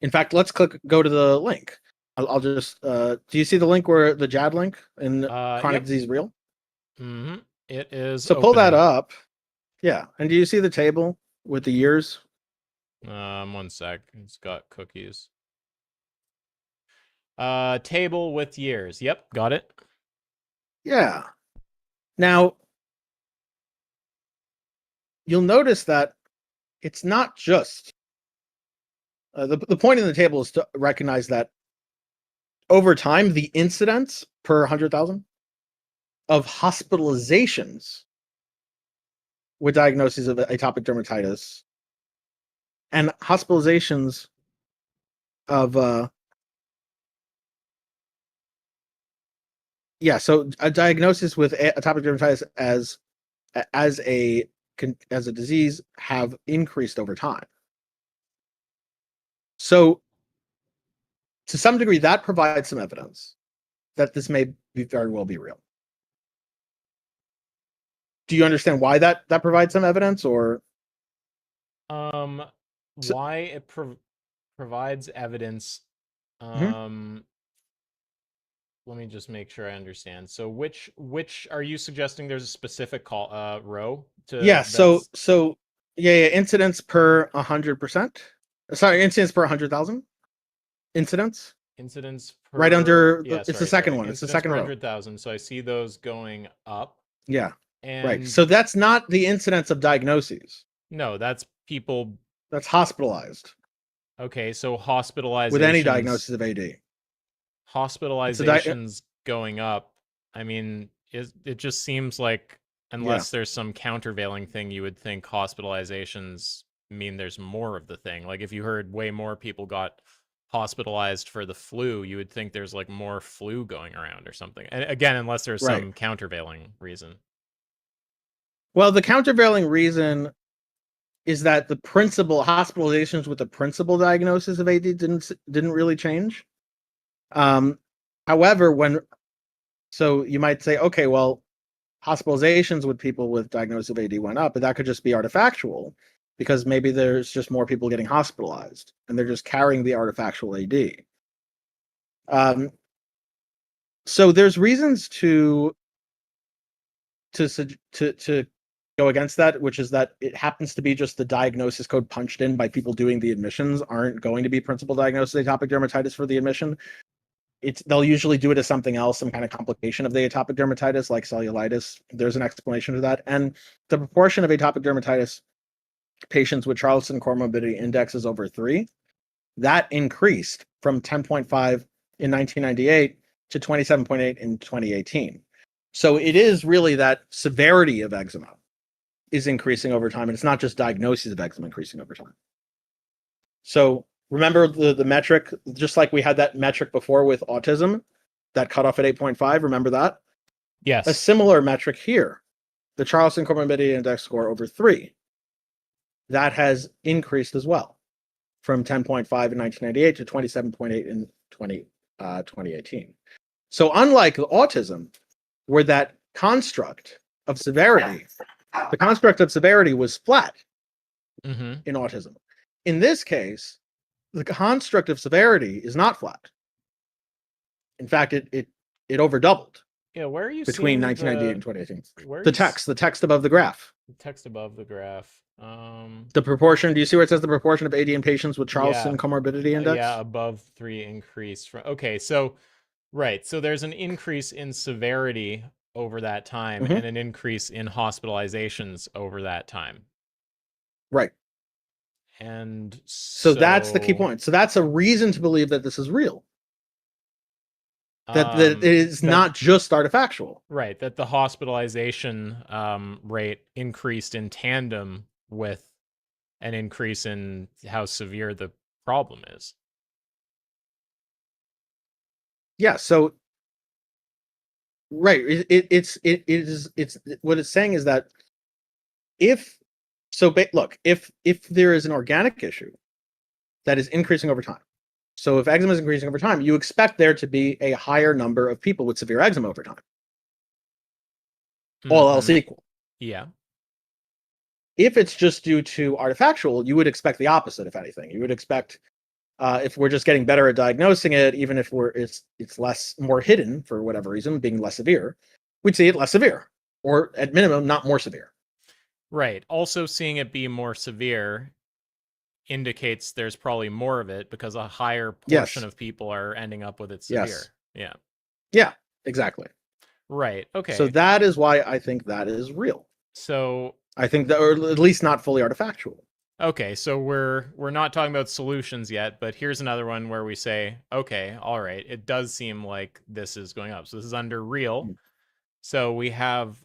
In fact, let's go to the link. I'll just do you see the link where the JAD link in chronic disease real? Mm-hmm. It is. So pull that up. Yeah, and do you see the table with the years? 1 sec. It's got cookies. Table with years. Yep, got it. Yeah. Now, you'll notice that it's not just the point in the table is to recognize that over time, the incidence per 100,000 of hospitalizations with diagnoses of atopic dermatitis and hospitalizations of so a diagnosis with atopic dermatitis as a disease have increased over time. So to some degree, that provides some evidence that this may very well be real. Do you understand why that provides some evidence, or why it provides evidence? Let me just make sure I understand. So which are you suggesting there's a specific row to? Yeah. So incidence per 100%. Sorry, incidence per 100,000 incidents. Incidents per, right under. Yeah, it's the second one. It's the second row. 100,000. So I see those going up. Yeah. And right. So that's not the incidence of diagnoses. No, that's people. That's hospitalized. Okay, so hospitalizations with any diagnosis of AD. Hospitalizations going up. I mean, it just seems like unless there's some countervailing thing, you would think hospitalizations mean there's more of the thing. Like if you heard way more people got hospitalized for the flu, you would think there's like more flu going around or something. And again, unless there's some countervailing reason. Well, the countervailing reason is that the principal hospitalizations with the principal diagnosis of AD didn't really change. However, so you might say, okay, well, hospitalizations with people with diagnosis of AD went up, but that could just be artifactual because maybe there's just more people getting hospitalized and they're just carrying the artifactual AD. So there's reasons to go against that, which is that it happens to be just the diagnosis code punched in by people doing the admissions aren't going to be principal diagnosis of atopic dermatitis for the admission. They'll usually do it as something else, some kind of complication of the atopic dermatitis, like cellulitis. There's an explanation for that. And the proportion of atopic dermatitis patients with Charleston Comorbidity Index is over 3. That increased from 10.5 in 1998 to 27.8 in 2018. So it is really that severity of eczema is increasing over time, and it's not just diagnosis of eczema increasing over time. So remember the metric, just like we had that metric before with autism, that cutoff at 8.5, remember that? Yes. A similar metric here, the Charleston Comorbidity Index score over 3. That has increased as well from 10.5 in 1998 to 27.8 in 2018. So unlike autism, where that construct of severity, the construct of severity was flat in autism. In this case, the construct of severity is not flat. In fact, it over doubled. Yeah, where are you between 1998 and 2018? The text above the graph. The text above the graph. The proportion. Do you see where it says the proportion of AD in patients with Charleston Comorbidity Index? Yeah, above 3 increase. Okay, so right, so there's an increase in severity over that time and an increase in hospitalizations over that time. Right. And so that's the key point. So that's a reason to believe that this is real. That it is not just artifactual. Right, that the hospitalization rate increased in tandem with an increase in how severe the problem is. Yeah, so right, it's what it's saying is that if there is an organic issue that is increasing over time. So if eczema is increasing over time, you expect there to be a higher number of people with severe eczema over time. All else equal. Yeah. If it's just due to artifactual, you would expect the opposite, if anything. You would expect, if we're just getting better at diagnosing it, even if it's more hidden for whatever reason, being less severe, we'd see it less severe, or at minimum, not more severe. Right. Also, seeing it be more severe indicates there's probably more of it because a higher portion of people are ending up with it severe. Yes. Yeah. Yeah, exactly. Right. Okay. So that is why I think that is real. So I think that, or at least not fully artifactual. Okay, so we're not talking about solutions yet, but here's another one where we say, okay, all right, it does seem like this is going up. So this is under real. So we have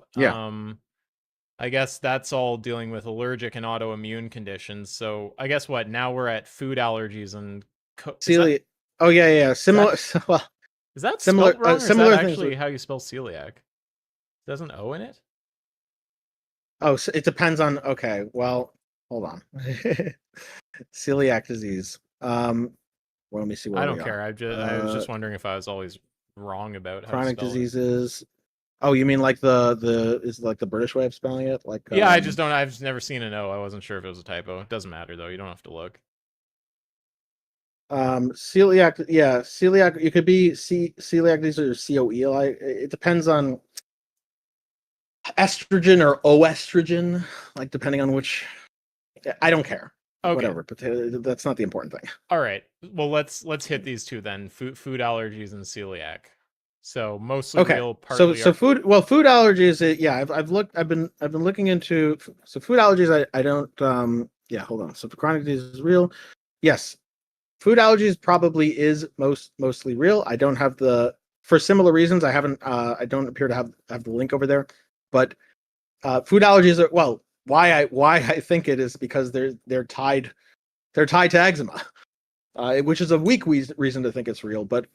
I guess that's all dealing with allergic and autoimmune conditions. So I guess what now we're at food allergies and Celiac. Oh yeah. Similar. Well, is that similar? spelled wrong, or similar is that things actually with, how you spell celiac? There's an O in it. Oh, so it depends on. Okay, well, hold on. Celiac disease. Well, let me see where I we don't care. are. I was just wondering if I was always wrong about how Chronic to spell diseases. Oh, you mean like the is like the British way of spelling it? Like yeah, I just don't. I've just never seen an O. I wasn't sure if it was a typo. It doesn't matter though. You don't have to look. Celiac. Yeah, celiac. You could be celiac disease or COE. It depends on estrogen or oestrogen, like depending on which. I don't care. Okay. Whatever, but that's not the important thing. All right. Well, let's hit these two then. Food allergies and celiac. So mostly real, partly so food allergies. Yeah, I've been looking into food allergies. I don't. Yeah, hold on. So for chronic disease is real. Yes, food allergies probably is mostly real. I don't have for similar reasons. I haven't. I don't appear to have the link over there. But food allergies are why I think it is because they're tied to eczema, which is a weak reason to think it's real. But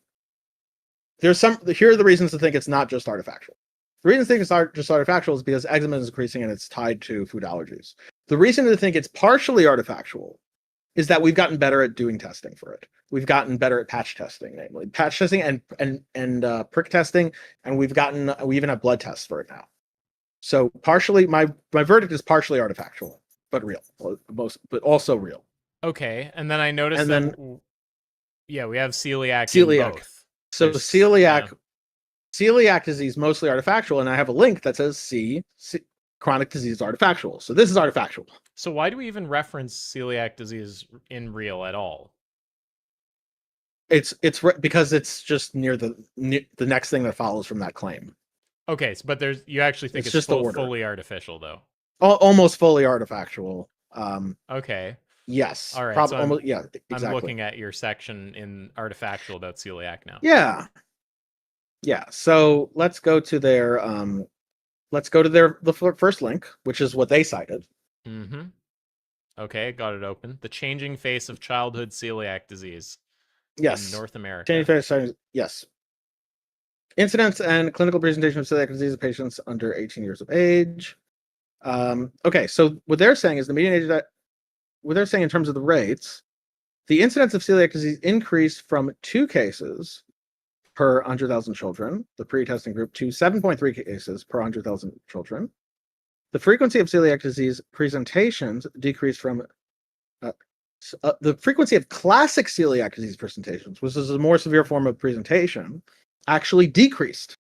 here are the reasons to think it's not just artifactual. The reason to think it's just artifactual is because eczema is increasing and it's tied to food allergies. The reason to think it's partially artifactual is that we've gotten better at doing testing for it. We've gotten better at patch testing, namely patch testing and prick testing, and we even have blood tests for it now. So partially, my verdict is partially artifactual, but real, but also real. Okay, and then I noticed we have celiac. In both. So celiac disease mostly artifactual, and I have a link that says chronic disease artifactual. So this is artifactual. So why do we even reference celiac disease in real at all? It's because it's just near the next thing that follows from that claim. Okay, but you actually think it's just fully artificial though? Almost fully artifactual. Okay. Yes. All right. Yeah. Exactly. I'm looking at your section in artifactual about celiac now. Yeah. Yeah. So let's go to their the first link, which is what they cited. Mm-hmm. Okay, got it open. The changing face of childhood celiac disease. Yes. In North America. Changing face. Yes. Incidence and clinical presentation of celiac disease in patients under 18 years of age. Okay, so what they're saying is the median age what they're saying in terms of the rates, the incidence of celiac disease increased from 2 cases per 100,000 children, the pre-testing group, to 7.3 cases per 100,000 children. The frequency of celiac disease presentations decreased from the frequency of classic celiac disease presentations, which is a more severe form of presentation, actually decreased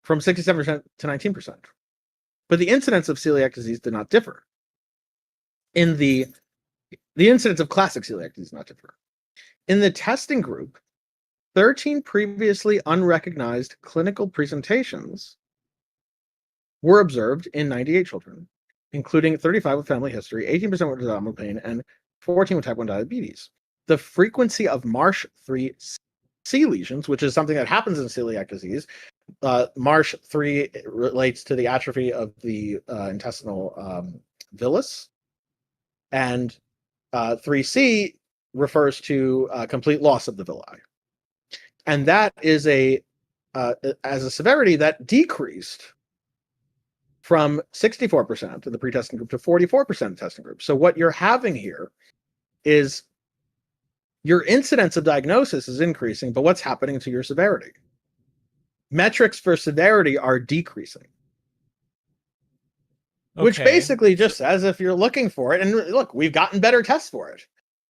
from 67% to 19%. But the incidence of celiac disease did not differ. In the incidence of classic celiac disease did not differ. In the testing group, 13 previously unrecognized clinical presentations were observed in 98 children, including 35 with family history, 18% with abdominal pain, and 14 with type 1 diabetes. The frequency of MARSH-3 C lesions, which is something that happens in celiac disease. MARSH-3 relates to the atrophy of the intestinal villus, and 3C refers to complete loss of the villi. And that is as a severity that decreased from 64% of the pre-testing group to 44% of the testing group. So what you're having here is your incidence of diagnosis is increasing, but what's happening to your severity? Metrics for severity are decreasing. Okay. Which basically just says if you're looking for it, and look, we've gotten better tests for it.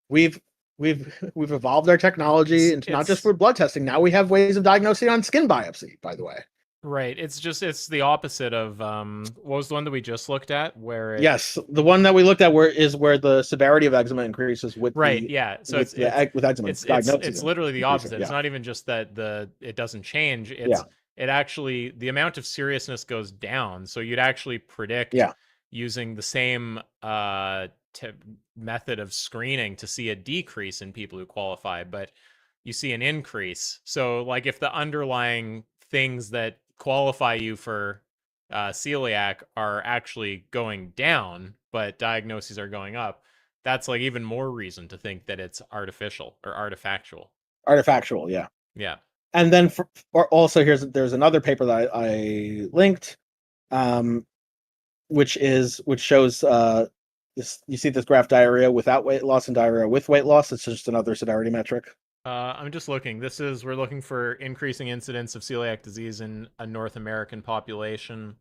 We've evolved our technology into not just for blood testing. Now we have ways of diagnosing on skin biopsy, by the way. Right. It's the opposite of what was the one that we just looked at where Yes, the one that we looked at is where the severity of eczema increases with yeah. So with eczema. It's literally the opposite. Yeah. It's not even just that it doesn't change. It actually, the amount of seriousness goes down. So you'd actually predict using the same method of screening to see a decrease in people who qualify, but you see an increase. So like if the underlying things that qualify you for celiac are actually going down, but diagnoses are going up, that's like even more reason to think that it's artificial or artifactual. Artifactual, yeah. Yeah. And then also there's another paper that I linked, which shows this. You see this graph: diarrhea without weight loss and diarrhea with weight loss. It's just another severity metric. I'm just looking. We're looking for increasing incidence of celiac disease in a North American population.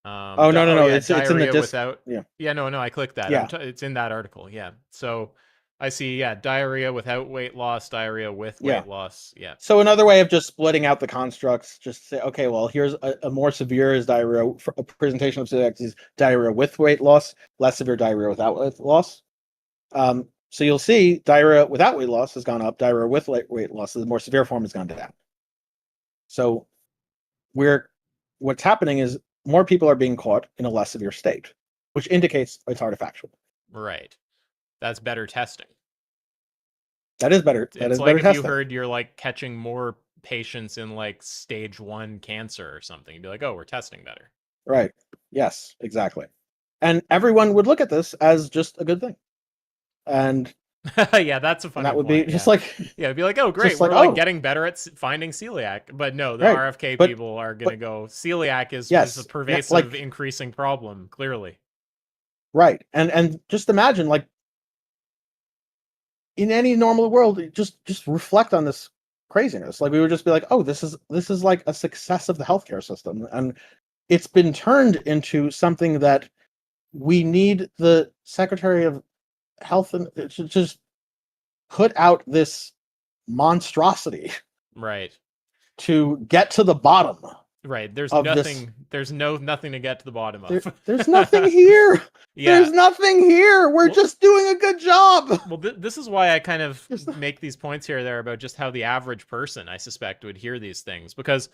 No. Yeah, it's in the without. Yeah, no. I clicked that. Yeah. It's in that article. Yeah. So I see. Yeah, diarrhea without weight loss, diarrhea with weight loss. Yeah. So another way of just splitting out the constructs, just say, okay, well, here's a more severe is diarrhea, a presentation of celiac disease, diarrhea with weight loss, less severe diarrhea without weight loss. So you'll see diarrhea without weight loss has gone up, diarrhea with weight loss, the more severe form has gone down. So what's happening is more people are being caught in a less severe state, which indicates it's artifactual. Right. That's better testing. That is better. It's like if you heard you're like catching more patients in like stage 1 cancer or something, you'd be like, oh, we're testing better. Right. Yes, exactly. And everyone would look at this as just a good thing. And yeah, that's a funny that would point. be just like it'd be like, oh great, we're like getting better at finding celiac. But no, the RFK people are gonna go, celiac is a pervasive increasing problem, clearly. Right. And just imagine, like, in any normal world, just reflect on this craziness. Like, we would just be like, oh, this is like a success of the healthcare system. And it's been turned into something that we need the Secretary of Health and to just put out this monstrosity, right, to get to the bottom. Right, there's nothing. There's nothing to get to the bottom of. There's nothing here. There's nothing here. We're just doing a good job. Well, this is why I kind of make these points here or there about just how the average person, I suspect, would hear these things, because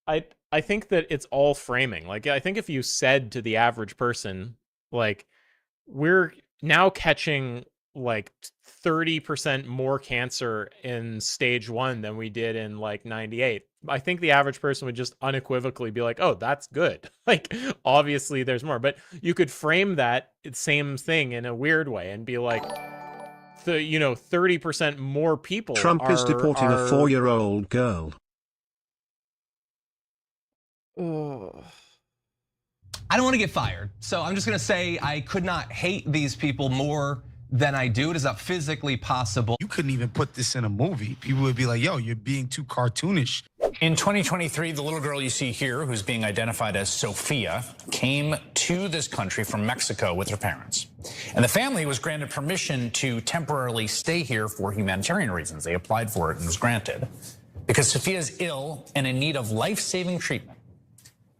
I think that it's all framing. Like, I think if you said to the average person, like, we're now catching like 30% more cancer in stage 1 than we did in like 98. I think the average person would just unequivocally be like, oh, that's good. Like, obviously there's more, but you could frame that same thing in a weird way and be like, 30% more people Trump is deporting a 4-year-old girl. I don't want to get fired, so I'm just going to say I could not hate these people more than I do. It is not physically possible. You couldn't even put this in a movie. People would be like, yo, you're being too cartoonish. In 2023, the little girl you see here, who's being identified as Sophia, came to this country from Mexico with her parents. And the family was granted permission to temporarily stay here for humanitarian reasons. They applied for it and was granted because Sophia is ill and in need of life-saving treatment.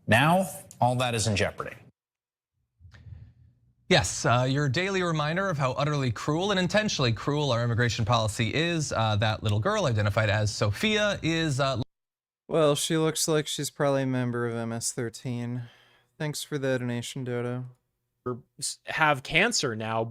Now, all that is in jeopardy. Yes, your daily reminder of how utterly cruel and intentionally cruel our immigration policy is. That little girl identified as Sophia is... Well, she looks like she's probably a member of MS-13. Thanks for the donation, Dodo. Have cancer now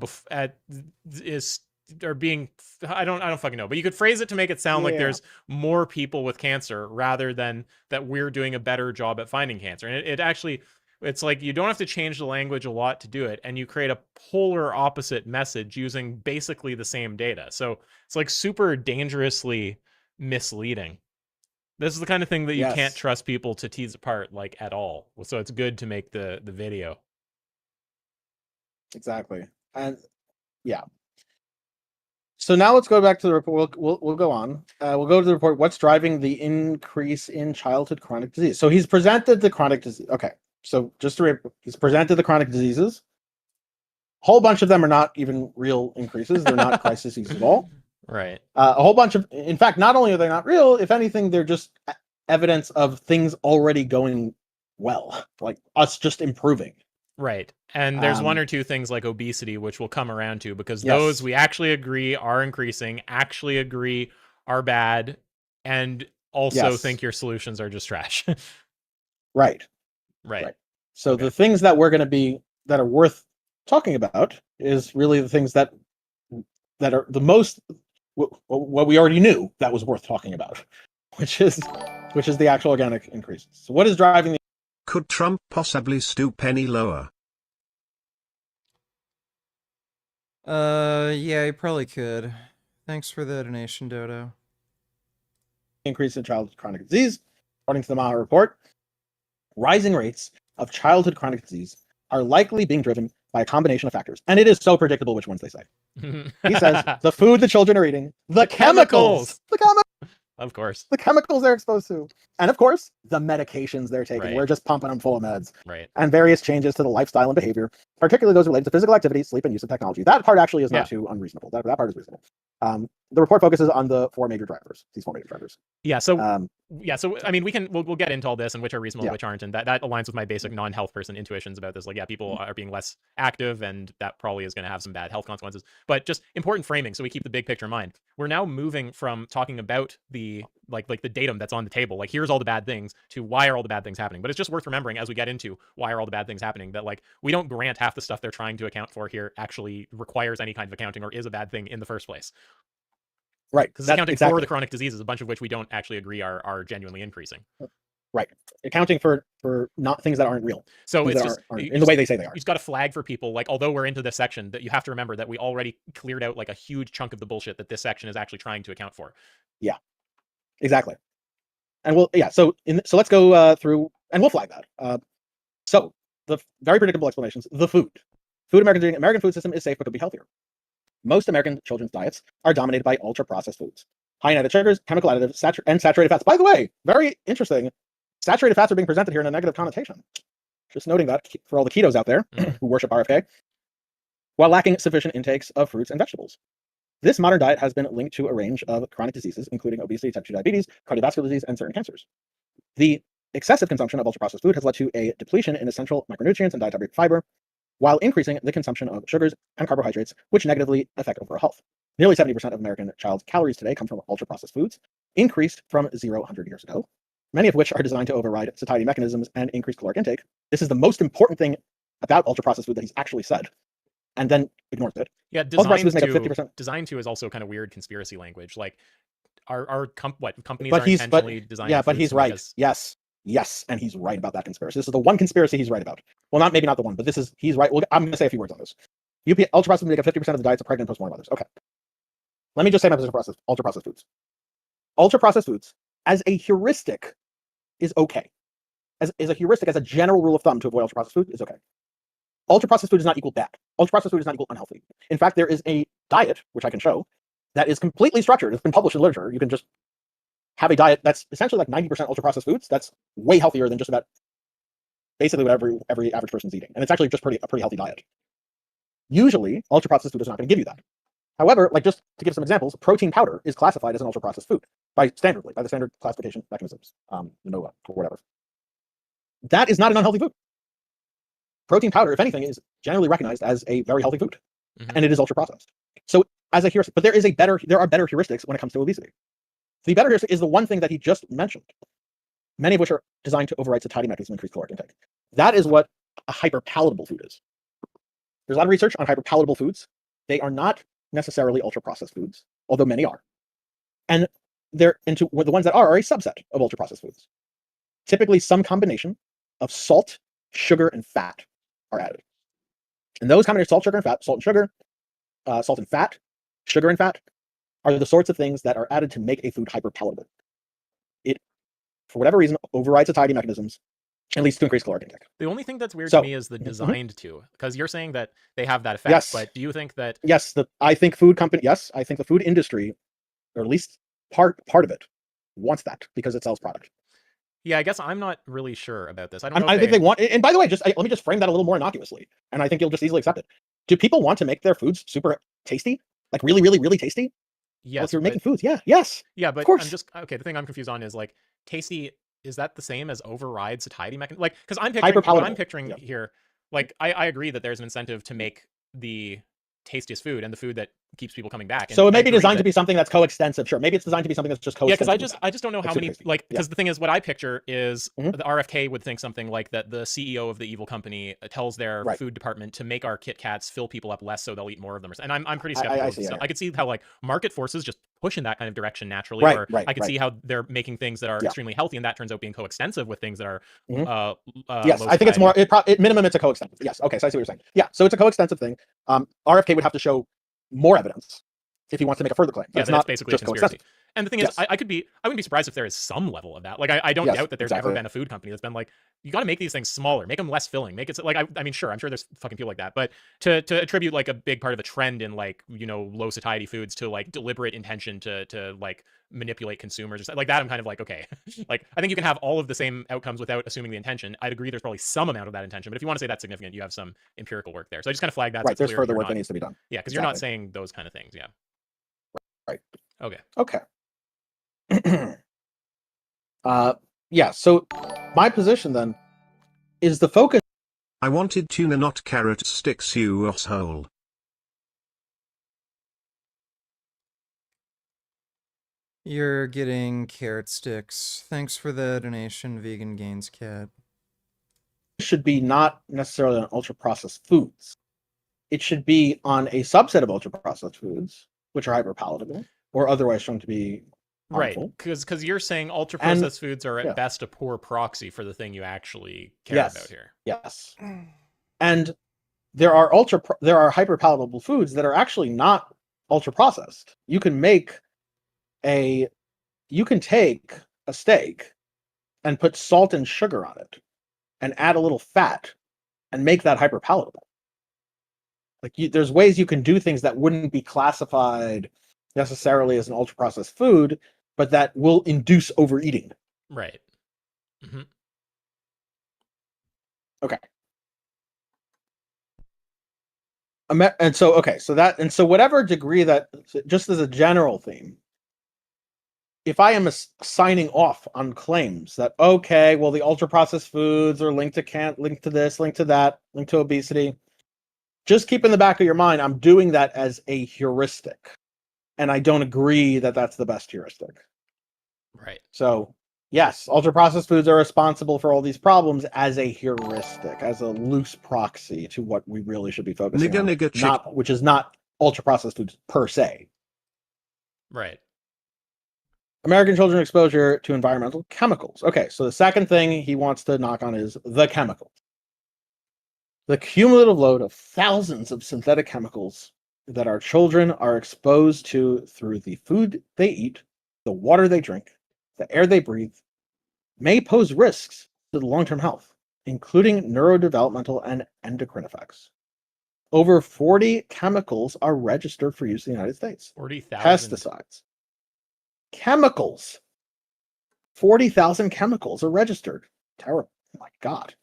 are being, I don't fucking know, but you could phrase it to make it sound like there's more people with cancer rather than that we're doing a better job at finding cancer. And it actually, it's like you don't have to change the language a lot to do it, and you create a polar opposite message using basically the same data. So it's like super dangerously misleading. This is the kind of thing that you can't trust people to tease apart, like, at all. So it's good to make the video. Exactly. And yeah. So now let's go back to the report. We'll go on. We'll go to the report. What's driving the increase in childhood chronic disease? So he's presented the chronic disease. Okay. So he's presented the chronic diseases. A whole bunch of them are not even real increases. They're not crises at all. Right. A whole bunch of, in fact, not only are they not real, if anything, they're just evidence of things already going well, like us just improving. Right. And there's one or two things like obesity, which we'll come around to, because Yes. those we actually agree are increasing, actually agree are bad, and also Yes. think your solutions are just trash. Right. Right. So the things that that are worth talking about is really the things that are the most what we already knew that was worth talking about, which is the actual organic increases. So what is driving the Could Trump possibly stoop any lower? Yeah, he probably could. Thanks for the donation, Dodo. increase in childhood chronic disease? According to the Maha report, rising rates of childhood chronic disease are likely being driven by a combination of factors. And it is so predictable which ones they say. He says the food the children are eating, the chemicals, of course, the chemicals they're exposed to, and of course, the medications they're taking. Right. We're just pumping them full of meds. Right. And various changes to the lifestyle and behavior, particularly those related to physical activity, sleep, and use of technology. That part actually is not too unreasonable. That part is reasonable. The report focuses on the four major drivers. These four major drivers. Yeah. So so I mean, we'll get into all this and which are reasonable, and which aren't, and that aligns with my basic non-health person intuitions about this. Like, yeah, people are being less active, and that probably is going to have some bad health consequences. But just important framing, so we keep the big picture in mind. We're now moving from talking about the like the datum that's on the table, like here's all the bad things, to why are all the bad things happening. But it's just worth remembering as we get into why are all the bad things happening, that like we don't grant half the stuff they're trying to account for here actually requires any kind of accounting or is a bad thing in the first place. Right. Because it's accounting for the chronic diseases, a bunch of which we don't actually agree are genuinely increasing. Right. Accounting for not things that aren't real. So things it's that just aren't in the way they say they are. You've got to flag for people, like, although we're into this section, that you have to remember that we already cleared out like a huge chunk of the bullshit that this section is actually trying to account for. Yeah. Exactly. And so let's go through and we'll flag that. So the very predictable explanations, the food American food system is safe but could be healthier. Most American children's diets are dominated by ultra-processed foods. High in added sugars, chemical additives, and saturated fats. By the way, very interesting, saturated fats are being presented here in a negative connotation. Just noting that for all the ketos out there who worship RFK, while lacking sufficient intakes of fruits and vegetables. This modern diet has been linked to a range of chronic diseases, including obesity, type 2 diabetes, cardiovascular disease, and certain cancers. The excessive consumption of ultra-processed food has led to a depletion in essential micronutrients and dietary fiber, while increasing the consumption of sugars and carbohydrates, which negatively affect overall health. Nearly 70% of American child calories today come from ultra-processed foods, increased from 100 years ago, many of which are designed to override satiety mechanisms and increase caloric intake. This is the most important thing about ultra-processed food that he's actually said, and then ignores it. Yeah, designed to is also kind of weird conspiracy language. Like, companies are intentionally designed. Yeah, but he's right. Yes, and he's right about that conspiracy. This is the one conspiracy he's right about. Well, maybe not the one, but he's right. Well, I'm going to say a few words on this. Ultra-processed foods make up 50% of the diets of pregnant and postmortem mothers. Okay. Let me just say my position for ultra-processed foods. Ultra-processed foods, as a heuristic, is okay. As a heuristic, as a general rule of thumb to avoid ultra-processed food, is okay. Ultra-processed food does not equal bad. Ultra-processed food does not equal unhealthy. In fact, there is a diet, which I can show, that is completely structured. It's been published in literature. You can just have a diet that's essentially like 90% ultra-processed foods. That's way healthier than just about basically what every average person's eating. And it's actually just a pretty healthy diet. Ultra-processed food is not going to give you that. However, like just to give some examples, protein powder is classified as an ultra-processed food by the standard classification mechanisms, NOAA or whatever. That is not an unhealthy food. Protein powder, if anything, is generally recognized as a very healthy food, and it is ultra-processed. So as a heuristic, but there are better heuristics when it comes to obesity. The better heuristic is the one thing that he just mentioned, many of which are designed to override satiety mechanism and increase caloric intake. That is what a hyperpalatable food is. There's a lot of research on hyperpalatable foods. They are not necessarily ultra-processed foods, although many are. And the ones that are a subset of ultra-processed foods. Typically, some combination of salt, sugar, and fat are added. And those combinations, salt, and fat, sugar and fat, are the sorts of things that are added to make a food hyperpalatable. It, for whatever reason, overrides satiety mechanisms At least to increase caloric intake. The only thing that's weird So- to me is the Mhm. designed to, because you're saying that they have that effect. Yes. But do you think that? Yes, I think I think the food industry, or at least part of it, wants that because it sells product. Yeah, I guess I'm not really sure about this. I don't know. I if think they want, and by the way, let me just frame that a little more innocuously, and I think you'll just easily accept it. Do people want to make their foods super tasty, like really, really, really tasty? Well, Yes, if you're but- making foods, yes, Yeah, of but course. I'm just okay. The thing I'm confused on is like tasty. Is that the same as override satiety mechanism? Like, because I'm picturing what I'm Hyper-palatable. picturing Yeah. here. Like, I agree that there's an incentive to make the tastiest food and the food that keeps people coming back. So it And may I be agree designed to that- be something that's coextensive. Sure, maybe it's designed to be something that's just Yeah, because coextensive. I just don't know how many tasty. like Yeah. because the thing is what I picture is Mhm. the RFK would think something like that the CEO of the evil company tells their Right. food department to make our Kit Kats fill people up less so they'll eat more of them. And I'm pretty I skeptical of see, this yeah, stuff. yeah. I could see how like market forces just push in that kind of direction naturally, Right, or right, I could right. see how they're making things that are Yeah. extremely healthy and that turns out being coextensive with things that are Mhm. Yes, low I think it's satiety. more. At minimum, it's a coextensive. Yes, okay, so I see what you're saying. Yeah, so it's a coextensive thing. RFK would have to show more evidence if he wants to make a further claim. Yeah, It's that's not basically a just conspiracy. coextensive. And the thing Yes. is, I wouldn't be surprised if there is some level of that. Like, I don't Yes, doubt that there's exactly. ever been a food company that's been like, you got to make these things smaller, make them less filling, make it like, I mean, sure, I'm sure there's fucking people like that, but to attribute like a big part of a trend in like, you know, low satiety foods to like deliberate intention to like manipulate consumers or like that, I'm kind of like, okay, like I think you can have all of the same outcomes without assuming the intention. I'd agree there's probably some amount of that intention, but if you want to say that's significant, you have some empirical work there. So I just kind of flag that. Right, So there's it's clear further you're work that not- needs to be done. Yeah, because you're not Exactly. saying those kind of things. Yeah. Right. Okay. Okay. Yeah, so my position then is the focus. I wanted tuna, not carrot sticks, you asshole. You're getting carrot sticks. Thanks for the donation, Vegan Gains Cat. Should be not necessarily on ultra processed foods. It should be on a subset of ultra processed foods, which are hyper palatable or otherwise shown to be Right, harmful. because you're saying ultra And- processed foods are at yeah. best a poor proxy for the thing you actually care Yes. about here. Yes. And there are hyper palatable foods that are actually not ultra processed. You can take a steak and put salt and sugar on it and add a little fat and make that hyper palatable. Like there's ways you can do things that wouldn't be classified necessarily as an ultra processed food, but that will induce overeating. Right. Hmm. Okay. And so whatever degree that, just as a general theme, if I am signing off on claims that, okay, well, the ultra processed foods are linked to this, linked to that, linked to obesity, just keep in the back of your mind, I'm doing that as a heuristic. And I don't agree that that's the best heuristic. Right. So, yes, ultra processed foods are responsible for all these problems as a heuristic, as a loose proxy to what we really should be focusing on. Nigga chick. Which is not ultra processed foods per se. Right. American children exposure to environmental chemicals. Okay, so the second thing he wants to knock on is the chemicals. The cumulative load of thousands of synthetic chemicals that our children are exposed to through the food they eat, the water they drink, the air they breathe, may pose risks to the long-term health, including neurodevelopmental and endocrine effects. Over 40 chemicals are registered for use in the United States. 40,000. Pesticides. Chemicals. 40,000 chemicals are registered. Terrible. Oh my God.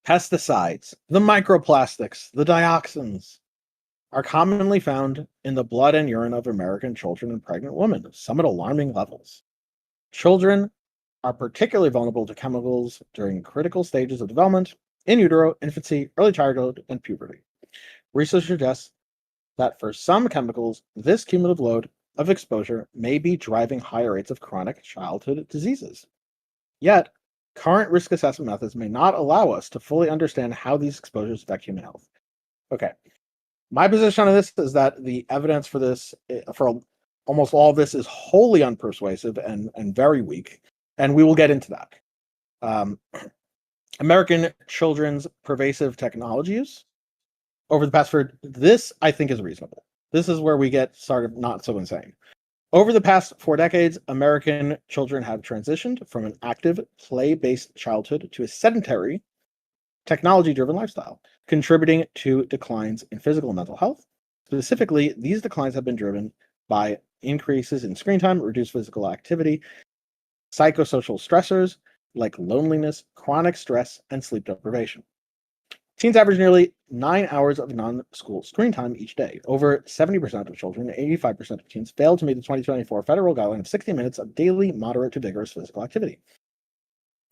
Pesticides, the microplastics, the dioxins are commonly found in the blood and urine of American children and pregnant women, some at alarming levels. Children are particularly vulnerable to chemicals during critical stages of development, in utero, infancy, early childhood, and puberty. Research suggests that for some chemicals, this cumulative load of exposure may be driving higher rates of chronic childhood diseases. Yet, current risk assessment methods may not allow us to fully understand how these exposures affect human health. Okay. My position on this is that the evidence for this, for almost all of this, is wholly unpersuasive and very weak, and we will get into that. American children's pervasive technology use over the past this, I think, is reasonable. This is where we get started not so insane. Over the past 4 decades, American children have transitioned from an active, play-based childhood to a sedentary, technology-driven lifestyle, contributing to declines in physical and mental health. Specifically, these declines have been driven by increases in screen time, reduced physical activity, psychosocial stressors like loneliness, chronic stress, and sleep deprivation. Teens average nearly 9 hours of non-school screen time each day. Over 70% of children and 85% of teens fail to meet the 2024 federal guideline of 60 minutes of daily moderate to vigorous physical activity.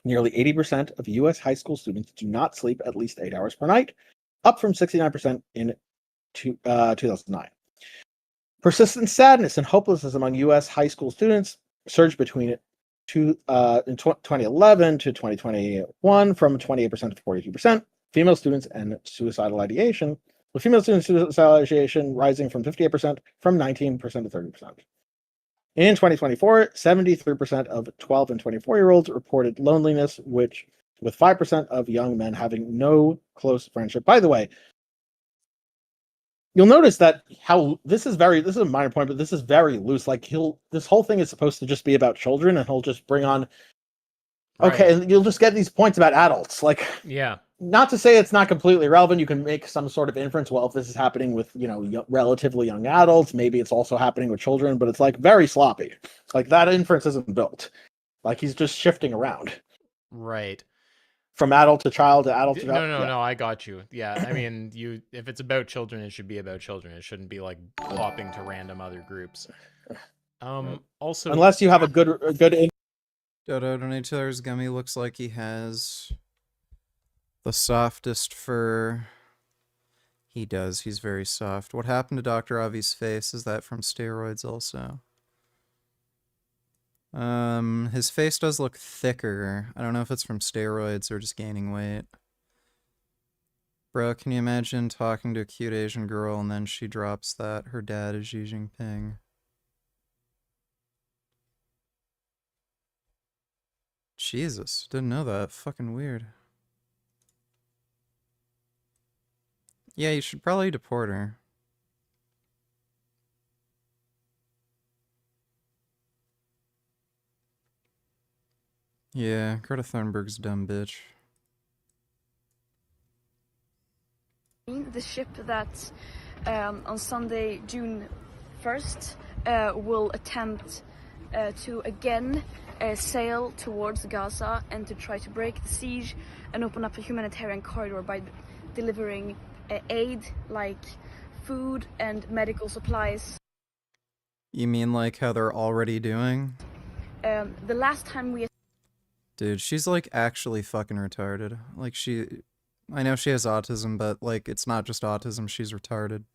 Nearly 80% of U.S. high school students do not sleep at least 8 hours per night, up from 69% in 2009. Persistent sadness and hopelessness among U.S. high school students surged between 2011 to 2021 from 28% to 42%. Female students and suicidal ideation, with female students' suicidal ideation rising from 58% from 19% to 30%. In 2024, 73% of 12 and 24-year-olds reported loneliness, with 5% of young men having no close friendship. By the way, you'll notice that this is a minor point, but this is very loose. Like this whole thing is supposed to just be about children, and he'll just bring on, okay, and you'll just get these points about adults. Like, yeah. Not to say it's not completely relevant. You can make some sort of inference. Well, if this is happening with, relatively young adults, maybe it's also happening with children, but it's like very sloppy. Like that inference isn't built. Like he's just shifting around. Right. From adult to child to adult to child. No, I got you. Yeah, I mean, if it's about children, it should be about children. It shouldn't be like hopping to random other groups. Also, unless you have a good Dodo Donator's Gummy looks like he has the softest fur. He does. He's very soft. What happened to Dr. Avi's face? Is that from steroids also? His face does look thicker. I don't know if it's from steroids or just gaining weight. Bro, can you imagine talking to a cute Asian girl and then she drops that her dad is Xi Jinping? Jesus, didn't know that. Fucking weird. Yeah, you should probably deport her. Yeah, Greta Thunberg's a dumb bitch. The ship that on Sunday, June 1st, will attempt to again sail towards Gaza and to try to break the siege and open up a humanitarian corridor by delivering aid like food and medical supplies. You mean like how they're already doing? The last time we... Dude, she's like actually fucking retarded. Like I know she has autism, but like it's not just autism, she's retarded.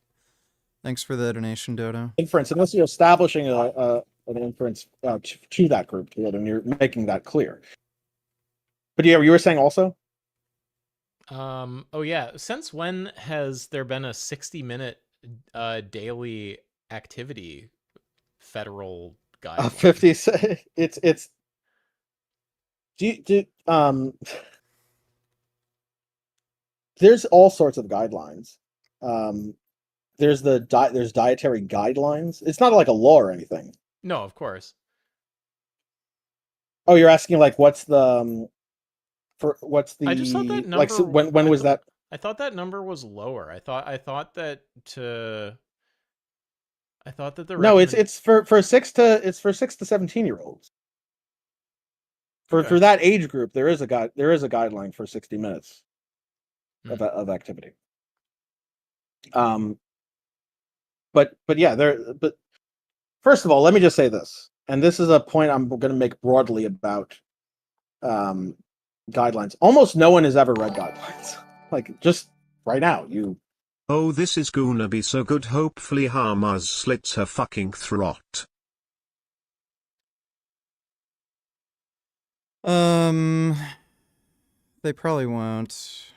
Thanks for the donation, Dodo. Inference, unless you're establishing an inference to that group, and you're making that clear. But yeah, you were saying also? Oh yeah. Since when has there been a 60-minute daily activity federal guide? 50. It's. There's all sorts of guidelines. There's there's dietary guidelines. It's not like a law or anything. No, of course. Oh, you're asking like what's the I just thought that number, like so when was that? I thought that number was lower. I thought that the No, it's for 6 to 17-year-olds. For that age group, there is a guideline for 60 minutes of activity. But yeah, but first of all, let me just say this, and this is a point I'm going to make broadly about guidelines. Almost no one has ever read guidelines. Like just right now, Oh, this is gonna be so good. Hopefully Hamas slits her fucking throat. They probably won't.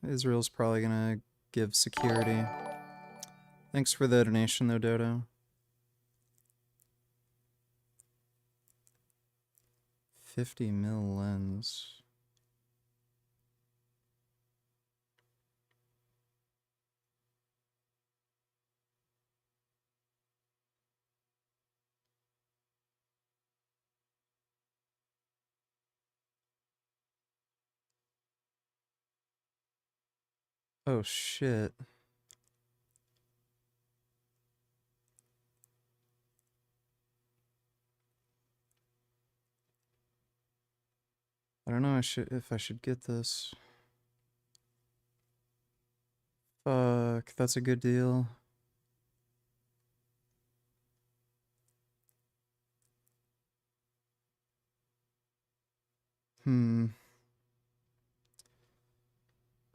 Israel's probably gonna give security. Thanks for the donation though, Dodo. 50 mil lens. Oh shit. I don't know if I should get this. Fuck, that's a good deal.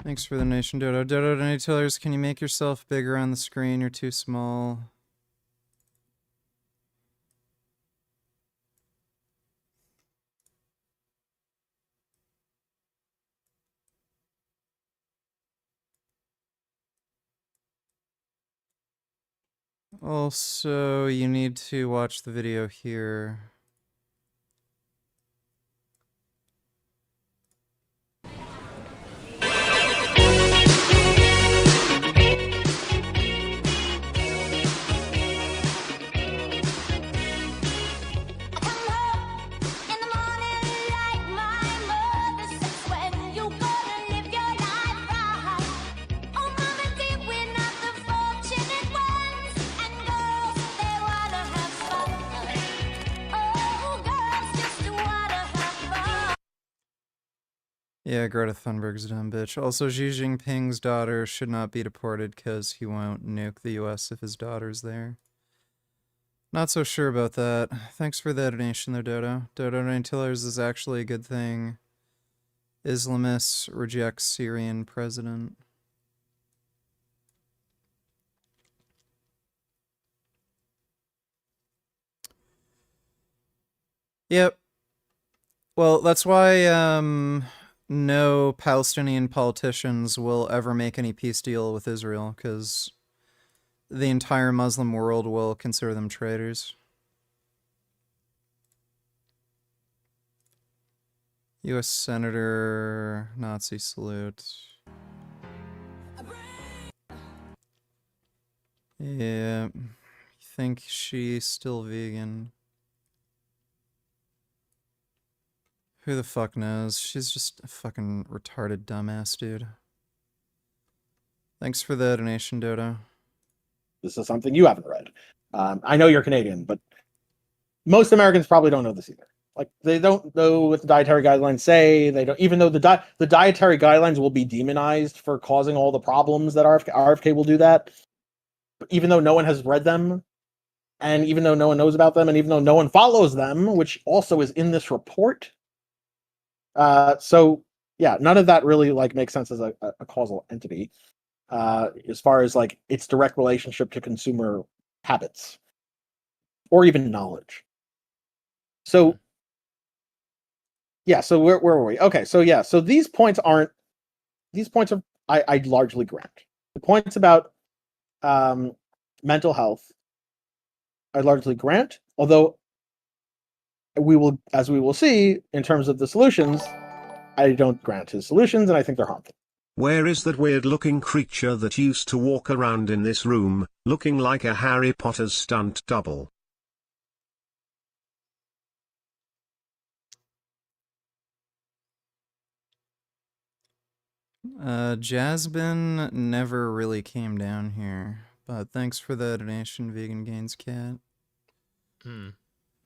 Thanks for the donation, Dodo. Dodo, donators, can you make yourself bigger on the screen? You're too small. Also, you need to watch the video here. Yeah, Greta Thunberg's a dumb bitch. Also, Xi Jinping's daughter should not be deported because he won't nuke the US if his daughter's there. Not so sure about that. Thanks for the donation there, Dodo. Dodo Killers is actually a good thing. Islamists reject Syrian president. Yep. Well, that's why no Palestinian politicians will ever make any peace deal with Israel, because the entire Muslim world will consider them traitors. U.S. Senator, Nazi salute. Yeah, think she's still vegan. Who the fuck knows? She's just a fucking retarded dumbass, dude. Thanks for the donation, Dodo. This is something you haven't read. I know you're Canadian, but most Americans probably don't know this either. Like, they don't know what the dietary guidelines say. They don't, even though the dietary guidelines will be demonized for causing all the problems that RFK will do that. But even though no one has read them, and even though no one knows about them, and even though no one follows them, which also is in this report. So yeah, none of that really like makes sense as a causal entity, as far as like its direct relationship to consumer habits or even knowledge. So yeah, so where were we? Okay, so yeah, so these points are I largely grant. The points about mental health I largely grant, although as we will see in terms of the solutions, I don't grant his solutions, and I think they're harmful. Where is that weird-looking creature that used to walk around in this room, looking like a Harry Potter stunt double? Jasmine never really came down here, but thanks for the donation, Vegan Gains Cat.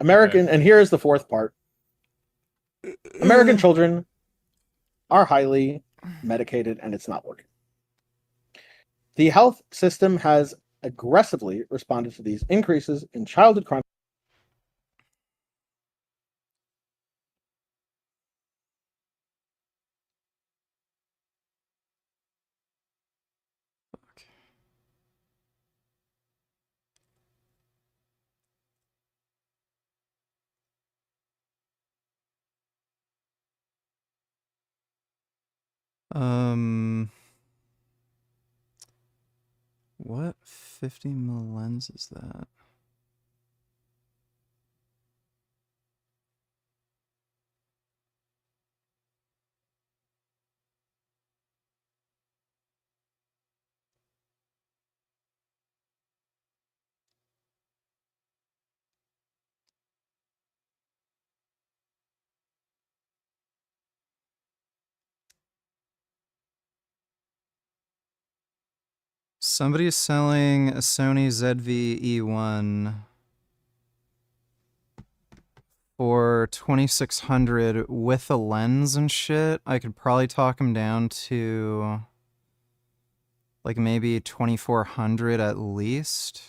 American, and here is the fourth part. American children are highly medicated, and it's not working. The health system has aggressively responded to these increases in childhood crime. What 50 mil lens is that? Somebody's selling a Sony ZV-E1 for $2,600 with a lens and shit. I could probably talk him down to like maybe $2,400 at least.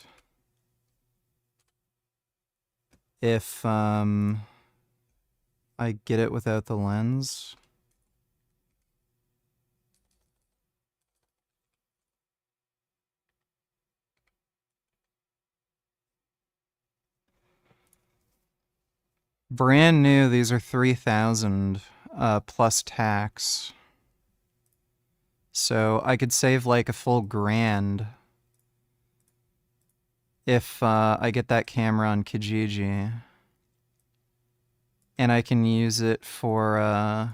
If I get it without the lens. Brand new, these are $3,000 plus tax. So I could save like a full grand if I get that camera on Kijiji. And I can use it for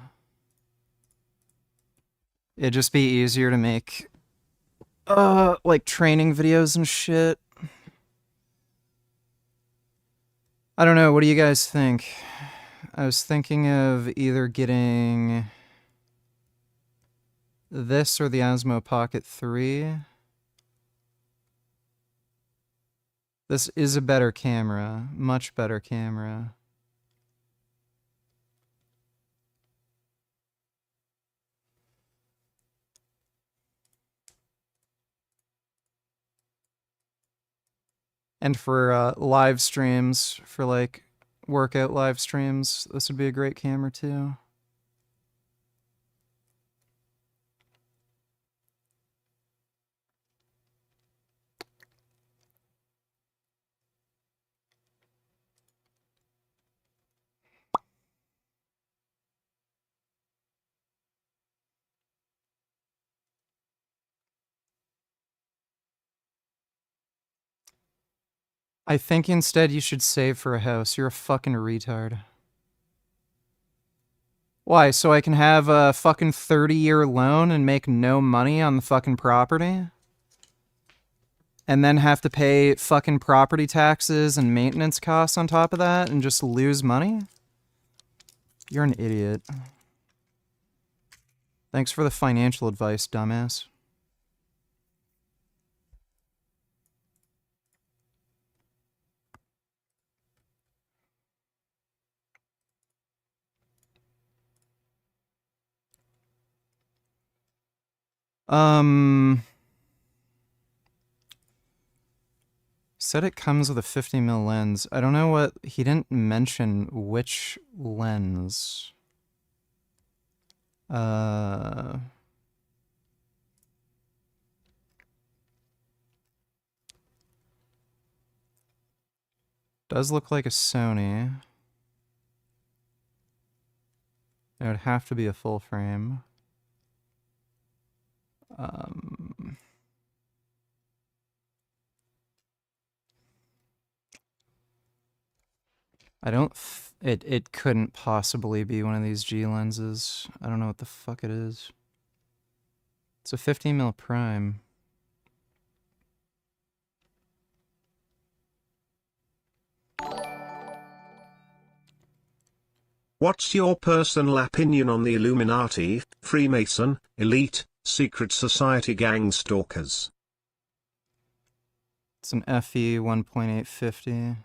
it'd just be easier to make like training videos and shit. I don't know, what do you guys think? I was thinking of either getting this or the Osmo Pocket 3. This is a better camera, much better camera. And for live streams, for like workout live streams, this would be a great camera too. I think instead you should save for a house. You're a fucking retard. Why? So I can have a fucking 30-year loan and make no money on the fucking property? And then have to pay fucking property taxes and maintenance costs on top of that and just lose money? You're an idiot. Thanks for the financial advice, dumbass. Said it comes with a 50mm lens. I don't know what... He didn't mention which lens. Does look like a Sony. It would have to be a full frame. I don't... It couldn't possibly be one of these G lenses. I don't know what the fuck it is. It's a 50mm prime. What's your personal opinion on the Illuminati, Freemason, elite, secret society gang stalkers? It's an FE 1.850.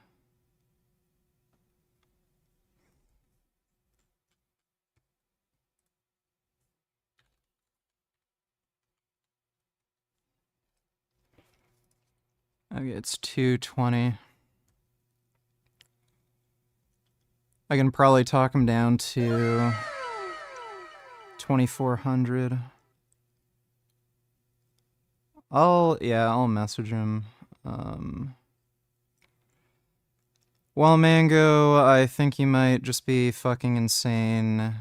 Okay, it's 220. I can probably talk him down to 2,400. I'll message him. Well, Mango, I think you might just be fucking insane.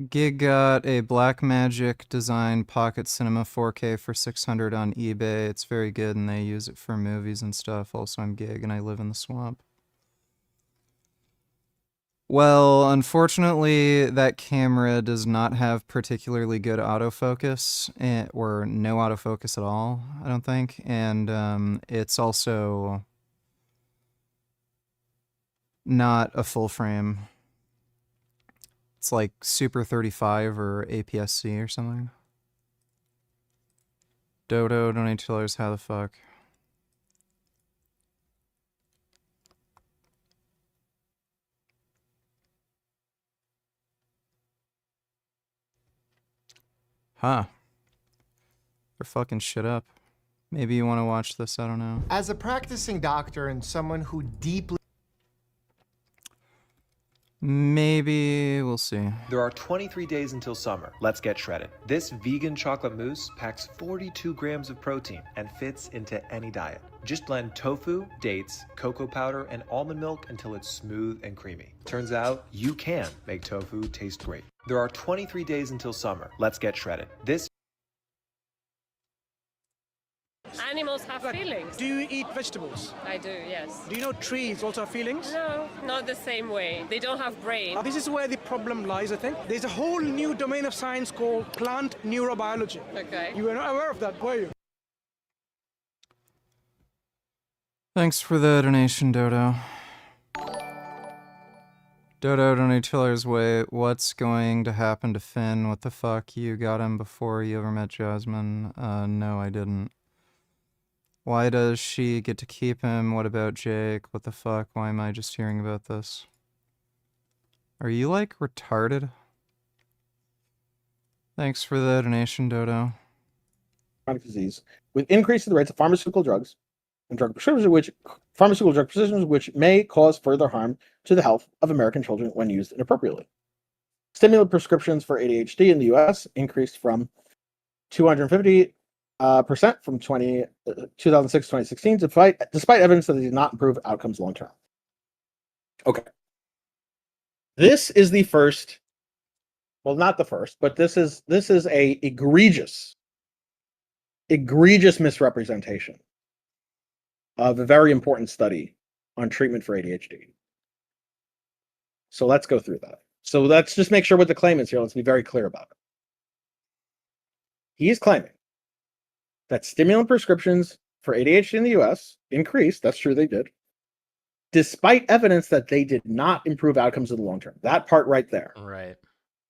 Gig got a Blackmagic design Pocket Cinema 4K for $600 on eBay. It's very good, and they use it for movies and stuff. Also, I'm Gig, and I live in the swamp. Well, unfortunately, that camera does not have particularly good autofocus, or no autofocus at all, I don't think. And it's also not a full frame. It's like Super 35 or APS-C or something. Dodo, donate $2, how the fuck? Huh. They're fucking shit up. Maybe you want to watch this, I don't know. As a practicing doctor and someone who deeply... Maybe, we'll see. There are 23 days until summer. Let's get shredded. This vegan chocolate mousse packs 42 grams of protein and fits into any diet. Just blend tofu, dates, cocoa powder, and almond milk until it's smooth and creamy. Turns out, you can make tofu taste great. There are 23 days until summer. Let's get shredded. This Animals have feelings. Do you eat vegetables? I do, yes. Do you know trees also have feelings? No, not the same way. They don't have brain. This is where the problem lies, I think. There's a whole new domain of science called plant neurobiology. Okay. You were not aware of that, were you? Thanks for the donation, Dodo. Dodo, donate $2. Wait, what's going to happen to Finn? What the fuck? You got him before you ever met Jasmine? No, I didn't. Why does she get to keep him? What about Jake? What the fuck? Why am I just hearing about this? Are you, like, retarded? Thanks for the donation, Dodo. Chronic disease, with increasing the rates of pharmaceutical drugs and pharmaceutical drug prescriptions, which may cause further harm to the health of American children when used inappropriately. Stimulant prescriptions for ADHD in the U.S. increased from 250% from 2006 to 2016, despite evidence that they did not improve outcomes long term. Okay. This is the first, well, not the first, but this is a egregious misrepresentation of a very important study on treatment for ADHD. So let's go through that. So let's just make sure what the claim is here. Let's be very clear about it. He is claiming that stimulant prescriptions for ADHD in the US increased, that's true, they did, despite evidence that they did not improve outcomes in the long term. That part right there. Right.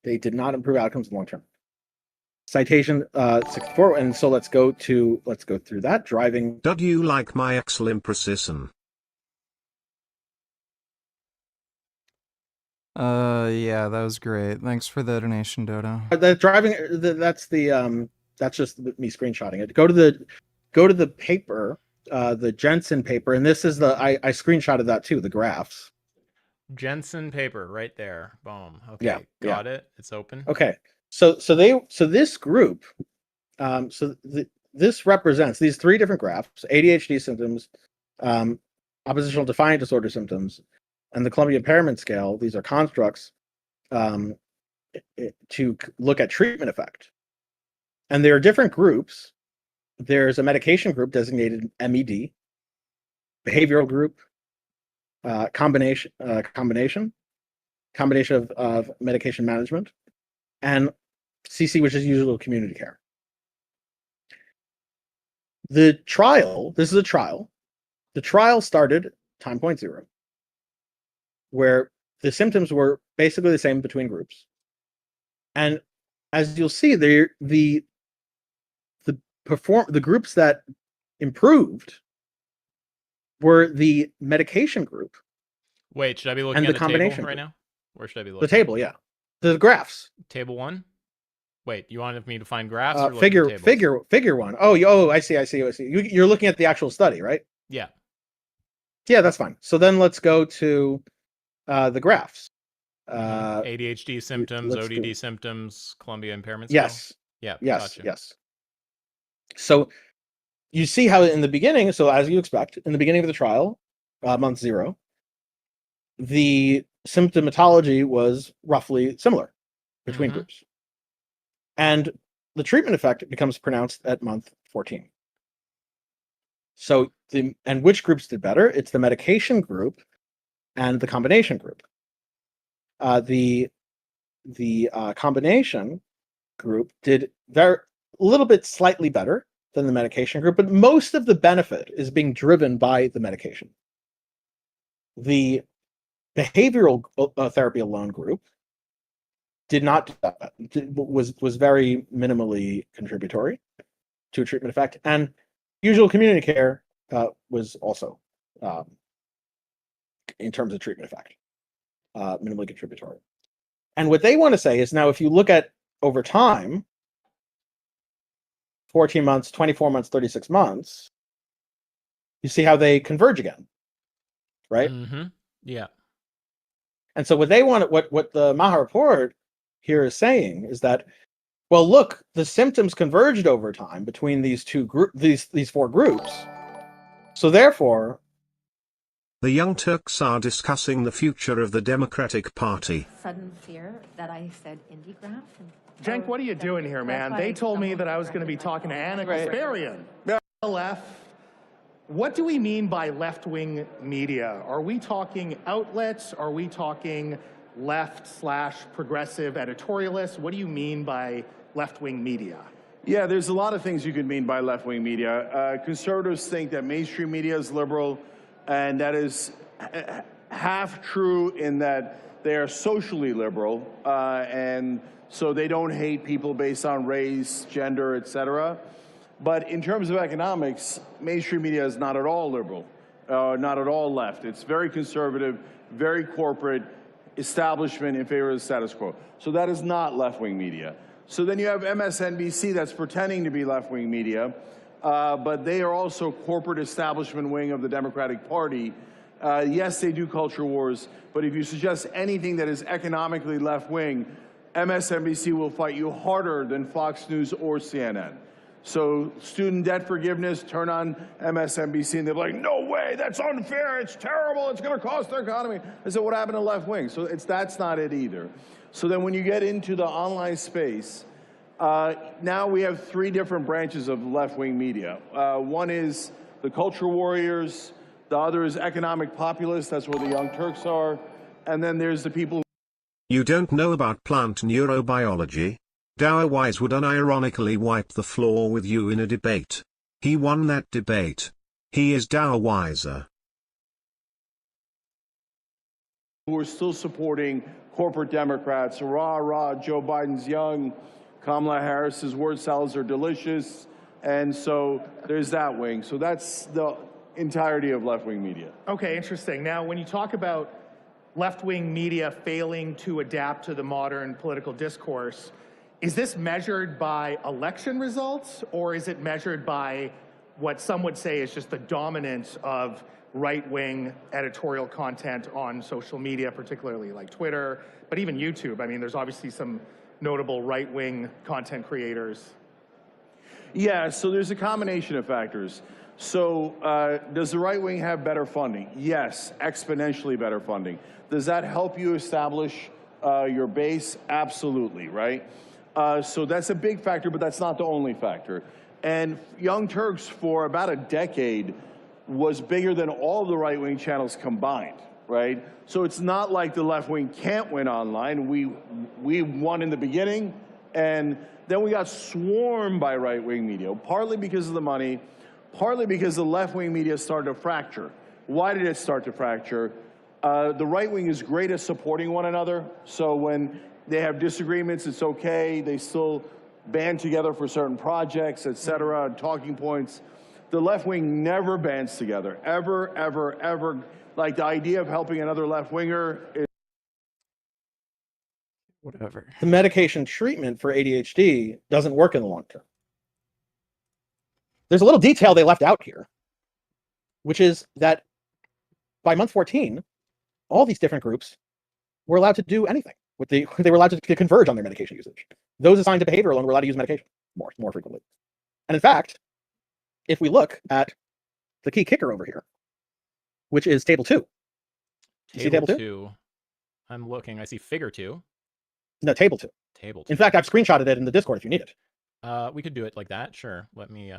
They did not improve outcomes in the long term. Citation 64, and so let's go through that. Driving. Do you like my excellent precision? Yeah, that was great. Thanks for the donation, Dodo. That's just me screenshotting it. Go to the paper, the Jensen paper, and this is I screenshotted that too, the graphs. Jensen paper right there. Boom. Okay. Got it. It's open. Okay. So this group, this represents these three different graphs: ADHD symptoms, oppositional defiant disorder symptoms, and the Columbia Impairment Scale. These are constructs to look at treatment effect. And there are different groups. There's a medication group designated MED, behavioral group, combination of medication management, and CC, which is usual community care. The trial, this is a trial. The trial started time point 0, where the symptoms were basically the same between groups. And as you'll see, the groups that improved were the medication group. Wait, should I be looking at the table right now? Where should I be looking? The table, yeah. The graphs. Table 1? Wait, you wanted me to find graphs? Or figure 1. Oh, I see. You're looking at the actual study, right? Yeah. Yeah, that's fine. So then let's go to the graphs. ADHD symptoms, ODD symptoms, Columbia Impairment Scale? Yes. Yeah. Yes. Gotcha. Yes. So you see how in the beginning, so as you expect, in the beginning of the trial, month 0, the symptomatology was roughly similar between groups. And the treatment effect becomes pronounced at month 14. So, and which groups did better? It's the medication group and the combination group. The combination group did a little bit slightly better than the medication group, but most of the benefit is being driven by the medication. The behavioral therapy alone group did not do that. Was very minimally contributory to a treatment effect, and usual community care was also, in terms of treatment effect, minimally contributory. And what they want to say is, now if you look at over time, 14 months, 24 months, 36 months, you see how they converge again, right? Yeah. And so what they want, what the Maha report here is saying is that, well, look, the symptoms converged over time between these these four groups. So therefore, the Young Turks are discussing the future of the Democratic Party. Sudden fear that I said indie graph. Cenk, what are you doing here, man? They told me that I was going to be talking to Anna Kasparian. Left. What do we mean by left-wing media? Are we talking outlets? Are we talking left/progressive editorialists? What do you mean by left-wing media? Yeah, there's a lot of things you could mean by left-wing media. Conservatives think that mainstream media is liberal, and that is half true in that they are socially liberal, and so they don't hate people based on race, gender, etc. But in terms of economics, mainstream media is not at all liberal, not at all left. It's very conservative, very corporate, establishment in favor of the status quo. So that is not left-wing media. So then you have MSNBC that's pretending to be left-wing media, but they are also corporate establishment wing of the Democratic Party. Yes, they do culture wars, but if you suggest anything that is economically left-wing, MSNBC will fight you harder than Fox News or CNN. So student debt forgiveness, turn on MSNBC and they're like, no way, that's unfair, it's terrible, it's gonna cost their economy. I said, what happened to left wing? So that's not it either. So then when you get into the online space, now we have three different branches of left-wing media. One is the culture warriors, the other is economic populists, that's where the Young Turks are, and then there's the people. You don't know about plant neurobiology? Dower Wise would unironically wipe the floor with you in a debate. He won that debate. He is Dower Wiser. Who are still supporting corporate Democrats. Rah, rah, Joe Biden's young, Kamala Harris's word salads are delicious, and so there's that wing. So that's the entirety of left-wing media. Okay, interesting. Now, when you talk about left-wing media failing to adapt to the modern political discourse, is this measured by election results, or is it measured by what some would say is just the dominance of right-wing editorial content on social media, particularly like Twitter, but even YouTube? I mean, there's obviously some notable right-wing content creators. Yeah, so there's a combination of factors. So does the right wing have better funding? Yes, exponentially better funding. Does that help you establish your base? Absolutely, right? So that's a big factor, but that's not the only factor. And Young Turks, for about a decade, was bigger than all the right-wing channels combined, right? So it's not like the left wing can't win online. We won in the beginning, and then we got swarmed by right-wing media, partly because of the money, partly because the left-wing media started to fracture. Why did it start to fracture? The right wing is great at supporting one another, so when they have disagreements, it's okay. They still band together for certain projects, et cetera, talking points. The left wing never bands together, ever, ever, ever. Like the idea of helping another left winger is whatever. The medication treatment for ADHD doesn't work in the long term. There's a little detail they left out here, which is that by month 14, all these different groups were allowed to do anything. They were allowed to converge on their medication usage. Those assigned to behavior alone were allowed to use medication more frequently. And in fact, if we look at the key kicker over here, which is table 2. You see table 2? I'm looking. I see figure 2. No, table 2. Table 2. In fact, I've screenshotted it in the Discord if you need it. We could do it like that. Sure. Let me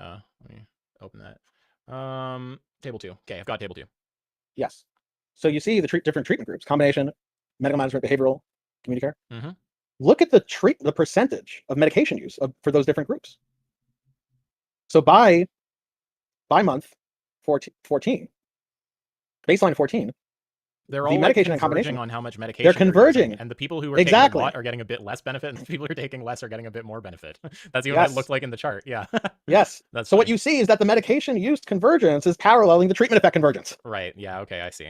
open that. Table 2. Okay, I've got table 2. Yes. So you see the different treatment groups: combination, medical management, behavioral, community care. Mm-hmm. Look at the percentage of medication use for those different groups. So by month 14, baseline 14, they're the all medication like and combination on how much medication they're converging, and the people who are exactly. taking a lot are getting a bit less benefit, and the people who are taking less are getting a bit more benefit. That's even Yes. what it looks like in the chart. Yeah. Yes. That's so fine. what you see is that the medication use convergence is paralleling the treatment effect convergence. Right. Yeah. Okay. I see.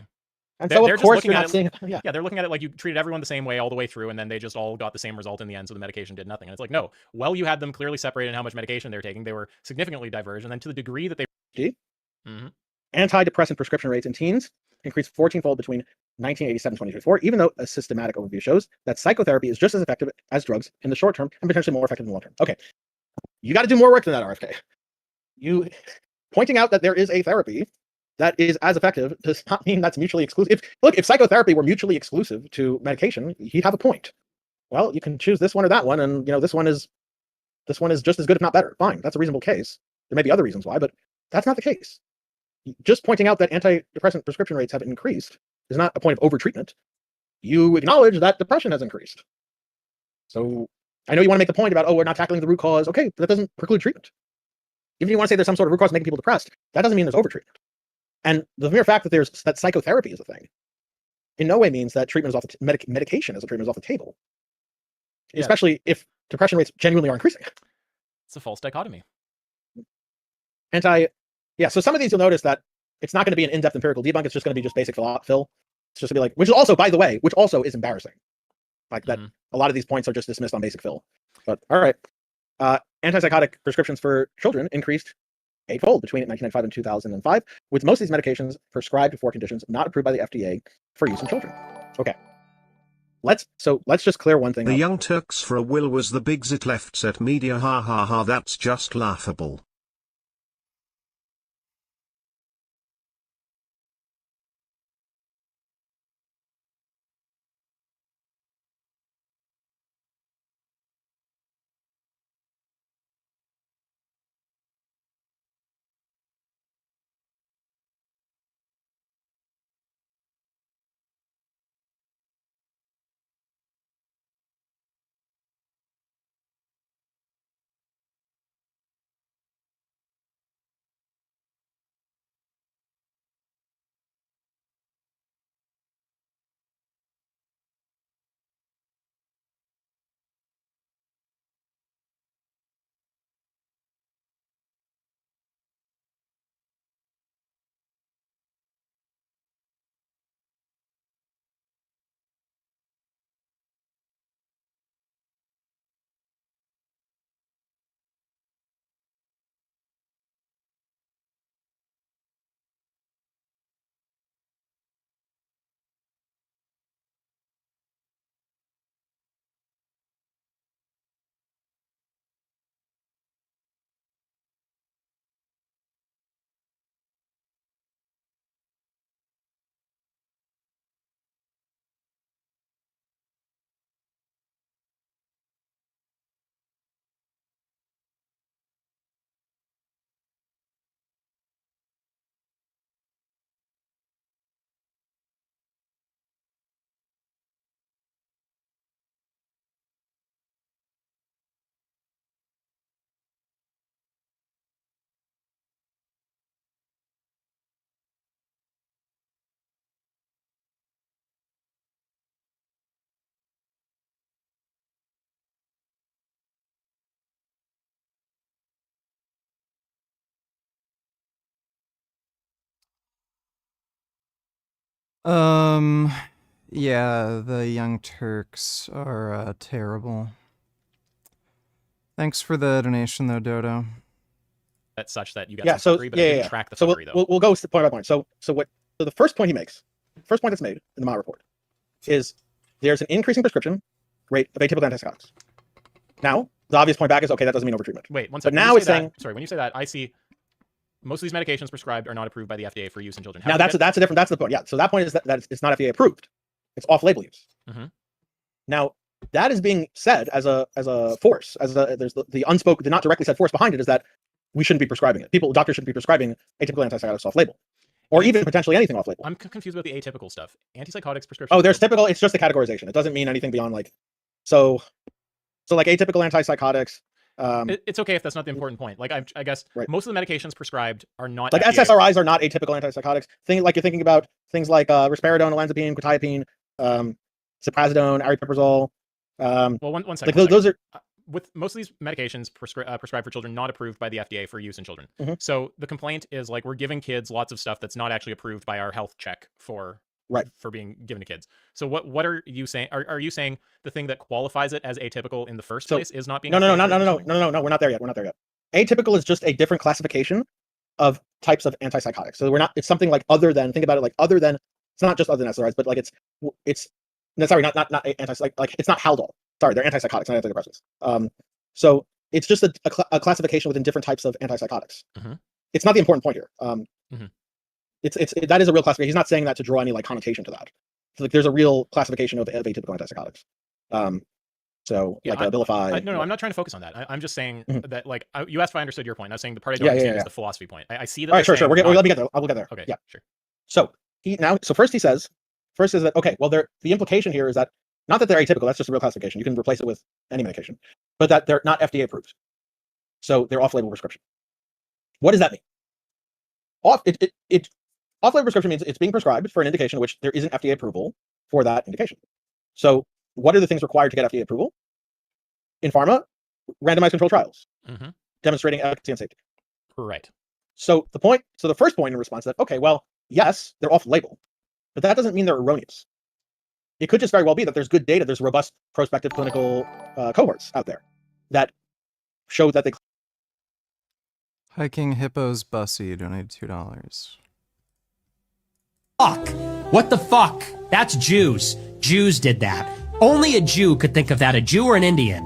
And so, of course, you're not seeing it. Yeah, they're looking at it like you treated everyone the same way all the way through, and then they just all got the same result in the end, so the medication did nothing. And it's like, no, well, you had them clearly separated in how much medication they're taking. They were significantly divergent, and then to the degree that they... Mm-hmm. Antidepressant prescription rates in teens increased 14-fold between 1987 and 2024, even though a systematic overview shows that psychotherapy is just as effective as drugs in the short term and potentially more effective in the long term. Okay, you got to do more work than that, RFK. You pointing out that there is a therapy that is as effective does not mean that's mutually exclusive. If psychotherapy were mutually exclusive to medication, he'd have a point. Well, you can choose this one or that one, and this one is just as good, if not better. Fine, that's a reasonable case. There may be other reasons why, but that's not the case. Just pointing out that antidepressant prescription rates have increased is not a point of overtreatment. You acknowledge that depression has increased. So I know you want to make the point about, we're not tackling the root cause. Okay, but that doesn't preclude treatment. Even if you want to say there's some sort of root cause making people depressed, that doesn't mean there's overtreatment. And the mere fact that psychotherapy is a thing in no way means that treatment is off medication as a treatment is off the table. Yeah. Especially if depression rates genuinely are increasing. It's a false dichotomy. So some of these you'll notice that it's not going to be an in-depth empirical debunk. It's just going to be just basic fill. It's just going to be like, which is also, by the way, which also is embarrassing. Like that, a lot of these points are just dismissed on basic fill. But all right, antipsychotic prescriptions for children increased 8-fold between 1995 and 2005, with most of these medications prescribed for conditions not approved by the FDA for use in children. Okay. Let's just clear one thing The up. Young Turks for a Will was the big zit left set media, ha ha ha, that's just laughable. Yeah, the Young Turks are terrible. Thanks for the donation, though, Dodo. That's such that you got some fuckery, but I didn't track the fuckery, though. We'll go point by point. So the first point he makes, first point that's made in the Mott report, is there's an increasing prescription rate of atypical antipsychotics. Now, the obvious point back is, okay, that doesn't mean overtreatment. Wait, one second. But now it's saying... Sorry, when you say that, I see most of these medications prescribed are not approved by the FDA for use in children. Now, that's the point. Yeah, so that point is that it's not FDA approved. It's off-label use. Mm-hmm. Now, that is being said as a force, there's the unspoken, the not directly said force behind it is that we shouldn't be prescribing it. Doctors shouldn't be prescribing atypical antipsychotics off-label, or even potentially anything off-label. I'm confused about the atypical stuff. Antipsychotics prescription. Oh, there's typical. It's just a categorization. It doesn't mean anything beyond like, so like atypical antipsychotics. It's okay if that's not the important point. Like I guess most of the medications prescribed are not like FDA. SSRIs are not atypical antipsychotics. Like you're thinking about things like risperidone, olanzapine, quetiapine, ziprasidone, aripiprazole. Well, one second. Like those are with most of these medications prescribed for children, not approved by the FDA for use in children. Mm-hmm. So the complaint is like we're giving kids lots of stuff that's not actually approved by our health check for being given to kids. So what are you saying? Are you saying the thing that qualifies it as atypical in the first place is not being? No. We're not there yet. We're not there yet. Atypical is just a different classification of types of antipsychotics. So we're not. It's something like other than. Think about it like other than. It's not just other than SSRIs, but like it's. No, sorry, not like it's not Haldol. Sorry, they're antipsychotics, not antidepressants. So it's just a classification within different types of antipsychotics. Mm-hmm. It's not the important point here. Mm-hmm. That is a real classification. He's not saying that to draw any like connotation to that. So, like there's a real classification of atypical antipsychotics. Abilify. No, I'm not trying to focus on that. I'm just saying that like you asked if I understood your point. I was saying the part I don't understand is the philosophy point. I see that. All right, sure. Let me get there. I'll get there. Okay, yeah, sure. So first he says that okay, well the implication here is that not that they're atypical. That's just a real classification. You can replace it with any medication, but that they're not FDA approved. So they're off-label prescription. What does that mean? Off-label prescription means it's being prescribed for an indication in which there isn't FDA approval for that indication. So what are the things required to get FDA approval? In pharma, randomized controlled trials, demonstrating efficacy and safety. Right. So the first point in response is that, okay, well, yes, they're off-label, but that doesn't mean they're erroneous. It could just very well be that there's good data, there's robust prospective clinical cohorts out there that show that they... Hiking Hippos Bussy donated $2. Fuck. What the fuck? That's Jews. Jews did that. Only a Jew could think of that, a Jew or an Indian.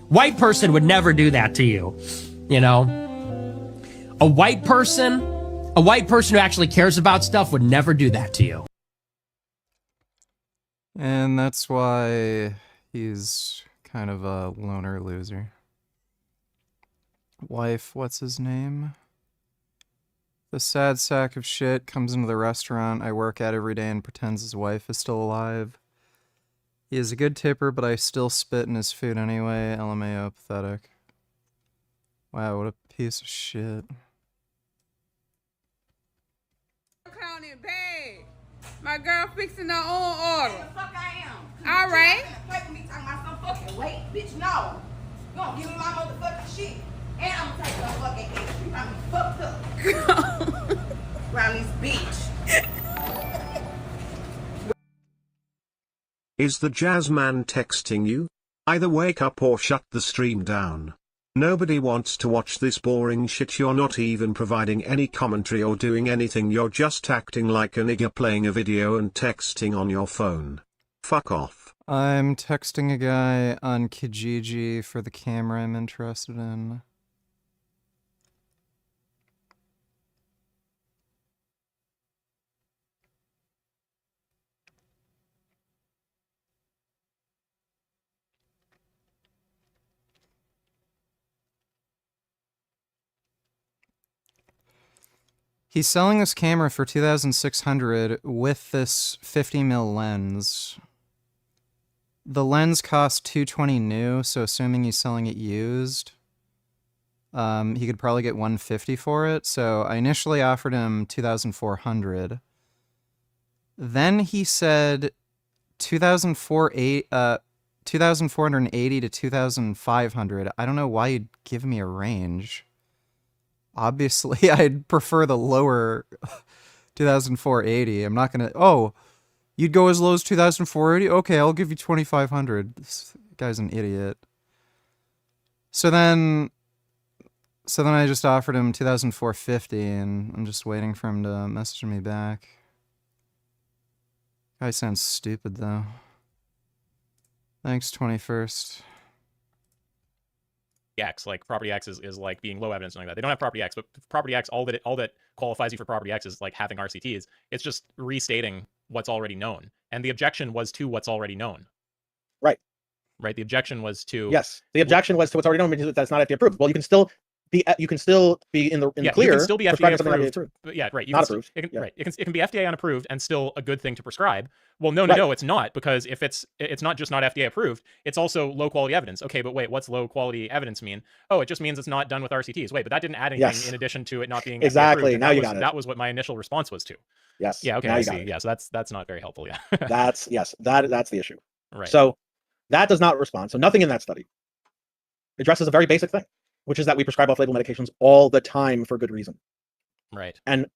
White person would never do that to you. You know? A white person who actually cares about stuff would never do that to you. And that's why he's kind of a loner loser. Wife, what's his name? The sad sack of shit comes into the restaurant I work at every day and pretends his wife is still alive. He is a good tipper, but I still spit in his food anyway. LMAO, pathetic. Wow, what a piece of shit. Counting bad. My girl fixing her own order. The fuck I am. All right. Play with me talking about some fucking weight, bitch. No. You don't give me my motherfucking shit. And I'm gonna take your fucking history. I'm fucked up. Around this bitch. Is the jazz man texting you? Either wake up or shut the stream down. Nobody wants to watch this boring shit. You're not even providing any commentary or doing anything. You're just acting like a nigger playing a video and texting on your phone. Fuck off. I'm texting a guy on Kijiji for the camera I'm interested in. He's selling this camera for $2,600 with this 50mm lens. The lens cost $220 new, so assuming he's selling it used, he could probably get $150 for it. So I initially offered him $2,400. Then he said $2,480 to $2,500. I don't know why you'd give me a range. Obviously, I'd prefer the lower 2,480. I'm not gonna. Oh, you'd go as low as 2,480. Okay, I'll give you 2,500. This guy's an idiot. So then I just offered him 2,450, and I'm just waiting for him to message me back. Guy sounds stupid though. Thanks, 21st. X, like property X is like being low evidence, something like that. They don't have property X, but property X, all that qualifies you for property X is like having RCTs. It's just restating what's already known. And the objection was to what's already known. Right. Right. The objection was to yes. The objection was to what's already known because that's not FDA approved. Well, you can still be in the clear. You can still be FDA approved, but Right. It can be FDA unapproved and still a good thing to prescribe. Well, no, it's not, because if it's not just not FDA approved, it's also low quality evidence. Okay, but wait, what's low quality evidence mean? Oh, it just means it's not done with RCTs. Wait, but that didn't add anything in addition to it not being exactly. FDA approved. Now you got it. That was what my initial response was to. Yes. Yeah. Okay. Now I you see. got it. Yeah. So that's not very helpful. Yeah. that's the issue. Right. So that does not respond. So nothing in that study addresses a very basic thing, which is that we prescribe off-label medications all the time for good reason. Right. And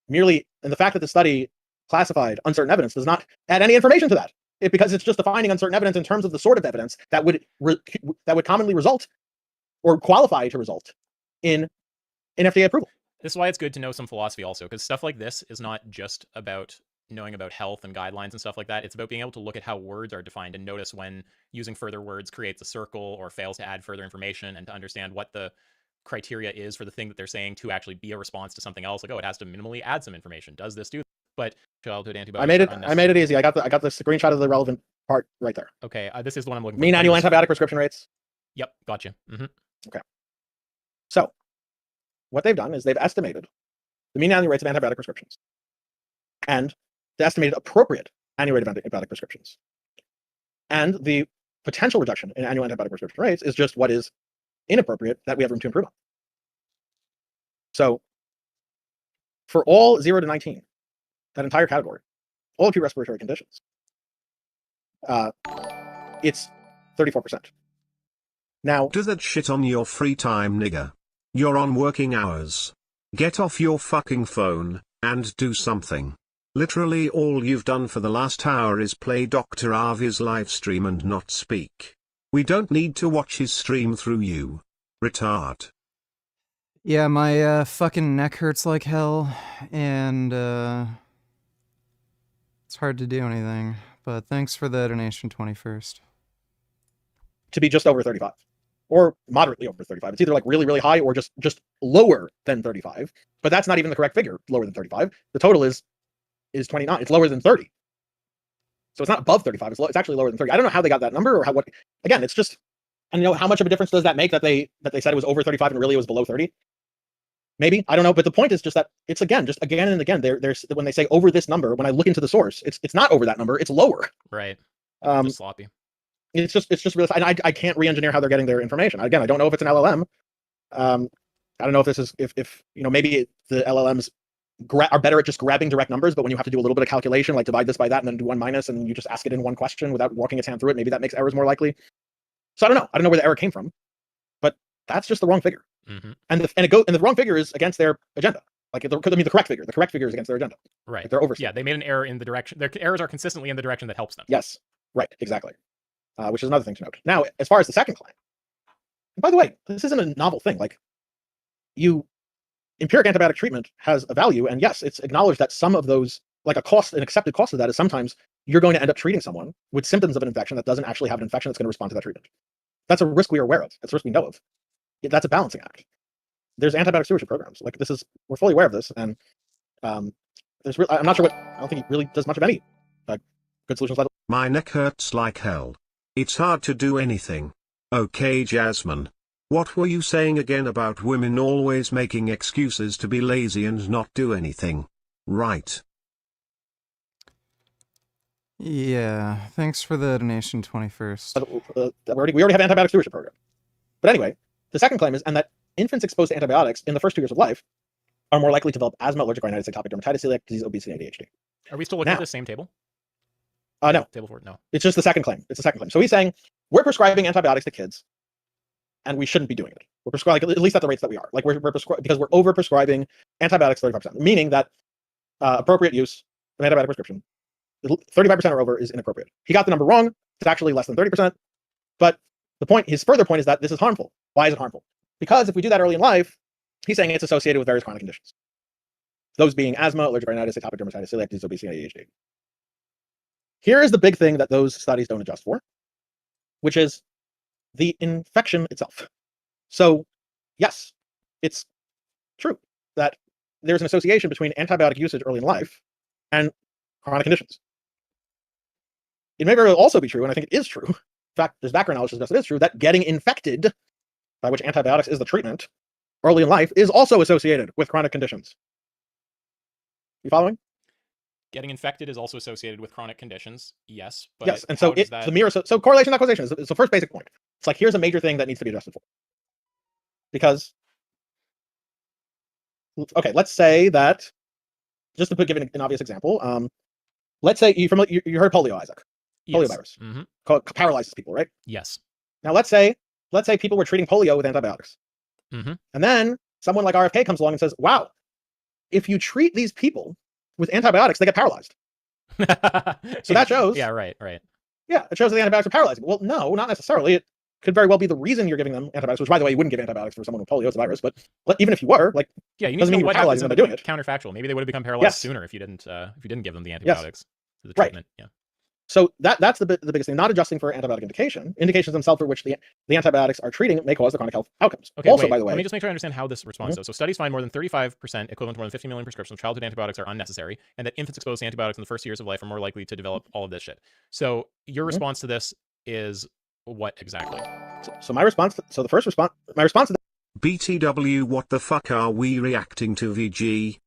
merely, and the fact that the study classified uncertain evidence does not add any information to that, because it's just defining uncertain evidence in terms of the sort of evidence that would commonly result or qualify to result in FDA approval. This is why it's good to know some philosophy also, because stuff like this is not just about knowing about health and guidelines and stuff like that. It's about being able to look at how words are defined and notice when using further words creates a circle or fails to add further information, and to understand what the criteria is for the thing that they're saying to actually be a response to something else. Like, oh, it has to minimally add some information. Does this do that? But childhood antibiotics. I made it easy. I got the screenshot of the relevant part right there. Okay, this is the one I'm looking for. Mean annual antibiotic prescription rates. Yep, gotcha. Okay. So what they've done is they've estimated the mean annual rates of antibiotic prescriptions and the estimated appropriate annual rate of antibiotic prescriptions. And the potential reduction in annual antibiotic prescription rates is just what is inappropriate that we have room to improve on. So for all 0 to 19, that entire category, all acute respiratory conditions, it's 34%. Now, do that shit on your free time, nigga. You're on working hours. Get off your fucking phone and do something. Literally all you've done for the last hour is play Dr. Avi's live stream and not speak. We don't need to watch his stream through you. Retard. Yeah, my fucking neck hurts like hell, and it's hard to do anything. But thanks for the donation, 21st. To be just over 35. Or moderately over 35. It's either like really, really high or just lower than 35. But that's not even the correct figure, lower than 35. The total is 29. It's lower than 30. So it's not above 35. It's actually lower than 30. I don't know how they got that number or what. Again, it's just, and how much of a difference does that make that they said it was over 35 and really it was below 30? Maybe, I don't know. But the point is just that it's just again and again, there's when they say over this number, when I look into the source, it's not over that number. It's lower. Right. Just sloppy. It's just really, and I can't re-engineer how they're getting their information. Again, I don't know if it's an LLM. I don't know if this is if maybe the LLMs are better at just grabbing direct numbers, but when you have to do a little bit of calculation, like divide this by that and then do 1 minus, and you just ask it in one question without walking its hand through it, maybe that makes errors more likely. So I don't know. I don't know where the error came from, but that's just the wrong figure. And the wrong figure is against their agenda. Like the correct figure. The correct figure is against their agenda. Right. Like they're oversight. Yeah, they made an error in the direction. Their errors are consistently in the direction that helps them. Yes. Right. Exactly. Which is another thing to note. Now, as far as the second claim, and by the way, this isn't a novel thing. Like, empiric antibiotic treatment has a value, and yes, it's acknowledged that some of those, like an accepted cost of that is sometimes you're going to end up treating someone with symptoms of an infection that doesn't actually have an infection that's going to respond to that treatment. That's a risk we are aware of. That's a risk we know of. That's a balancing act. There's antibiotic stewardship programs. Like we're fully aware of this, and I'm not sure I don't think it really does much of any good solutions. My neck hurts like hell. It's hard to do anything. Okay, Jasmine. What were you saying again about women always making excuses to be lazy and not do anything? Right. Yeah, thanks for the donation, 21st. We already have antibiotic stewardship program. But anyway, the second claim is, and that infants exposed to antibiotics in the first 2 years of life are more likely to develop asthma, allergic rhinitis, atopic dermatitis, celiac disease, obesity, and ADHD. Are we still looking at the same table? No. Table 4, no. It's just the second claim. It's the second claim. So he's saying we're prescribing antibiotics to kids, and we shouldn't be doing it. We're prescribing, at least at the rates that we are. Like because we're over prescribing antibiotics 35%, meaning that appropriate use of antibiotic prescription, 35% or over, is inappropriate. He got the number wrong. It's actually less than 30%. But his further point is that this is harmful. Why is it harmful? Because if we do that early in life, he's saying it's associated with various chronic conditions. Those being asthma, allergic rhinitis, atopic dermatitis, celiac disease, obesity, and ADHD. Here is the big thing that those studies don't adjust for, which is the infection itself. So, yes, it's true that there's an association between antibiotic usage early in life and chronic conditions. It may very well also be true, and I think it is true. In fact, there's background knowledge that suggests it is true that getting infected, by which antibiotics is the treatment, early in life is also associated with chronic conditions. You following? Getting infected is also associated with chronic conditions. Yes, but yes, and so that... the mirror. So correlation, not causation, is the first basic point. It's like here's a major thing that needs to be adjusted for. Because, okay, let's say that, just to give an obvious example, let's say you heard polio, Isaac. Polio virus. Paralyzes people, right? Yes. Now let's say people were treating polio with antibiotics. Mm-hmm. And then someone like RFK comes along and says, wow, if you treat these people with antibiotics, they get paralyzed. So that shows. Yeah, right. Yeah, it shows that the antibiotics are paralyzing. Well, no, not necessarily. It could very well be the reason you're giving them antibiotics, which, by the way, you wouldn't give antibiotics for someone with polio. It's a virus. But even if you were, like, yeah, you need doesn't to know mean what you're paralyzing them by doing it. Counterfactual. Maybe they would have become paralyzed sooner if you didn't give them the antibiotics to the treatment. Right. Yeah. So that's the biggest thing. Not adjusting for antibiotic indications themselves for which the antibiotics are treating may cause the chronic health outcomes. Okay, also, wait, by the way, let me just make sure I understand how this responds though. So studies find more than 35%, equivalent to more than 50 million prescriptions of childhood antibiotics are unnecessary, and that infants exposed to antibiotics in the first years of life are more likely to develop all of this shit. So your response to this is what exactly? So my response. So the first response. My response to BTW, what the fuck are we reacting to, VG?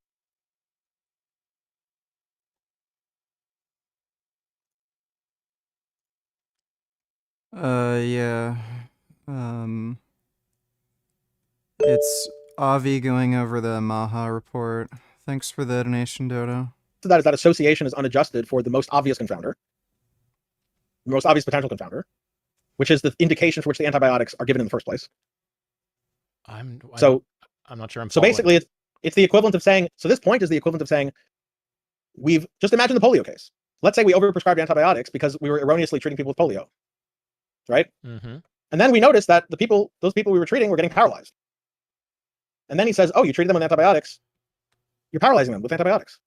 Yeah. It's Avi going over the Maha report. Thanks for the donation, Dodo. So that is that association is unadjusted for the most obvious confounder, the most obvious potential confounder, which is the indication for which the antibiotics are given in the first place. I'm not sure. So basically, it's the equivalent of saying. So this point is the equivalent of saying, we've just imagine the polio case. Let's say we overprescribed antibiotics because we were erroneously treating people with polio, right? Mm-hmm. And then we noticed that those people we were treating were getting paralyzed. And then he says, "Oh, you treated them with antibiotics. You're paralyzing them with antibiotics."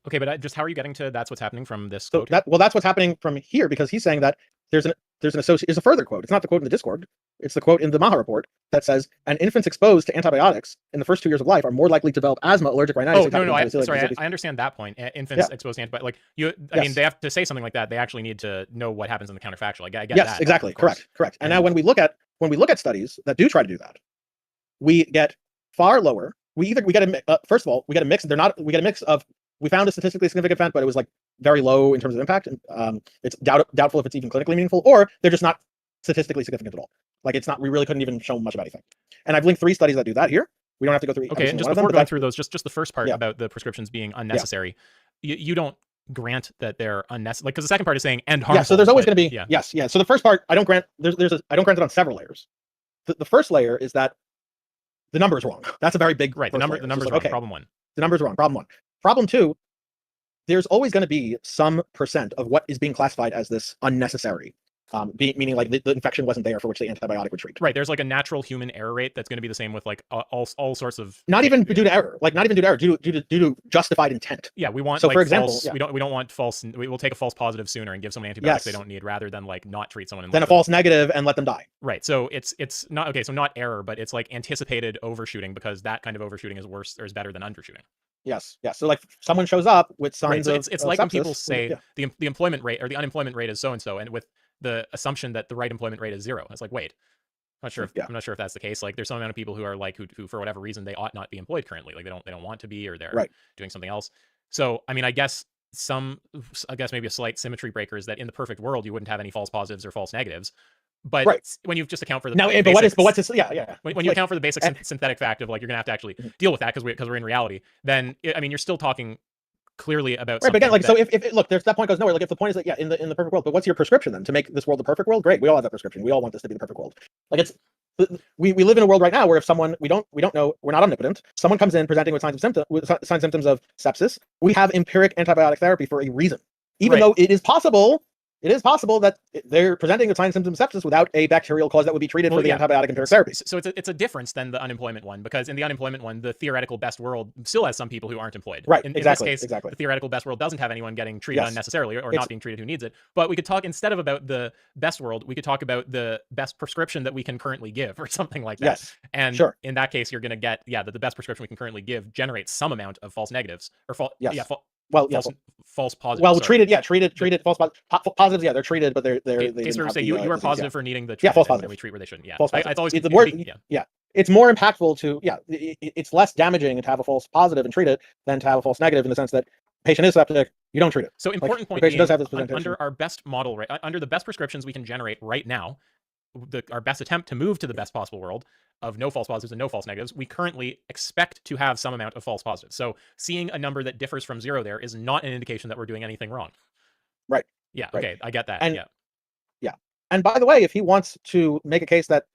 Okay, but just how are you getting to that's what's happening from this So quote? that's what's happening from here, because he's saying that there's a further quote. It's not the quote in the Discord. It's the quote in the Maha report that says, "And infants exposed to antibiotics in the first 2 years of life are more likely to develop asthma, allergic rhinitis." Oh no, I understand that point. Infants exposed to antibiotics, like I mean, they have to say something like that. They actually need to know what happens in the counterfactual. I get that. Yes, exactly. Correct. And now when we look at studies that do try to do that, we get far lower. We get a first of all, we get a mix. We get a mix of, we found a statistically significant event, but it was like very low in terms of impact. It's doubtful if it's even clinically meaningful, or they're just not statistically significant at all. Like it's not. We really couldn't even show much of anything. And I've linked 3 studies that do that here. We don't have to go through. Okay, and just before going through those, just the first part about the prescriptions being unnecessary, you don't grant that they're unnecessary, like, because the second part is saying and harmful. Yeah, so there's always going to be yes. So the first part, I don't grant. I don't grant it on several layers. The first layer is that the number is wrong. That's a very big the number's wrong. Okay. Problem 1. The number's wrong. Problem 1. Problem 2. There's always going to be some percent of what is being classified as this unnecessary, meaning like the infection wasn't there for which the antibiotic would treat. Right. There's like a natural human error rate that's going to be the same with like all sorts of. Not even due to error. Like not even due to error. Due to justified intent. Yeah, we want. So like, for example, false, we don't want false. We will take a false positive sooner and give someone antibiotics they don't need, rather than like not treat someone. Then a false negative and let them die. Right. So it's not okay. So not error, but it's like anticipated overshooting, because that kind of overshooting is worse or is better than undershooting. Yes. So like someone shows up with signs of it's like sepsis, when people say the employment rate or the unemployment rate is so and so, and with the assumption that the right employment rate is 0. It's like, wait, I'm not sure if that's the case. Like there's some amount of people who are like who for whatever reason they ought not be employed currently. Like they don't want to be, or they're doing something else. So I mean, I guess maybe a slight symmetry breaker is that in the perfect world you wouldn't have any false positives or false negatives. But when you just account for the now, basics, but what's this? When you account for the basic synthetic fact of like you're gonna have to actually deal with that because we're in reality, then I mean you're still talking clearly about right. But again, like so, if look, there's that point goes nowhere. Like if the point is that in the perfect world, but what's your prescription then to make this world the perfect world? Great, we all have that prescription. We all want this to be the perfect world. Like it's we live in a world right now where if someone we don't know, we're not omnipotent. Someone comes in presenting with signs and symptoms of sepsis. We have empiric antibiotic therapy for a reason, even though it is possible. It is possible that they're presenting with signs and symptoms of sepsis without a bacterial cause that would be treated for the antibiotic empiric therapy. So it's a difference than the unemployment one, because in the unemployment one, the theoretical best world still has some people who aren't employed. Right. In exactly. this case, exactly. The theoretical best world doesn't have anyone getting treated unnecessarily or not being treated who needs it. But we could talk, instead of about the best world, we could talk about the best prescription that we can currently give, or something like that. Yes. And in that case, you're going to get the best prescription we can currently give generates some amount of false negatives or Well, yeah. False positive. Well, sorry. treated false positives. Yeah, they're treated, but they Case didn't where we have say the, you are disease, positive yeah. for needing the Yeah, treatment, false and positive. we treat where they shouldn't. Yeah, False I, positive. it's always It's the word. yeah. Yeah, it's more impactful to it's less damaging to have a false positive and treat it than to have a false negative in the sense that patient is septic, you don't treat it. So important point the patient being, does have this presentation. under our best model, right, under the best prescriptions we can generate right now, our best attempt to move to the best possible world of no false positives and no false negatives, we currently expect to have some amount of false positives. So seeing a number that differs from 0 there is not an indication that we're doing anything wrong. Right. Yeah. Right. Okay. I get that. And, yeah. Yeah. And by the way, if he wants to make a case that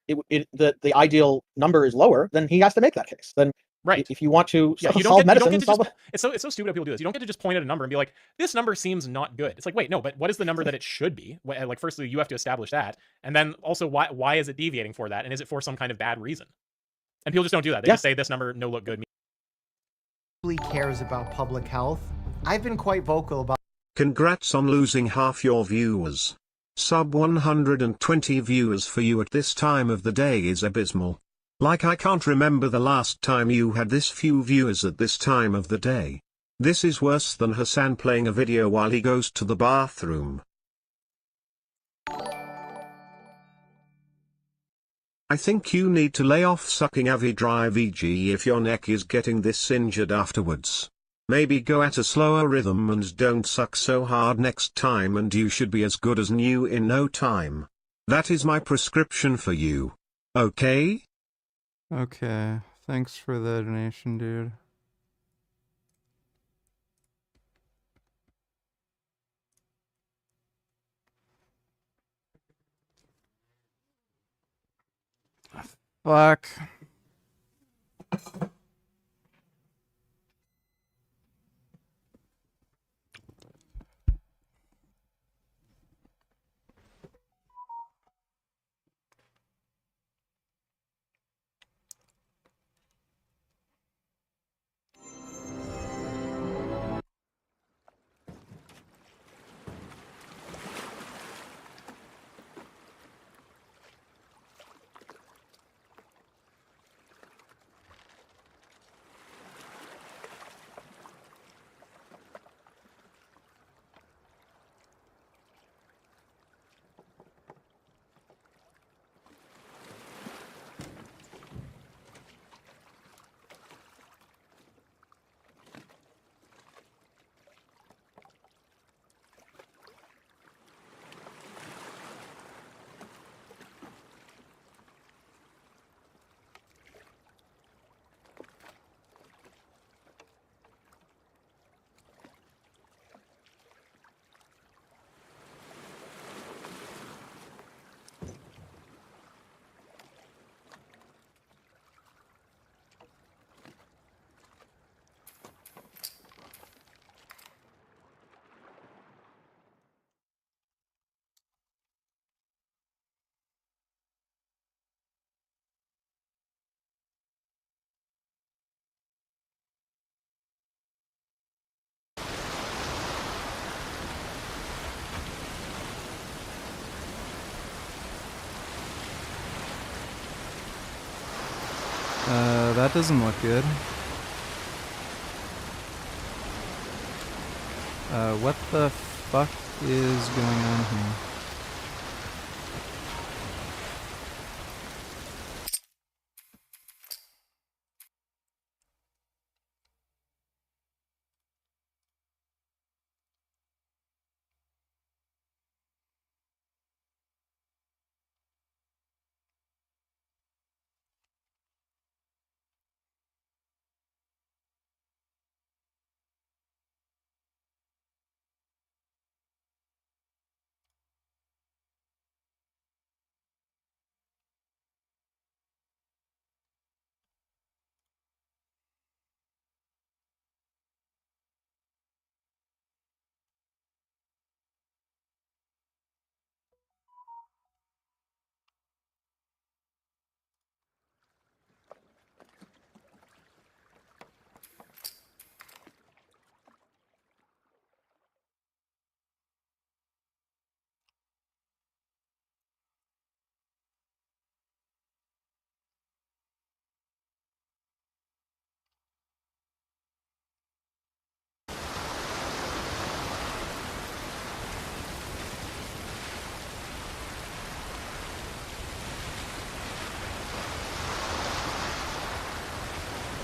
the ideal number is lower, then he has to make that case. Then right. If you want to you solve medicine, it's so stupid how people do this. You don't get to just point at a number and be like, this number seems not good. It's like, wait, no, but what is the number that it should be? Like, firstly, you have to establish that, and then also why is it deviating for that, and is it for some kind of bad reason? And people just don't do that. They just say this number no look good. Really cares about public health. I've been quite vocal about. Congrats on losing half your viewers. Sub 120 viewers for you at this time of the day is abysmal. Like I can't remember the last time you had this few viewers at this time of the day. This is worse than Hassan playing a video while he goes to the bathroom. I think you need to lay off sucking Avi Drive EG if your neck is getting this injured afterwards. Maybe go at a slower rhythm and don't suck so hard next time, and you should be as good as new in no time. That is my prescription for you. Okay? Okay. Thanks for the donation, dude. Fuck. That doesn't look good. What the fuck is going on here?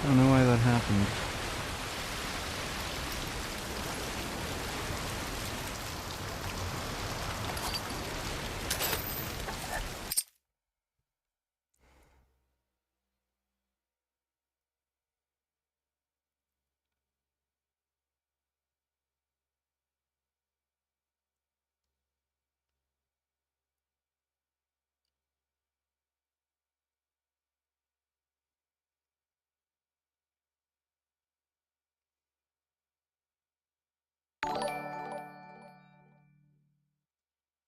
I don't know why that happened.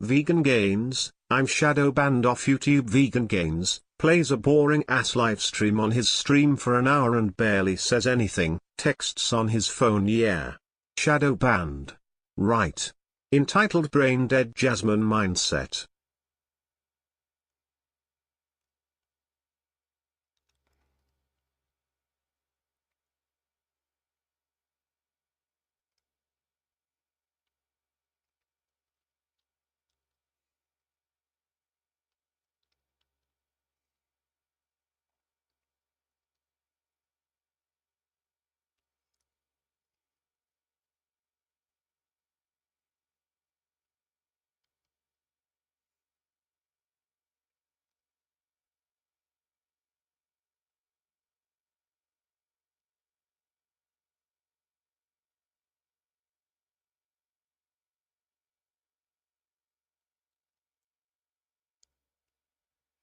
Vegan Gains, I'm shadow banned off YouTube. Vegan Gains plays a boring ass live stream on his stream for an hour and barely says anything, texts on his phone. Yeah. Shadow banned. Right. Entitled Brain Dead Jasmine Mindset.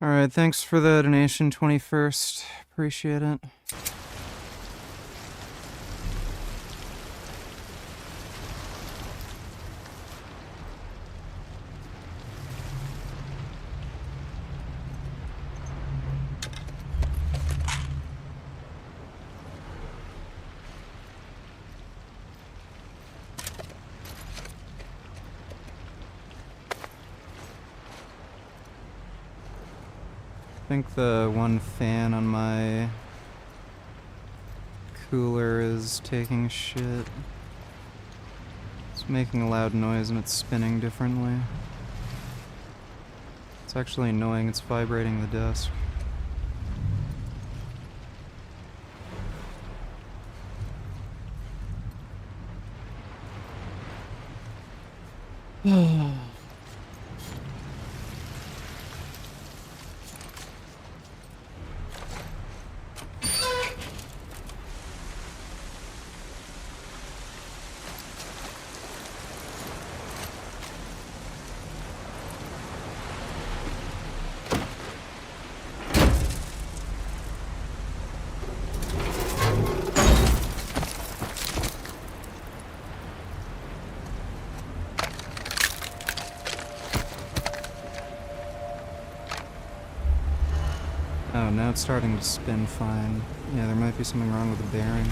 Alright, thanks for the donation, 21st. Appreciate it. I think the one fan on my cooler is taking shit. It's making a loud noise and it's spinning differently. It's actually annoying, it's vibrating the desk. Oh, now it's starting to spin fine. Yeah, there might be something wrong with the bearing.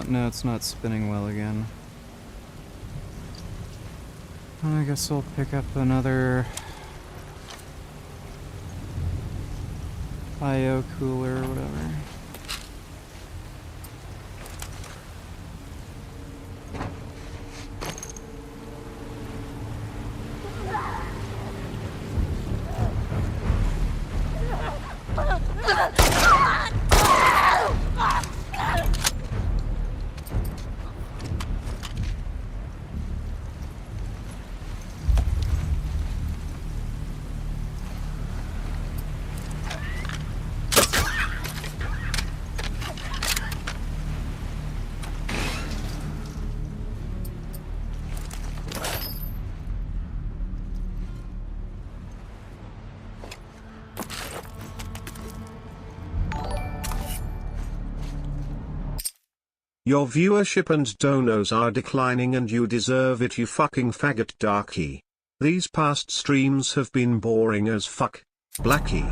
No, it's not spinning well again. I guess I'll pick up another IO cooler or whatever. Your viewership and donos are declining and you deserve it, you fucking faggot. Darky. These past streams have been boring as fuck. Blackie.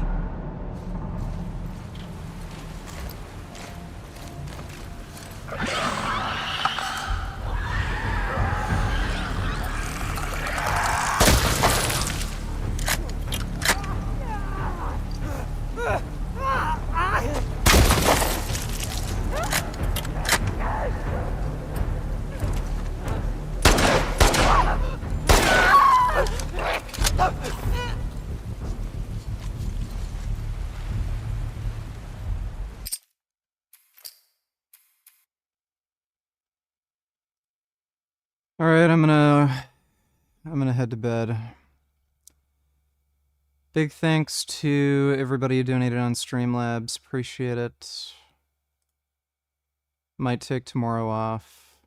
All right, I'm gonna head to bed. Big thanks to everybody who donated on Streamlabs. Appreciate it. Might take tomorrow off.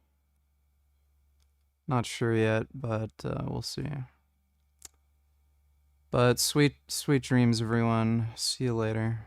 Not sure yet, but we'll see. But sweet dreams, everyone. See you later.